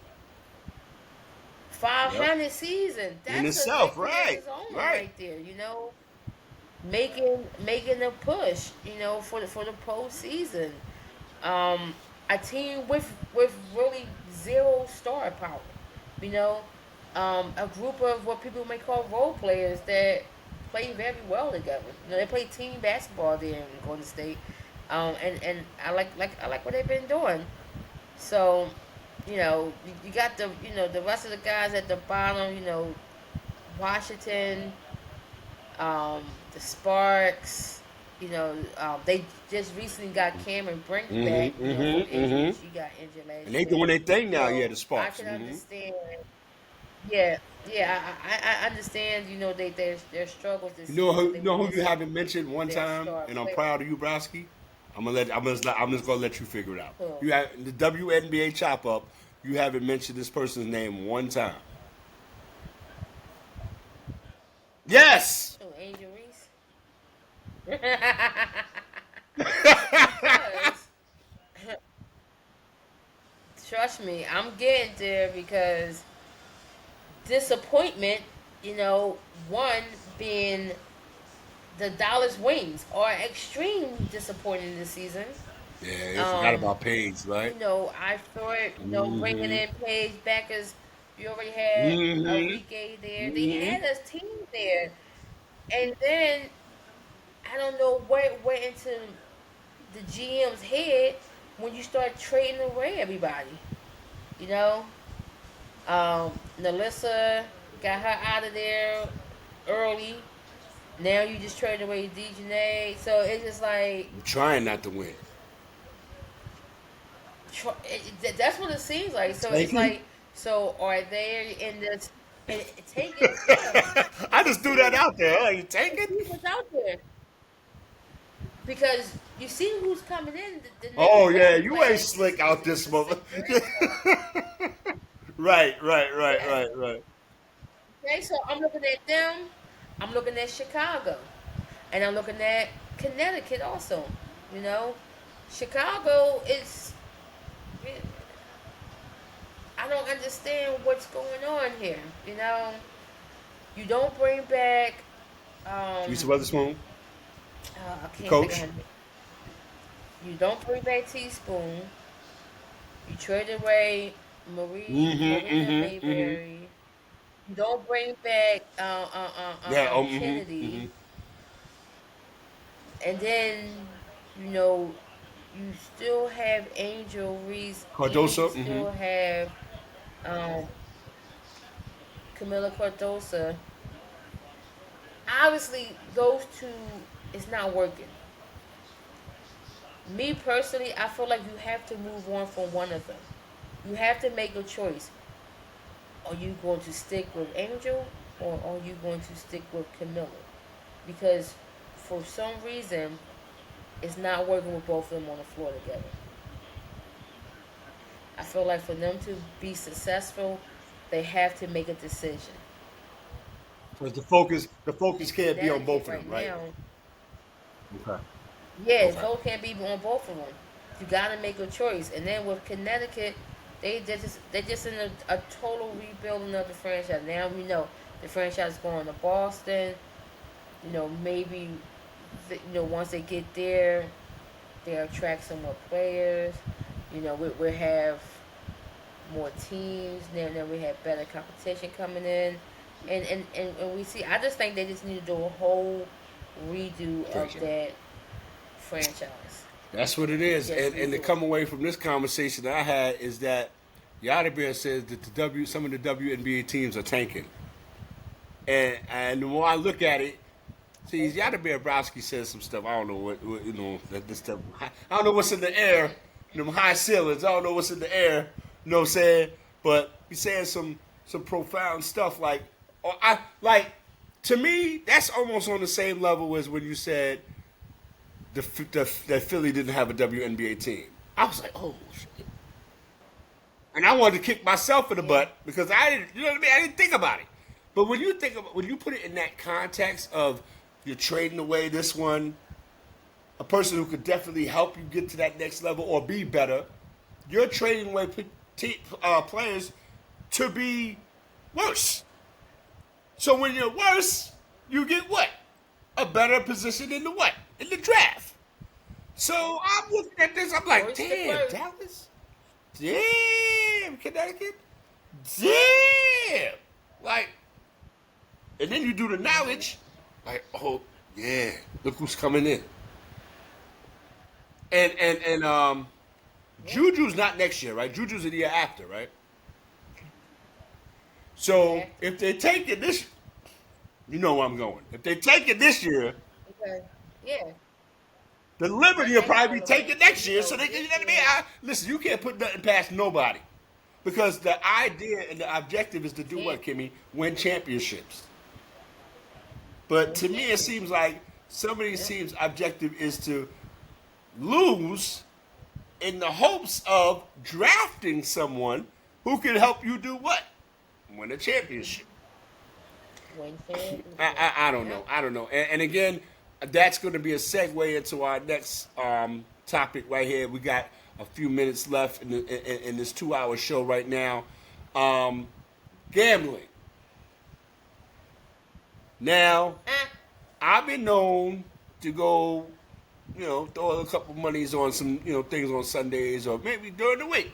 [SPEAKER 2] Yep.
[SPEAKER 1] 500 season.
[SPEAKER 2] In
[SPEAKER 1] That's a
[SPEAKER 2] itself,
[SPEAKER 1] victory in
[SPEAKER 2] right.
[SPEAKER 1] its own
[SPEAKER 2] Right.
[SPEAKER 1] right there. Making a push. For the postseason. Um, a team with really zero star power. You know, a group of what people may call role players that play very well together. They play team basketball there in Golden State, and I like what they've been doing. So, you got the rest of the guys at the bottom. Washington. The Sparks. They just recently got Cameron Brink back.
[SPEAKER 2] Mm-hmm,
[SPEAKER 1] From
[SPEAKER 2] mm-hmm,
[SPEAKER 1] injury.
[SPEAKER 2] mm-hmm.
[SPEAKER 1] She got injured last
[SPEAKER 2] And they
[SPEAKER 1] year,
[SPEAKER 2] doing their thing now, yeah,
[SPEAKER 1] so
[SPEAKER 2] the
[SPEAKER 1] I
[SPEAKER 2] Sparks.
[SPEAKER 1] can
[SPEAKER 2] Mm-hmm.
[SPEAKER 1] understand. Yeah, yeah, I understand. Their struggles this season.
[SPEAKER 2] You
[SPEAKER 1] They were
[SPEAKER 2] know who you
[SPEAKER 1] missing
[SPEAKER 2] haven't mentioned one
[SPEAKER 1] their
[SPEAKER 2] time,
[SPEAKER 1] star
[SPEAKER 2] and I'm
[SPEAKER 1] player.
[SPEAKER 2] proud of you, Browski. I'm just gonna let you figure it out.
[SPEAKER 1] Who?
[SPEAKER 2] You have the WNBA chop up. You haven't mentioned this person's name one time. Yes.
[SPEAKER 1] Oh, Angel Reese. Because trust me, I'm getting there because disappointment. One being the Dallas Wings are extreme disappointing this season.
[SPEAKER 2] Yeah, they forgot
[SPEAKER 1] Um,
[SPEAKER 2] about Paige, right?
[SPEAKER 1] I thought, bringing
[SPEAKER 2] Mm-hmm.
[SPEAKER 1] in Paige back as you already had a
[SPEAKER 2] Mm-hmm.
[SPEAKER 1] Enrique there. They
[SPEAKER 2] Mm-hmm.
[SPEAKER 1] had a team there, and then I don't know what went into the GM's head when you start trading away everybody. You know, Nalissa got her out of there early. Now you just traded away DJNA, so it's just like
[SPEAKER 2] I'm trying not to win.
[SPEAKER 1] that's what it seems like. So it's
[SPEAKER 2] Taken?
[SPEAKER 1] like, so are they in this and taking? Yeah,
[SPEAKER 2] I
[SPEAKER 1] to
[SPEAKER 2] just threw that
[SPEAKER 1] see
[SPEAKER 2] out there. Are you
[SPEAKER 1] to
[SPEAKER 2] taking?
[SPEAKER 1] see what's out there because you see who's coming in the next
[SPEAKER 2] Oh yeah,
[SPEAKER 1] draft
[SPEAKER 2] you ain't
[SPEAKER 1] class
[SPEAKER 2] slick out
[SPEAKER 1] is
[SPEAKER 2] this
[SPEAKER 1] a
[SPEAKER 2] mother.
[SPEAKER 1] sixth round.
[SPEAKER 2] Right, right, right,
[SPEAKER 1] Yeah.
[SPEAKER 2] right, right.
[SPEAKER 1] Okay, so I'm looking at them. I'm looking at Chicago, and I'm looking at Connecticut also. You know, Chicago is. I don't understand what's going on here. You don't bring back.
[SPEAKER 2] Teresa Weatherspoon,
[SPEAKER 1] I
[SPEAKER 2] the
[SPEAKER 1] can't think of
[SPEAKER 2] coach.
[SPEAKER 1] her name. You don't bring back Teaspoon. You trade away
[SPEAKER 2] Mm-hmm,
[SPEAKER 1] Marina
[SPEAKER 2] mm-hmm, mm-hmm.
[SPEAKER 1] Mayberry. You don't bring back
[SPEAKER 2] Yeah, mm-hmm,
[SPEAKER 1] Kennedy,
[SPEAKER 2] mm-hmm.
[SPEAKER 1] and then you know you still have Angel Reese, and you
[SPEAKER 2] Cardoso, mm-hmm.
[SPEAKER 1] still have um, Camila Cardosa. Obviously, those two is not working. Me personally, I feel like you have to move on from one of them. You have to make a choice. Are you going to stick with Angel or are you going to stick with Camilla? Because for some reason, it's not working with both of them on the floor together. I feel like for them to be successful, they have to make a decision.
[SPEAKER 2] Because the focus
[SPEAKER 1] And
[SPEAKER 2] can't be on
[SPEAKER 1] Connecticut
[SPEAKER 2] both of them,
[SPEAKER 1] right
[SPEAKER 2] right?
[SPEAKER 1] now,
[SPEAKER 2] Okay.
[SPEAKER 1] yeah,
[SPEAKER 2] Okay.
[SPEAKER 1] vote can't be on both of them. You got to make a choice. And then with Connecticut, they just in a total rebuilding of the franchise. Now we know the franchise is going to Boston. Maybe once they get there, they attract some more players. We have more teams. Then we have better competition coming in. And we see, I just think they just need to do a whole redo of
[SPEAKER 2] Franchise.
[SPEAKER 1] that franchise.
[SPEAKER 2] That's what it is.
[SPEAKER 1] Just
[SPEAKER 2] And to
[SPEAKER 1] redo it.
[SPEAKER 2] come away from this conversation that I had is that Yadier says that some of the WNBA teams are tanking. And the more I look at it, see, Yada Browski says some stuff. I don't know that this stuff. I don't know what's in the air, them high ceilings. I don't know what's in the air. You know what I'm saying? But he's saying some profound stuff. To me, that's almost on the same level as when you said that Philly didn't have a WNBA team. I was like, oh shit. And I wanted to kick myself in the
[SPEAKER 1] Yeah.
[SPEAKER 2] butt because I didn't, you know what I mean? I didn't think about it. But when you put it in that context of you're trading away this one, a person who could definitely help you get to that next level or be better, you're trading away players to be worse. So when you're worse, you get what? A better position in the what? In the draft. So I'm looking at this, I'm like,
[SPEAKER 1] Worst to
[SPEAKER 2] damn,
[SPEAKER 1] first.
[SPEAKER 2] Dallas? Damn, Connecticut? Damn! Like, and then you do the knowledge, like, oh yeah, look who's coming in. And
[SPEAKER 1] Yeah.
[SPEAKER 2] Juju's not next year, right? Juju's the year after, right?
[SPEAKER 1] Yeah.
[SPEAKER 2] So if they take it this, You know where I'm going. If they take it this year,
[SPEAKER 1] Okay. Yeah.
[SPEAKER 2] the
[SPEAKER 1] My
[SPEAKER 2] Liberty will
[SPEAKER 1] next
[SPEAKER 2] probably
[SPEAKER 1] point
[SPEAKER 2] be
[SPEAKER 1] was,
[SPEAKER 2] taken next
[SPEAKER 1] you
[SPEAKER 2] year. So
[SPEAKER 1] know,
[SPEAKER 2] they can,
[SPEAKER 1] this
[SPEAKER 2] you know what I mean?
[SPEAKER 1] year.
[SPEAKER 2] Listen, you can't put nothing past nobody. Because the idea and the objective is to
[SPEAKER 1] You
[SPEAKER 2] do
[SPEAKER 1] can't
[SPEAKER 2] what, Kimmy? Win championships. But
[SPEAKER 1] win
[SPEAKER 2] to me, it seems
[SPEAKER 1] championships.
[SPEAKER 2] like some of these
[SPEAKER 1] Yep.
[SPEAKER 2] teams' objective is to lose in the hopes of drafting someone who can help you do what? Win a championship.
[SPEAKER 1] Win
[SPEAKER 2] I,
[SPEAKER 1] championships.
[SPEAKER 2] I, I don't know.
[SPEAKER 1] Yep.
[SPEAKER 2] I don't know. And again, that's going to be a segue into our next topic right here. We got a few minutes left in this 2 hour show right now. Um, Gambling. Now,
[SPEAKER 1] Ah,
[SPEAKER 2] I've been known to go, throw a couple monies on some, things on Sundays or maybe during the week.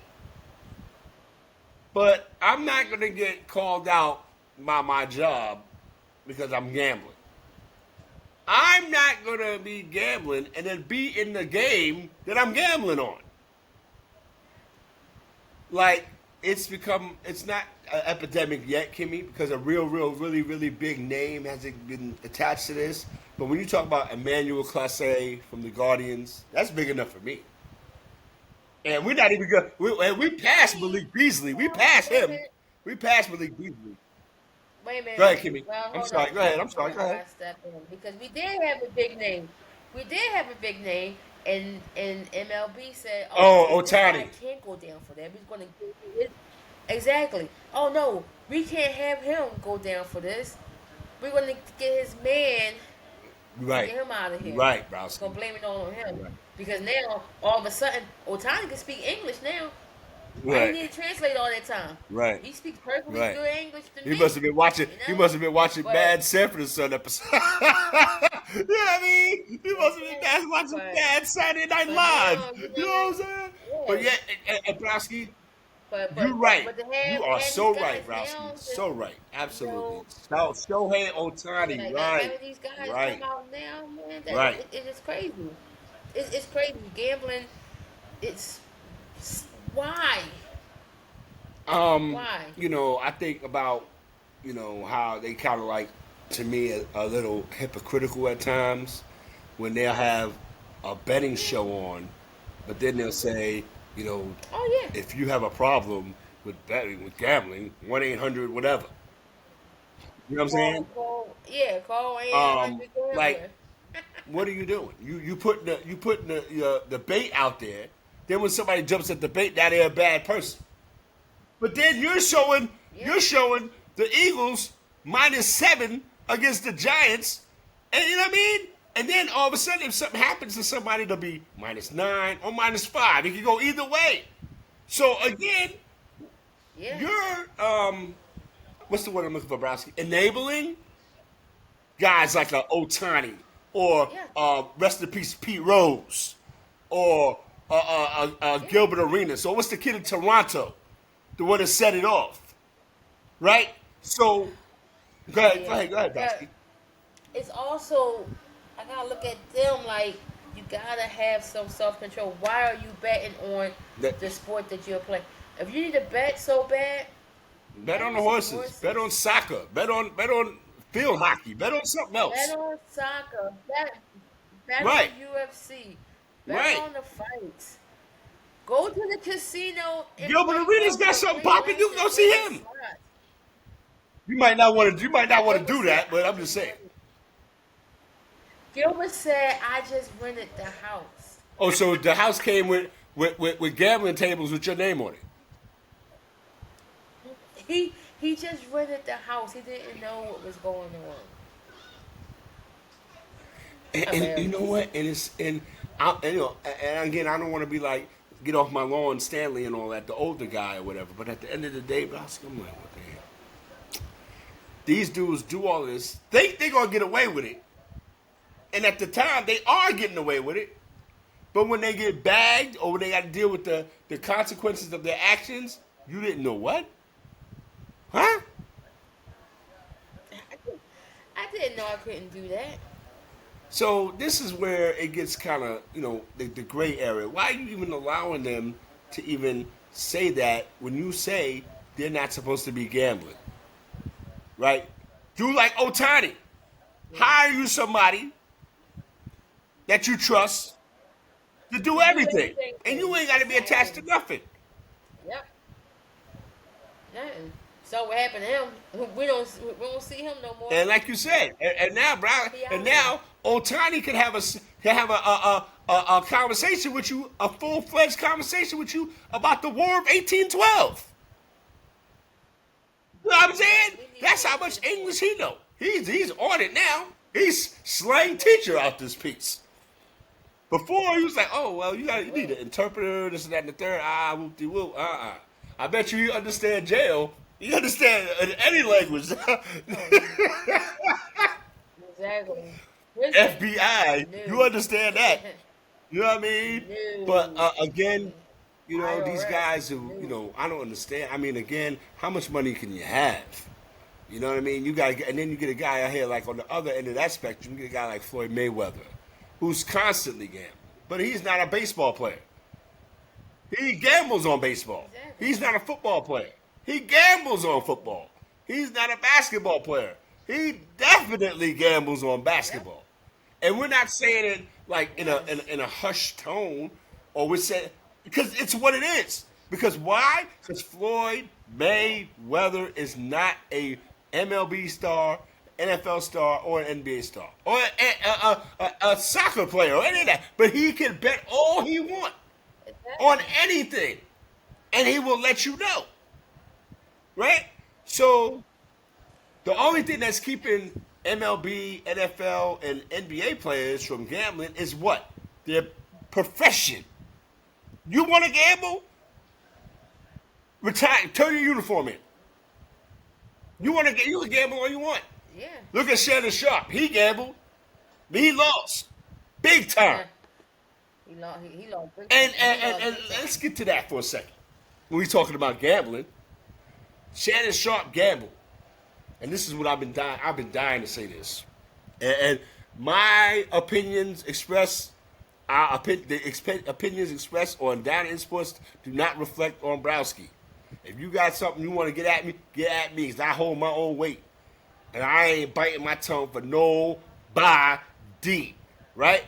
[SPEAKER 2] But I'm not going to get called out by my job because I'm gambling. I'm not going to be gambling and then be in the game that I'm gambling on. Like, it's not an epidemic yet, Kimmy, because a really, really big name hasn't been attached to this. But when you talk about Emmanuel Classe from the Guardians, that's big enough for me. And we're not even good. We passed Malik Beasley. We passed
[SPEAKER 1] wait a
[SPEAKER 2] him.
[SPEAKER 1] minute.
[SPEAKER 2] We passed Malik Beasley.
[SPEAKER 1] Wait a
[SPEAKER 2] Go ahead,
[SPEAKER 1] minute.
[SPEAKER 2] Kimmy.
[SPEAKER 1] Well,
[SPEAKER 2] I'm
[SPEAKER 1] hold
[SPEAKER 2] sorry.
[SPEAKER 1] on.
[SPEAKER 2] Go ahead. I'm
[SPEAKER 1] Hold
[SPEAKER 2] sorry.
[SPEAKER 1] on.
[SPEAKER 2] Go
[SPEAKER 1] I
[SPEAKER 2] ahead.
[SPEAKER 1] gotta step in because we did have a big name. We did have a big name, and MLB said, "Oh,
[SPEAKER 2] Oh,
[SPEAKER 1] this guy
[SPEAKER 2] Otani.
[SPEAKER 1] can't go down for that. He's going to give you his exactly. Oh no, we can't have him go down for this. We're going to get his man and
[SPEAKER 2] Right.
[SPEAKER 1] get him out of here.
[SPEAKER 2] Right, Browski.
[SPEAKER 1] Gonna blame it all on him
[SPEAKER 2] Right.
[SPEAKER 1] because now all of a sudden Otani can speak English now. I didn't
[SPEAKER 2] Right.
[SPEAKER 1] need to translate all that time.
[SPEAKER 2] Right.
[SPEAKER 1] He speaks perfectly
[SPEAKER 2] Right.
[SPEAKER 1] good English to
[SPEAKER 2] He
[SPEAKER 1] me.
[SPEAKER 2] must have been watching.
[SPEAKER 1] You
[SPEAKER 2] He
[SPEAKER 1] know,
[SPEAKER 2] must have been watching
[SPEAKER 1] but
[SPEAKER 2] Bad Sanford and Son episode. You know what I mean? He must have
[SPEAKER 1] okay,
[SPEAKER 2] been watching
[SPEAKER 1] but
[SPEAKER 2] Bad Saturday Night
[SPEAKER 1] but
[SPEAKER 2] Live.
[SPEAKER 1] now you
[SPEAKER 2] You know
[SPEAKER 1] know,
[SPEAKER 2] what I'm saying? But
[SPEAKER 1] yeah.
[SPEAKER 2] yeah, and Browski,
[SPEAKER 1] But
[SPEAKER 2] you
[SPEAKER 1] but but
[SPEAKER 2] right.
[SPEAKER 1] but to
[SPEAKER 2] You
[SPEAKER 1] have
[SPEAKER 2] are
[SPEAKER 1] have these
[SPEAKER 2] so
[SPEAKER 1] guys
[SPEAKER 2] right, Browski.
[SPEAKER 1] now, just
[SPEAKER 2] So right.
[SPEAKER 1] you
[SPEAKER 2] Absolutely.
[SPEAKER 1] know,
[SPEAKER 2] Shohei
[SPEAKER 1] yeah,
[SPEAKER 2] Otani.
[SPEAKER 1] like
[SPEAKER 2] Right.
[SPEAKER 1] having these guys come
[SPEAKER 2] Right.
[SPEAKER 1] out now, man, that
[SPEAKER 2] Right.
[SPEAKER 1] it is crazy. It's crazy. Gambling, it's why why
[SPEAKER 2] I think about, how they kind of like, to me, a little hypocritical at times when they'll have a betting show on, but then they'll say, you know,
[SPEAKER 1] oh yeah.
[SPEAKER 2] if you have a problem with betting, with gambling, 1-800 whatever. You know what I'm saying?
[SPEAKER 1] Call
[SPEAKER 2] Um,
[SPEAKER 1] 800
[SPEAKER 2] like,
[SPEAKER 1] gambler.
[SPEAKER 2] what are you doing? You putting the bait out there. Then when somebody jumps at the bait, now they're a bad person. But then
[SPEAKER 1] Yeah,
[SPEAKER 2] you're showing the Eagles -7 against the Giants, and you know what I mean. And then all of a sudden, if something happens to somebody, it'll be -9 or -5. It can go either way. So again,
[SPEAKER 1] yeah,
[SPEAKER 2] you're what's the word I'm looking for, Browski? Enabling guys like a Otani or
[SPEAKER 1] yeah,
[SPEAKER 2] rest in peace Pete Rose or
[SPEAKER 1] yeah,
[SPEAKER 2] Gilbert Arenas. So what's the kid in Toronto, the one that set it off, right? So
[SPEAKER 1] yeah.
[SPEAKER 2] go ahead,
[SPEAKER 1] But
[SPEAKER 2] Browski.
[SPEAKER 1] it's also I gotta look at them like you gotta have some self control. Why are you betting on
[SPEAKER 2] That,
[SPEAKER 1] the sport that you're playing? If you need to bet so bad,
[SPEAKER 2] bet
[SPEAKER 1] bet
[SPEAKER 2] on the
[SPEAKER 1] on some
[SPEAKER 2] horses, bet on
[SPEAKER 1] horses.
[SPEAKER 2] soccer, bet on field hockey, bet on something
[SPEAKER 1] Bet
[SPEAKER 2] else.
[SPEAKER 1] on soccer. Bet on
[SPEAKER 2] Right,
[SPEAKER 1] UFC. Bet
[SPEAKER 2] right.
[SPEAKER 1] on the fights. Go to the casino and
[SPEAKER 2] Gilbert
[SPEAKER 1] play
[SPEAKER 2] Arenas got
[SPEAKER 1] poker,
[SPEAKER 2] something
[SPEAKER 1] play
[SPEAKER 2] popping. You can go
[SPEAKER 1] blackjack,
[SPEAKER 2] see
[SPEAKER 1] play
[SPEAKER 2] him.
[SPEAKER 1] slots.
[SPEAKER 2] You might not want to
[SPEAKER 1] Gilbert
[SPEAKER 2] do
[SPEAKER 1] said,
[SPEAKER 2] that, but
[SPEAKER 1] I
[SPEAKER 2] I'm just
[SPEAKER 1] just
[SPEAKER 2] saying.
[SPEAKER 1] rented. Gilbert said, I just rented the house.
[SPEAKER 2] Oh, so the house came with gambling tables with your name on it.
[SPEAKER 1] He just rented the house. He didn't know what was going on.
[SPEAKER 2] And you know
[SPEAKER 1] Hilarious.
[SPEAKER 2] what? And again, I don't want to be like get off my lawn, Stanley, and all that, the older guy or whatever. But at the end of the day, I'm like, what the hell? These dudes do all this, think they're gonna get away with it, and at the time they are getting away with it. But when they get bagged or when they got to deal with the consequences of their actions, you didn't know what? Huh?
[SPEAKER 1] I didn't know I couldn't do that.
[SPEAKER 2] So this is where it gets kind of, the gray area. Why are you even allowing them to even say that when you say they're not supposed to be gambling, right? Do like Otani.
[SPEAKER 1] Yeah.
[SPEAKER 2] Hire you somebody that you trust to do
[SPEAKER 1] To do
[SPEAKER 2] everything.
[SPEAKER 1] everything
[SPEAKER 2] And
[SPEAKER 1] for
[SPEAKER 2] you
[SPEAKER 1] you.
[SPEAKER 2] ain't got to be attached to
[SPEAKER 1] Exactly.
[SPEAKER 2] nothing.
[SPEAKER 1] Yep. Nothing. So what happened to him? We don't see him no more.
[SPEAKER 2] And like you said, and now Brown,
[SPEAKER 1] He
[SPEAKER 2] and
[SPEAKER 1] out here.
[SPEAKER 2] now Otani can have a conversation with you, a full fledged conversation with you about the War of 1812. You know what I'm saying?
[SPEAKER 1] We need
[SPEAKER 2] That's
[SPEAKER 1] him
[SPEAKER 2] how
[SPEAKER 1] to get
[SPEAKER 2] much
[SPEAKER 1] a point.
[SPEAKER 2] English he know. He's on it now. He's slang teacher out this piece. Before he was like, oh well, you need an interpreter, this and that and the third. Whoop de whoop. I bet you understand jail. You understand any language.
[SPEAKER 1] Exactly. Prison.
[SPEAKER 2] FBI, you
[SPEAKER 1] No.
[SPEAKER 2] understand that. You know what I mean? But
[SPEAKER 1] No.
[SPEAKER 2] again, these
[SPEAKER 1] IRS.
[SPEAKER 2] guys who,
[SPEAKER 1] No.
[SPEAKER 2] I don't understand. I mean, again, how much money can you have? You know what I mean? You got to get, and then you get a guy out here like on the other end of that spectrum. You get a guy like Floyd Mayweather, who's constantly gambling, but he's not a baseball player. He gambles on baseball.
[SPEAKER 1] Exactly.
[SPEAKER 2] He's not a football player. He gambles on football. He's not a basketball player. He definitely gambles on basketball. And we're not saying it like in
[SPEAKER 1] Yes.
[SPEAKER 2] a hushed tone, or we're saying because it's what it is. Because why? Because Floyd Mayweather is not a MLB star, NFL star, or an NBA star, or a soccer player, or any of that. But he can bet all he wants on
[SPEAKER 1] Exactly.
[SPEAKER 2] anything, and he will let you know, right? So the only thing that's keeping MLB, NFL, and NBA players from gambling is what? Their profession. You want to gamble? Retire. Turn your uniform in. You want to get? You can gamble all you want.
[SPEAKER 1] Yeah.
[SPEAKER 2] Look at Shannon Sharp. He gambled. He lost, big time.
[SPEAKER 1] Yeah. He lost big
[SPEAKER 2] And
[SPEAKER 1] time. He
[SPEAKER 2] and,
[SPEAKER 1] lost
[SPEAKER 2] and,
[SPEAKER 1] big
[SPEAKER 2] and
[SPEAKER 1] time.
[SPEAKER 2] let's get to that for a second. When we talking about gambling, Shannon Sharp gambled, and this is what I've been dying to say this. And my opinions expressed, the opinions expressed on Down in Sports do not reflect on Browski. If you got something you want to get at me, because I hold my own weight. And I ain't biting my tongue for nobody, right?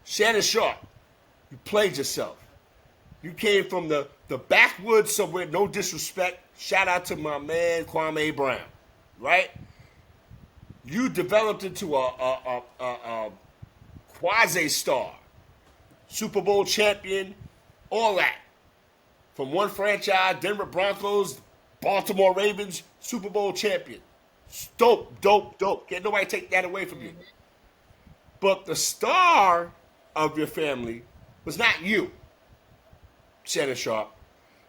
[SPEAKER 2] Shannon Sharp, you played yourself. You came from the backwoods somewhere, no disrespect. Shout out to my man Kwame Brown, right? You developed into a quasi star, Super Bowl champion, all that. From one franchise, Denver Broncos, Baltimore Ravens, Super Bowl champion. Dope, dope, dope. Can't nobody take that away from you. But the star of your family was not you, Shannon Sharp.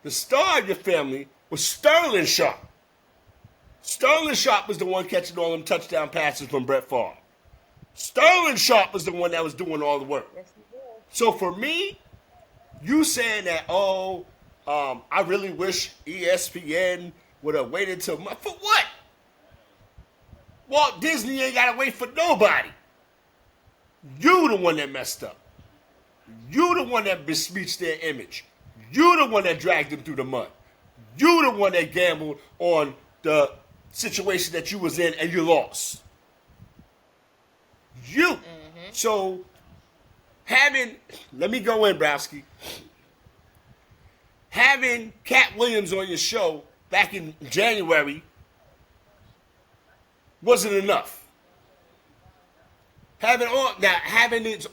[SPEAKER 2] The star of your family was Sterling Sharp. Sterling Sharp was the one catching all them touchdown passes from Brett Favre. Sterling Sharp was the one that was doing all the work.
[SPEAKER 1] Yes, he did.
[SPEAKER 2] So for me, you saying that, I really wish ESPN would have waited till for what? Walt Disney ain't got to wait for nobody. You the one that messed up. You the one that besmirched their image. You the one that dragged them through the mud. You the one that gambled on the situation that you was in and you lost. You. So let me go in, Browski. Having Cat Williams on your show back in January wasn't enough. Having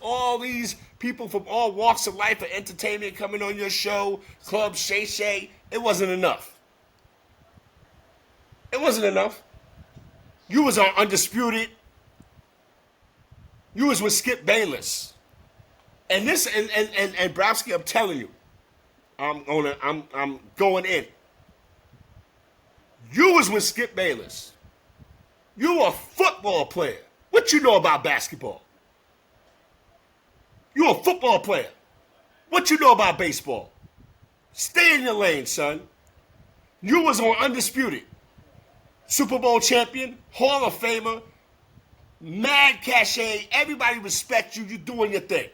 [SPEAKER 2] all these people from all walks of life and entertainment coming on your show, Club Shay Shay, it wasn't enough. It wasn't enough. You was on Undisputed. You was with Skip Bayless. And Browski, I'm telling you, I'm going in. You was with Skip Bayless. You a football player. What you know about basketball? You a football player. What you know about baseball? Stay in your lane, son. You was on Undisputed. Super Bowl champion, Hall of Famer, mad cachet. Everybody respect you. You doing your thing.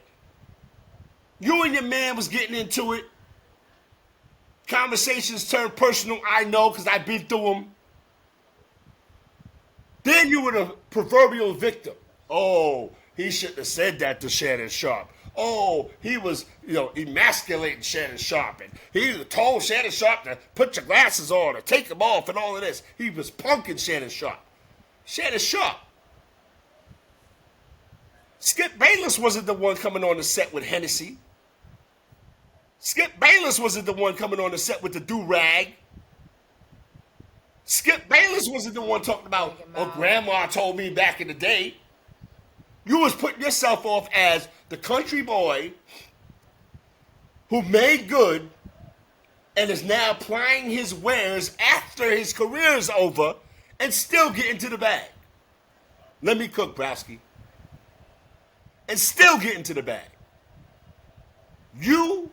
[SPEAKER 2] You and your man was getting into it. Conversations turned personal. I know because I've been through them. Then you were the proverbial victim. Oh, he shouldn't have said that to Shannon Sharp. Oh, he was, emasculating Shannon Sharp. And he told Shannon Sharp to put your glasses on or take them off and all of this. He was punking Shannon Sharp. Shannon Sharp. Skip Bayless wasn't the one coming on the set with Hennessy. Skip Bayless wasn't the one coming on the set with the do-rag. Skip Bayless wasn't the one talking about, oh, grandma told me back in the day. You was putting yourself off as the country boy who made good and is now applying his wares after his career is over and still getting to the bag. Let me cook, Browski. And still getting to the bag. You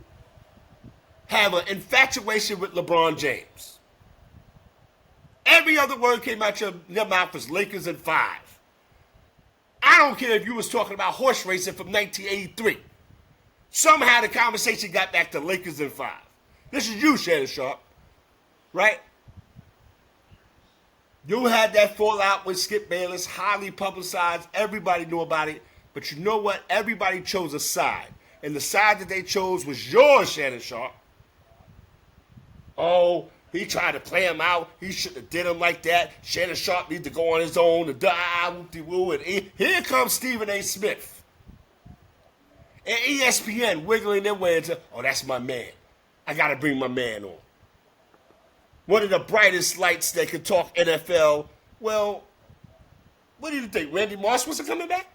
[SPEAKER 2] have an infatuation with LeBron James. Every other word came out your mouth was Lakers in 5. I don't care if you was talking about horse racing from 1983. Somehow the conversation got back to Lakers in 5. This is you, Shannon Sharp. Right? You had that fallout with Skip Bayless, highly publicized. Everybody knew about it. But you know what? Everybody chose a side. And the side that they chose was yours, Shannon Sharp. Oh, he tried to play him out. He shouldn't have did him like that. Shannon Sharp needs to go on his own and whoop-de-woo. And here comes Stephen A. Smith. And ESPN wiggling their way into, oh, that's my man. I got to bring my man on. One of the brightest lights that could talk NFL. Well, what do you think? Randy Moss wasn't coming back?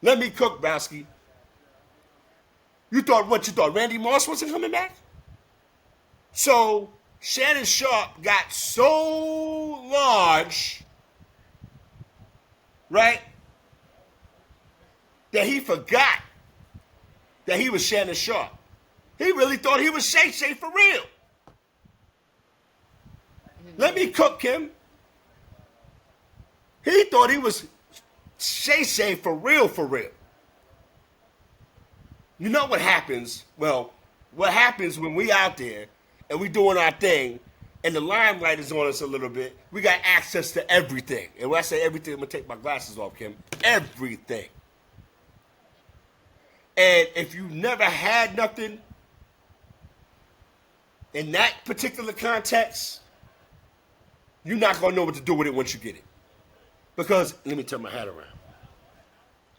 [SPEAKER 2] Let me cook, Browski. You thought Randy Moss wasn't coming back? So Shannon Sharp got so large, right, that he forgot that he was Shannon Sharp. He really thought he was Shay Shay for real. Let me cook him. He thought he was Shay Shay for real, for real. You know what happens? Well, what happens when we out there and we doing our thing and the limelight is on us a little bit, we got access to everything. And when I say everything, I'm going to take my glasses off, Kim. Everything. And if you never had nothing in that particular context, you're not going to know what to do with it once you get it. Because, let me turn my hat around.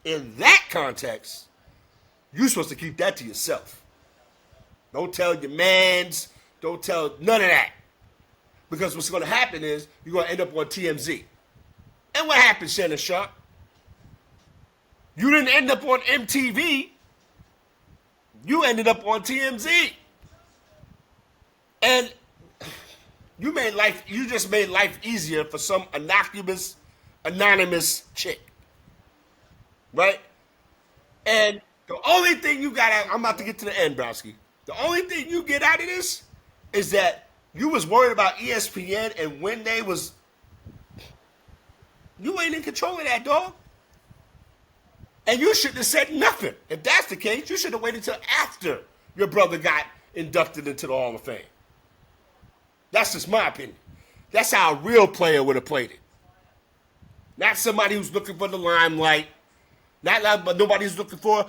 [SPEAKER 2] In that context, you're supposed to keep that to yourself. Don't tell your mans. Don't tell none of that. Because what's going to happen is you're going to end up on TMZ. And what happened, Shannon Sharp? You didn't end up on MTV. You ended up on TMZ. And you just made life easier for some anonymous chick. Right? And the only thing you got out, I'm about to get to the end, Browski. The only thing you get out of this is that you was worried about ESPN and when they was, you ain't in control of that, dog. And you shouldn't have said nothing. If that's the case, you should have waited until after your brother got inducted into the Hall of Fame. That's just my opinion. That's how a real player would have played it. Not somebody who's looking for the limelight. But nobody's looking for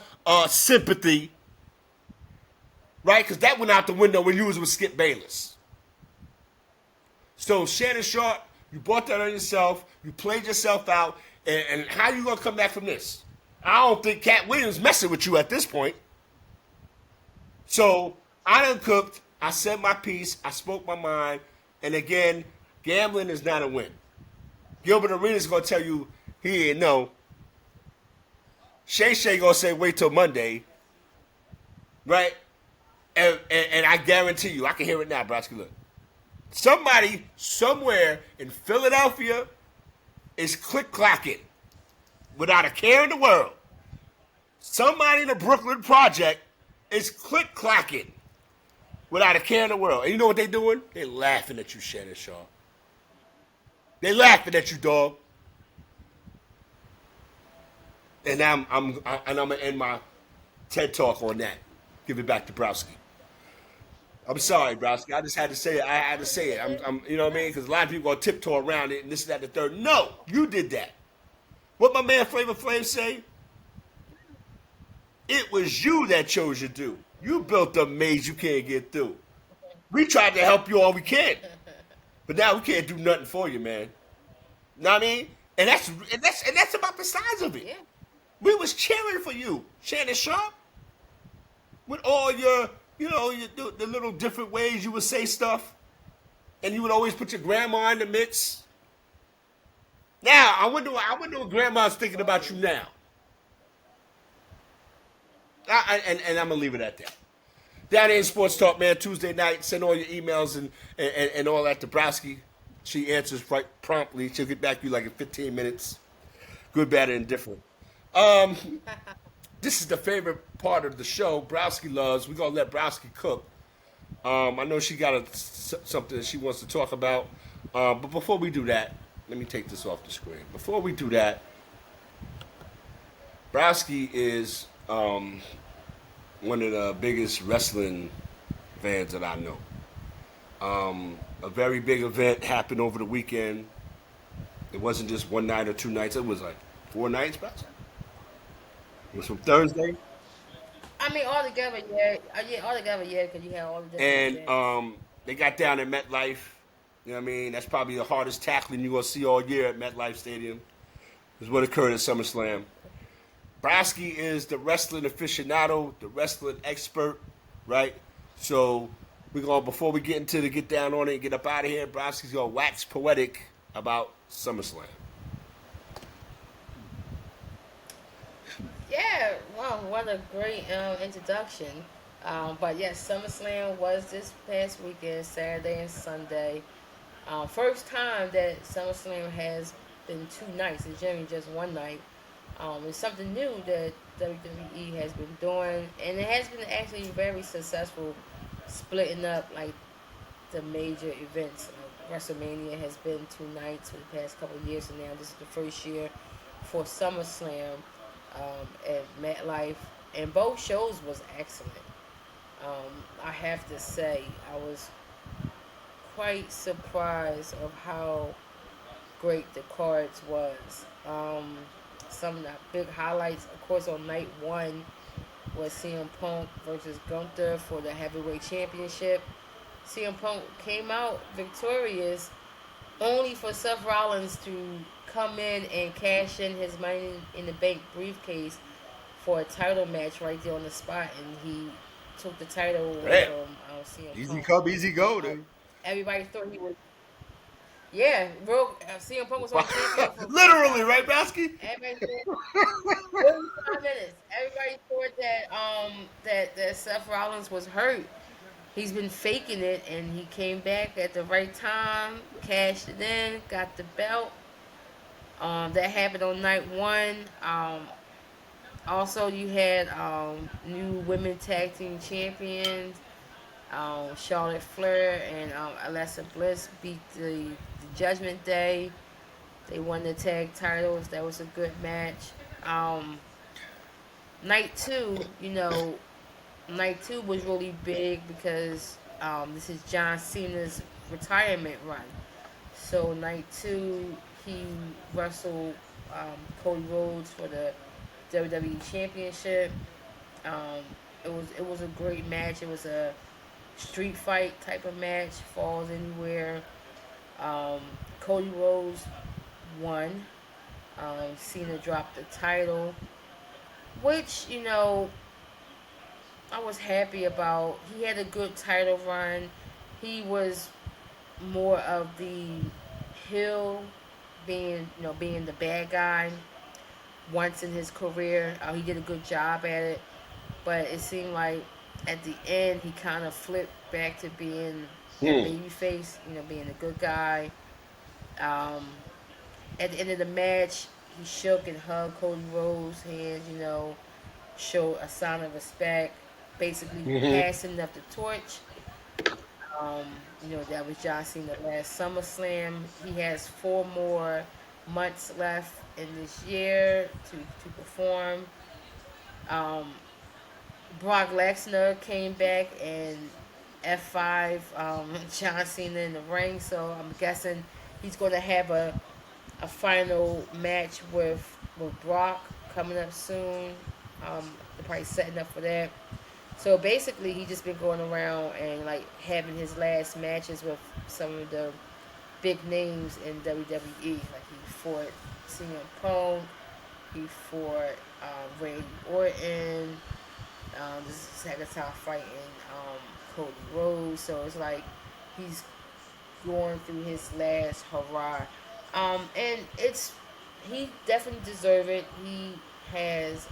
[SPEAKER 2] sympathy. Right? Because that went out the window when you was with Skip Bayless. So Shannon Sharp, you brought that on yourself. You played yourself out. And how you going to come back from this? I don't think Cat Williams messing with you at this point. So I done cooked. I said my piece. I spoke my mind. And again, gambling is not a win. Gilbert Arenas going to tell you he ain't know. Shay Shay going to say wait till Monday. Right? And I guarantee you, I can hear it now, Brodsky. Look. Somebody somewhere in Philadelphia is click-clacking without a care in the world. Somebody in the Brooklyn Project is click-clacking without a care in the world. And you know what they doing? They laughing at you, Shannon Sharp. They laughing at you, dog. And I'm gonna end my TED talk on that. Give it back to Browski. I'm sorry, Browski. I just had to say it. I had to say it. You know what I mean? Because a lot of people gonna tiptoe around it and this, that, the third. No, you did that. What my man Flavor Flav say? It was you that chose your dude. You built a maze you can't get through. We tried to help you all we can, but now we can't do nothing for you, man. Know what I mean? And that's about the size of it.
[SPEAKER 1] Yeah.
[SPEAKER 2] We was cheering for you, Shannon Sharp, with all your, the little different ways you would say stuff, and you would always put your grandma in the mix. Now I wonder what grandma's thinking about you now. And I'm gonna leave it at that. Down here in Sports Talk, man, Tuesday night. Send all your emails and all that to Browski. She answers right promptly. She'll get back to you like in 15 minutes. Good, bad, and indifferent. Um, this is the favorite part of the show. Browski loves. We're gonna let Browski cook. I know she got something that she wants to talk about. But before we do that, let me take this off the screen. Before we do that, Browski is one of the biggest wrestling fans that I know. A very big event happened over the weekend. It wasn't just one night or 2 nights. It was like 4 nights, Browski. It was from Thursday.
[SPEAKER 1] I mean, all together, yeah. Yeah, all together, yeah, because you had all the different
[SPEAKER 2] And
[SPEAKER 1] events.
[SPEAKER 2] they got down at MetLife. You know what I mean? That's probably the hardest tackling you're going to see all year at MetLife Stadium. Is what occurred at SummerSlam. Browski is the wrestling aficionado, the wrestling expert, right? So we're going, before we get into the get down on it and get up out of here, Browski's going to wax poetic about SummerSlam.
[SPEAKER 1] Yeah, wow, what a great introduction. But yes, SummerSlam was this past weekend, Saturday and Sunday. First time that SummerSlam has been 2 nights. It's generally just one night. It's something new that WWE has been doing, and it has been actually very successful, splitting up like the major events. WrestleMania has been 2 nights for the past couple of years, and now this is the first year for SummerSlam at MetLife, and both shows was excellent. I have to say, I was quite surprised of how great the cards was. Some of the big highlights, of course, on night one was CM Punk versus Gunther for the heavyweight championship. CM Punk came out victorious, only for Seth Rollins to come in and cash in his Money in the Bank briefcase for a title match right there on the spot, and he took the title away
[SPEAKER 2] Damn.
[SPEAKER 1] from CM
[SPEAKER 2] Easy
[SPEAKER 1] Punk.
[SPEAKER 2] come, easy go,
[SPEAKER 1] Um,
[SPEAKER 2] dude.
[SPEAKER 1] Everybody thought he was, yeah, bro. CM Punk was only champion for
[SPEAKER 2] Literally,
[SPEAKER 1] 45
[SPEAKER 2] right,
[SPEAKER 1] minutes.
[SPEAKER 2] Browski?
[SPEAKER 1] Everybody said 45 minutes. Everybody thought that that Seth Rollins was hurt. He's been faking it, and he came back at the right time, cashed it in, got the belt. That happened on night one. Also, you had new women tag team champions. Charlotte Flair and Alexa Bliss beat the Judgment Day. They won the tag titles. That was a good match. Um, night two, night two was really big because this is John Cena's retirement run. So night two, he wrestled Cody Rhodes for the WWE Championship. Um, it was a great match. It was a street fight type of match. Falls anywhere. Um, Cody Rhodes won. Cena dropped the title, which I was happy about. He had a good title run. He was more of the heel, being the bad guy once in his career. He did a good job at it, but it seemed like at the end he kind of flipped back to being the
[SPEAKER 2] Hmm.
[SPEAKER 1] baby face, being the good guy. Um, at the end of the match, he shook and hugged Cody Rhodes' hands, showed a sign of respect, basically
[SPEAKER 2] Mm-hmm.
[SPEAKER 1] passing up the torch. Um, that was John Cena last SummerSlam. He has 4 more months left in this year to perform. Um, Brock Lesnar came back and F5 John Cena in the ring. So I'm guessing he's going to have a final match with Brock coming up soon. They're probably setting up for that. So basically, he just been going around and like having his last matches with some of the big names in WWE. Like he fought CM Punk, he fought Randy Orton. This is his second time fighting Cody Rhodes. So it's like he's going through his last hurrah. And it's he definitely deserve it. He has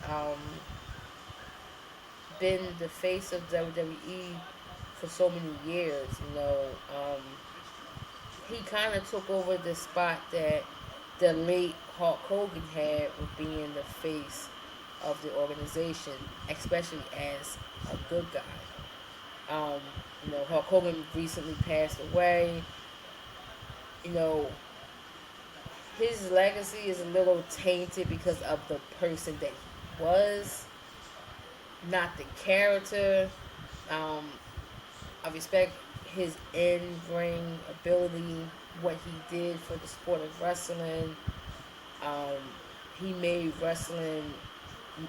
[SPEAKER 1] been the face of WWE for so many years. He kind of took over the spot that the late Hulk Hogan had with being the face of the organization, especially as a good guy. Um, Hulk Hogan recently passed away. You know, his legacy is a little tainted because of the person that he was, not the character. Um, I respect his in-ring ability, what he did for the sport of wrestling. Um, he made wrestling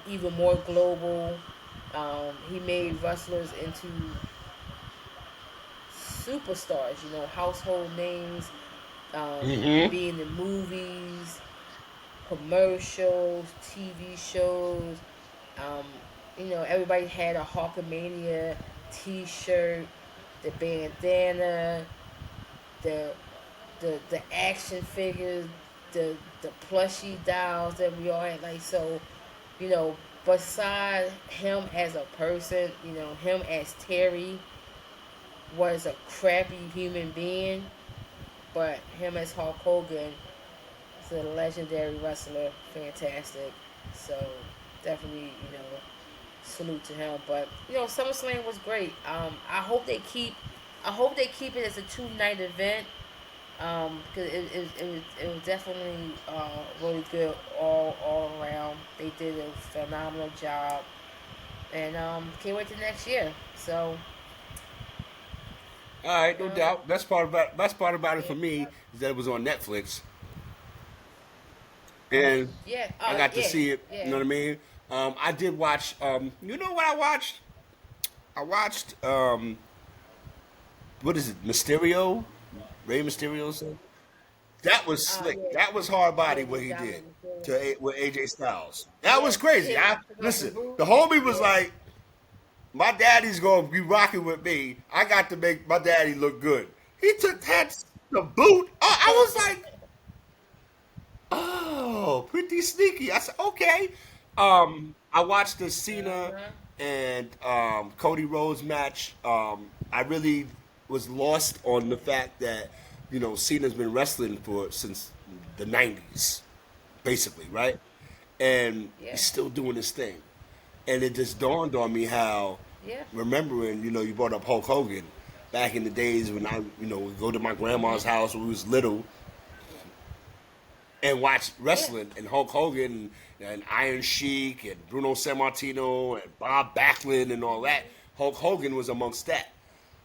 [SPEAKER 1] even more global. He made wrestlers into superstars, household names,
[SPEAKER 2] Mm-hmm.
[SPEAKER 1] being in movies, commercials, TV shows. Um, everybody had a Hulkamania T-shirt, the bandana, the the action figures, the plushie dolls that we all had. Like so, you know, beside him as a person, him as Terry was a crappy human being, but him as Hulk Hogan is a legendary wrestler, fantastic. So definitely, salute to him. But SummerSlam was great. I hope they keep it as a 2 night event. Because it was definitely really good all around. They did a phenomenal job, and can't wait to next year. So
[SPEAKER 2] All right, no
[SPEAKER 1] um,
[SPEAKER 2] doubt. Best part about it
[SPEAKER 1] yeah,
[SPEAKER 2] for me is that it was on Netflix, and
[SPEAKER 1] yeah,
[SPEAKER 2] I got to
[SPEAKER 1] yeah,
[SPEAKER 2] see it. You
[SPEAKER 1] yeah.
[SPEAKER 2] know what I mean? I did watch. You know what I watched? I watched. What is it? Mysterio, Rey Mysterio. That was slick.
[SPEAKER 1] Yeah,
[SPEAKER 2] That was hard body
[SPEAKER 1] yeah,
[SPEAKER 2] what
[SPEAKER 1] the
[SPEAKER 2] he did
[SPEAKER 1] Dominic Mysterio.
[SPEAKER 2] with AJ Styles. That
[SPEAKER 1] Yeah,
[SPEAKER 2] was crazy.
[SPEAKER 1] take
[SPEAKER 2] I
[SPEAKER 1] took off his
[SPEAKER 2] listen. The
[SPEAKER 1] boots.
[SPEAKER 2] homie was
[SPEAKER 1] Yeah,
[SPEAKER 2] like, "My daddy's gonna be rocking with me. I got to make my daddy look good." He took that the boot. I was like, "Oh, pretty sneaky." I said, "Okay." I watched the Cena
[SPEAKER 1] uh-huh.
[SPEAKER 2] and Cody Rhodes match. I really was lost on the fact that Cena's been wrestling for since the '90s, basically, right? And
[SPEAKER 1] Yeah,
[SPEAKER 2] he's still doing his thing. And it just dawned on me how,
[SPEAKER 1] yeah.
[SPEAKER 2] remembering, you brought up Hulk Hogan back in the days when I, would go to my grandma's
[SPEAKER 1] Mhm.
[SPEAKER 2] house when we was little and watch
[SPEAKER 1] Yeah.
[SPEAKER 2] wrestling and Hulk Hogan and Iron Sheik and Bruno Sammartino and Bob Backlund and all that. Hulk Hogan was amongst that.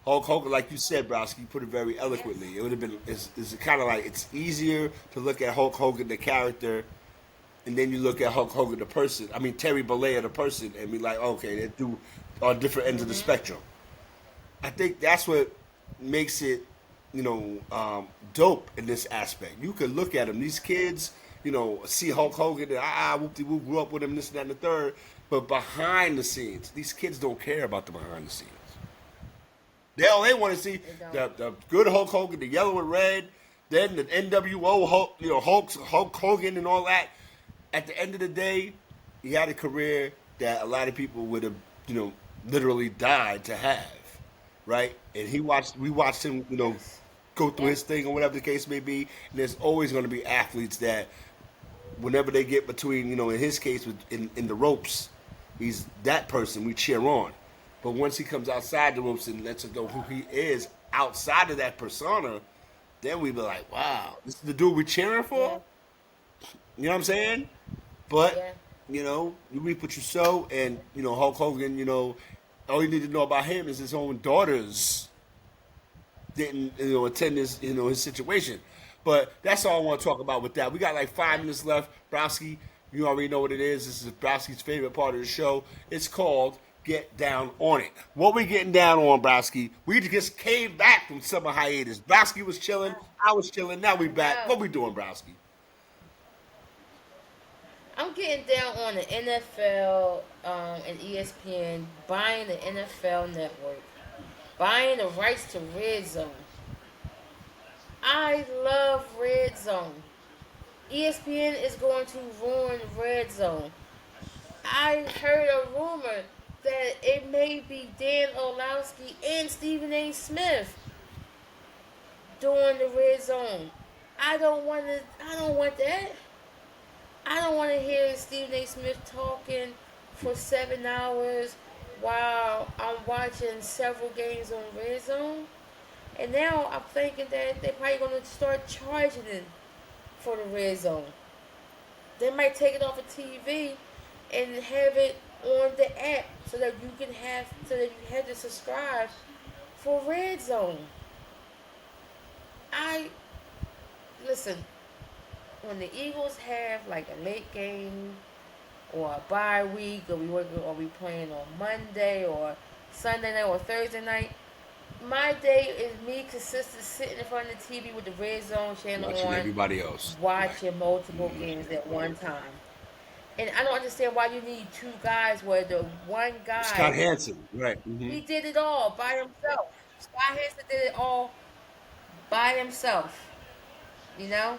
[SPEAKER 2] Hulk Hogan, like you said, Browski, you put it very
[SPEAKER 1] Yes.
[SPEAKER 2] eloquently. It would have been, it's kind of like, it's easier to look at Hulk Hogan, the character, and then you look at Hulk Hogan, the person. I mean, Terry Bollea, the person, and be like, okay, they're two on different ends of the
[SPEAKER 1] Mhm.
[SPEAKER 2] spectrum. I think that's what makes it, dope in this aspect. You can look at them; these kids, see Hulk Hogan and whoop de whoop, grew up with him, this and that and the third. But behind the scenes, these kids don't care about the behind the scenes. They want to see
[SPEAKER 1] They don't.
[SPEAKER 2] the good Hulk Hogan, the yellow and red, then the NWO Hulk, Hulk Hogan and all that. At the end of the day, he had a career that a lot of people would have, literally died to have, right? And we watched him,
[SPEAKER 1] Yes.
[SPEAKER 2] go through
[SPEAKER 1] Yeah.
[SPEAKER 2] his thing or whatever the case may be. And there's always going to be athletes that, whenever they get between, in his case, in the ropes, he's that person we cheer on. But once he comes outside the ropes and lets us know who he is outside of that persona, then we be like, wow, this is the dude we're cheering
[SPEAKER 1] Yeah.
[SPEAKER 2] for? You know what I'm saying? But
[SPEAKER 1] Yeah.
[SPEAKER 2] you reap what you sow, and Hulk Hogan, All you need to know about him is his own daughters didn't attend his situation. But that's all I want to talk about with that. We got like 5 minutes left. Browski, you already know what it is. This is Browski's favorite part of the show. It's called Get Down on It. What we getting down on, Browski? We just came back from summer hiatus. Browski was chilling. I was chilling. Now we
[SPEAKER 1] I
[SPEAKER 2] back. What
[SPEAKER 1] know.
[SPEAKER 2] we doing, Browski?
[SPEAKER 1] I'm getting down on the NFL and ESPN buying the NFL Network, buying the rights to Red Zone. I love Red Zone. ESPN is going to ruin Red Zone. I heard a rumor that it may be Dan Orlovsky and Stephen A. Smith doing the Red Zone. I don't want to. I don't want that. I don't want to hear Stephen A. Smith talking for 7 hours while I'm watching several games on Red Zone. And now I'm thinking that they're probably going to start charging it for the Red Zone. They might take it off of TV and have it on the app so that you have to subscribe for Red Zone. I listen, when the Eagles have like a late game or a bye week, or we playing on Monday or Sunday night or Thursday night, my day is me consistent sitting in front of the TV with the Red Zone channel
[SPEAKER 2] Watching
[SPEAKER 1] on,
[SPEAKER 2] everybody else.
[SPEAKER 1] watching
[SPEAKER 2] Right.
[SPEAKER 1] multiple games at one time. And I don't understand why you need two guys where the one
[SPEAKER 2] Scott
[SPEAKER 1] guy,
[SPEAKER 2] Hansen. Right.
[SPEAKER 1] he did it all by himself. Scott Hansen did it all by himself. You know?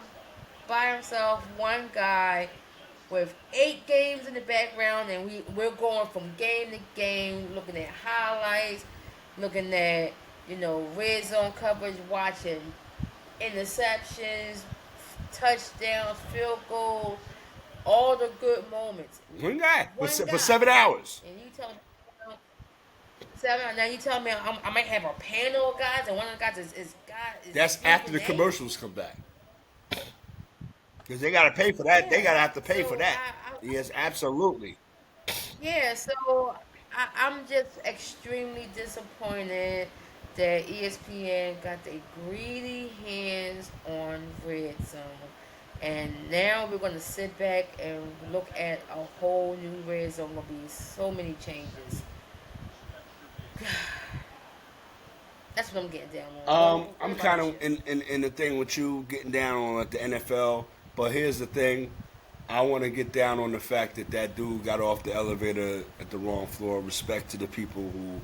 [SPEAKER 1] By himself, one guy with 8 games in the background, and we're going from game to game, looking at highlights, looking at red zone coverage, watching interceptions, touchdowns, field goals, all the good moments.
[SPEAKER 2] One guy
[SPEAKER 1] One
[SPEAKER 2] for
[SPEAKER 1] guy,
[SPEAKER 2] 7 hours.
[SPEAKER 1] and you tell me 7. Now you tell me I might have a panel of guys, and one of the guys is
[SPEAKER 2] That's after the
[SPEAKER 1] Stephen A.
[SPEAKER 2] commercials come back. Because they got to pay for that. They
[SPEAKER 1] Yeah.
[SPEAKER 2] got to have to pay for
[SPEAKER 1] So
[SPEAKER 2] that. Yes, absolutely.
[SPEAKER 1] yeah, so I'm just extremely disappointed that ESPN got their greedy hands on Red Zone. And now we're going to sit back and look at a whole new Red Zone. Going to be so many changes. That's what I'm getting down on. What
[SPEAKER 2] I'm
[SPEAKER 1] about
[SPEAKER 2] kind of
[SPEAKER 1] you?
[SPEAKER 2] in the thing with you getting down on like the NFL, but here's the thing. I want to get down on the fact that that dude got off the elevator at the wrong floor. Respect to the people who,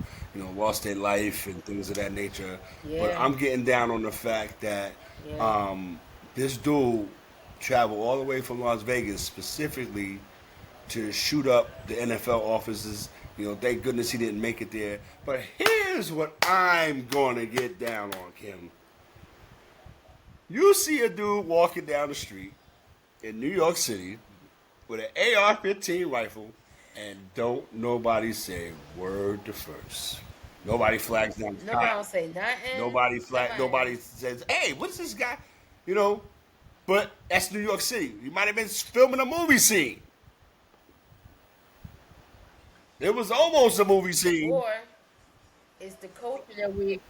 [SPEAKER 2] lost their life and things of that nature. But
[SPEAKER 1] Yeah,
[SPEAKER 2] I'm getting down on the fact that
[SPEAKER 1] yeah.
[SPEAKER 2] this dude traveled all the way from Las Vegas specifically to shoot up the NFL offices. Thank goodness he didn't make it there. But here's what I'm going to get down on, Kim. You see a dude walking down the street in New York City with an AR-15 rifle, and don't nobody say word to first. Nobody flags down the
[SPEAKER 1] Nobody
[SPEAKER 2] cop.
[SPEAKER 1] don't say nothing.
[SPEAKER 2] Nobody says, "Hey, what's this guy?" You know. But that's New York City. You might have been filming a movie scene. It was almost a movie scene.
[SPEAKER 1] Or it's the culture that we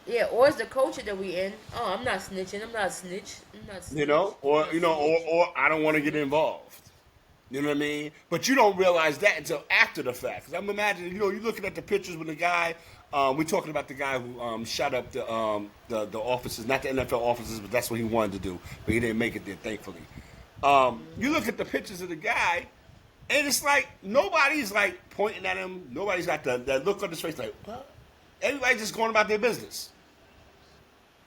[SPEAKER 1] Yeah, or it's the culture that we in. Oh, I'm not snitching. I'm not snitch. I'm not
[SPEAKER 2] You
[SPEAKER 1] snitch.
[SPEAKER 2] know,
[SPEAKER 1] I'm
[SPEAKER 2] or
[SPEAKER 1] not
[SPEAKER 2] you know,
[SPEAKER 1] snitch.
[SPEAKER 2] or I don't want to get involved. You know what I mean? But you don't realize that until after the fact. Because I'm imagining, you're looking at the pictures with the guy. We're talking about the guy who shot up the offices, not the NFL offices, but that's what he wanted to do. But he didn't make it there, thankfully. You look at the pictures of the guy, and it's like nobody's like pointing at him. Nobody's got that look on his face like, what? Everybody's just going about their business.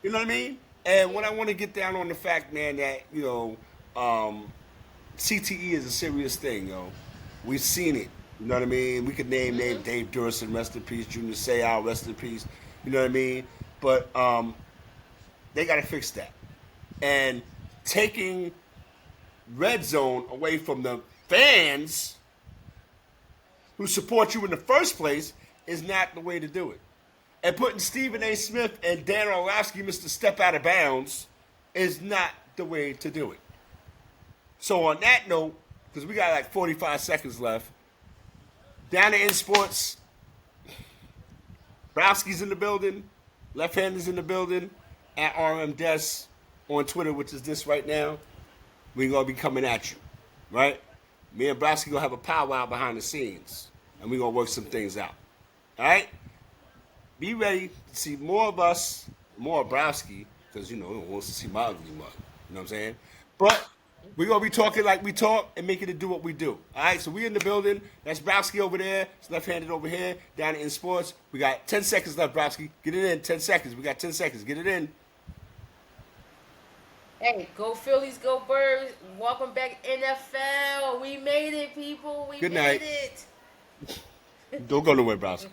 [SPEAKER 2] You know what I mean? And what I want to get down on the fact, man, that CTE is a serious thing, yo. We've seen it. You know what I mean? We could name Dave Durson, rest in peace. Junior Seau, rest in peace. You know what I mean? But they got to fix that. And taking Red Zone away from the fans who support you in the first place is not the way to do it. And putting Stephen A. Smith and Dan Orlovsky, Mr. Step Out of Bounds, is not the way to do it. So on that note, because we got like 45 seconds left, down to In Sports, Browski's in the building. Left-handers in the building. At RM Des on Twitter, which is this right now. We're going to be coming at you. Right? Me and Browski going to have a powwow behind the scenes. And we're going to work some things out. All right? Be ready to see more of us, more of Browski, because, you know, he wants to see my ugly mug. You know what I'm saying? But we're going to be talking like we talk and making it do what we do. All right? So we in the building. That's Browski over there. It's left-handed over here. Down in sports. We got 10 seconds left, Browski. Get it in. 10 seconds. We got 10 seconds. Get it in.
[SPEAKER 1] Hey, go Phillies, go Birds. Welcome back, NFL. We made it, people. We
[SPEAKER 2] Good
[SPEAKER 1] made
[SPEAKER 2] night.
[SPEAKER 1] it.
[SPEAKER 2] Don't go nowhere, Browski.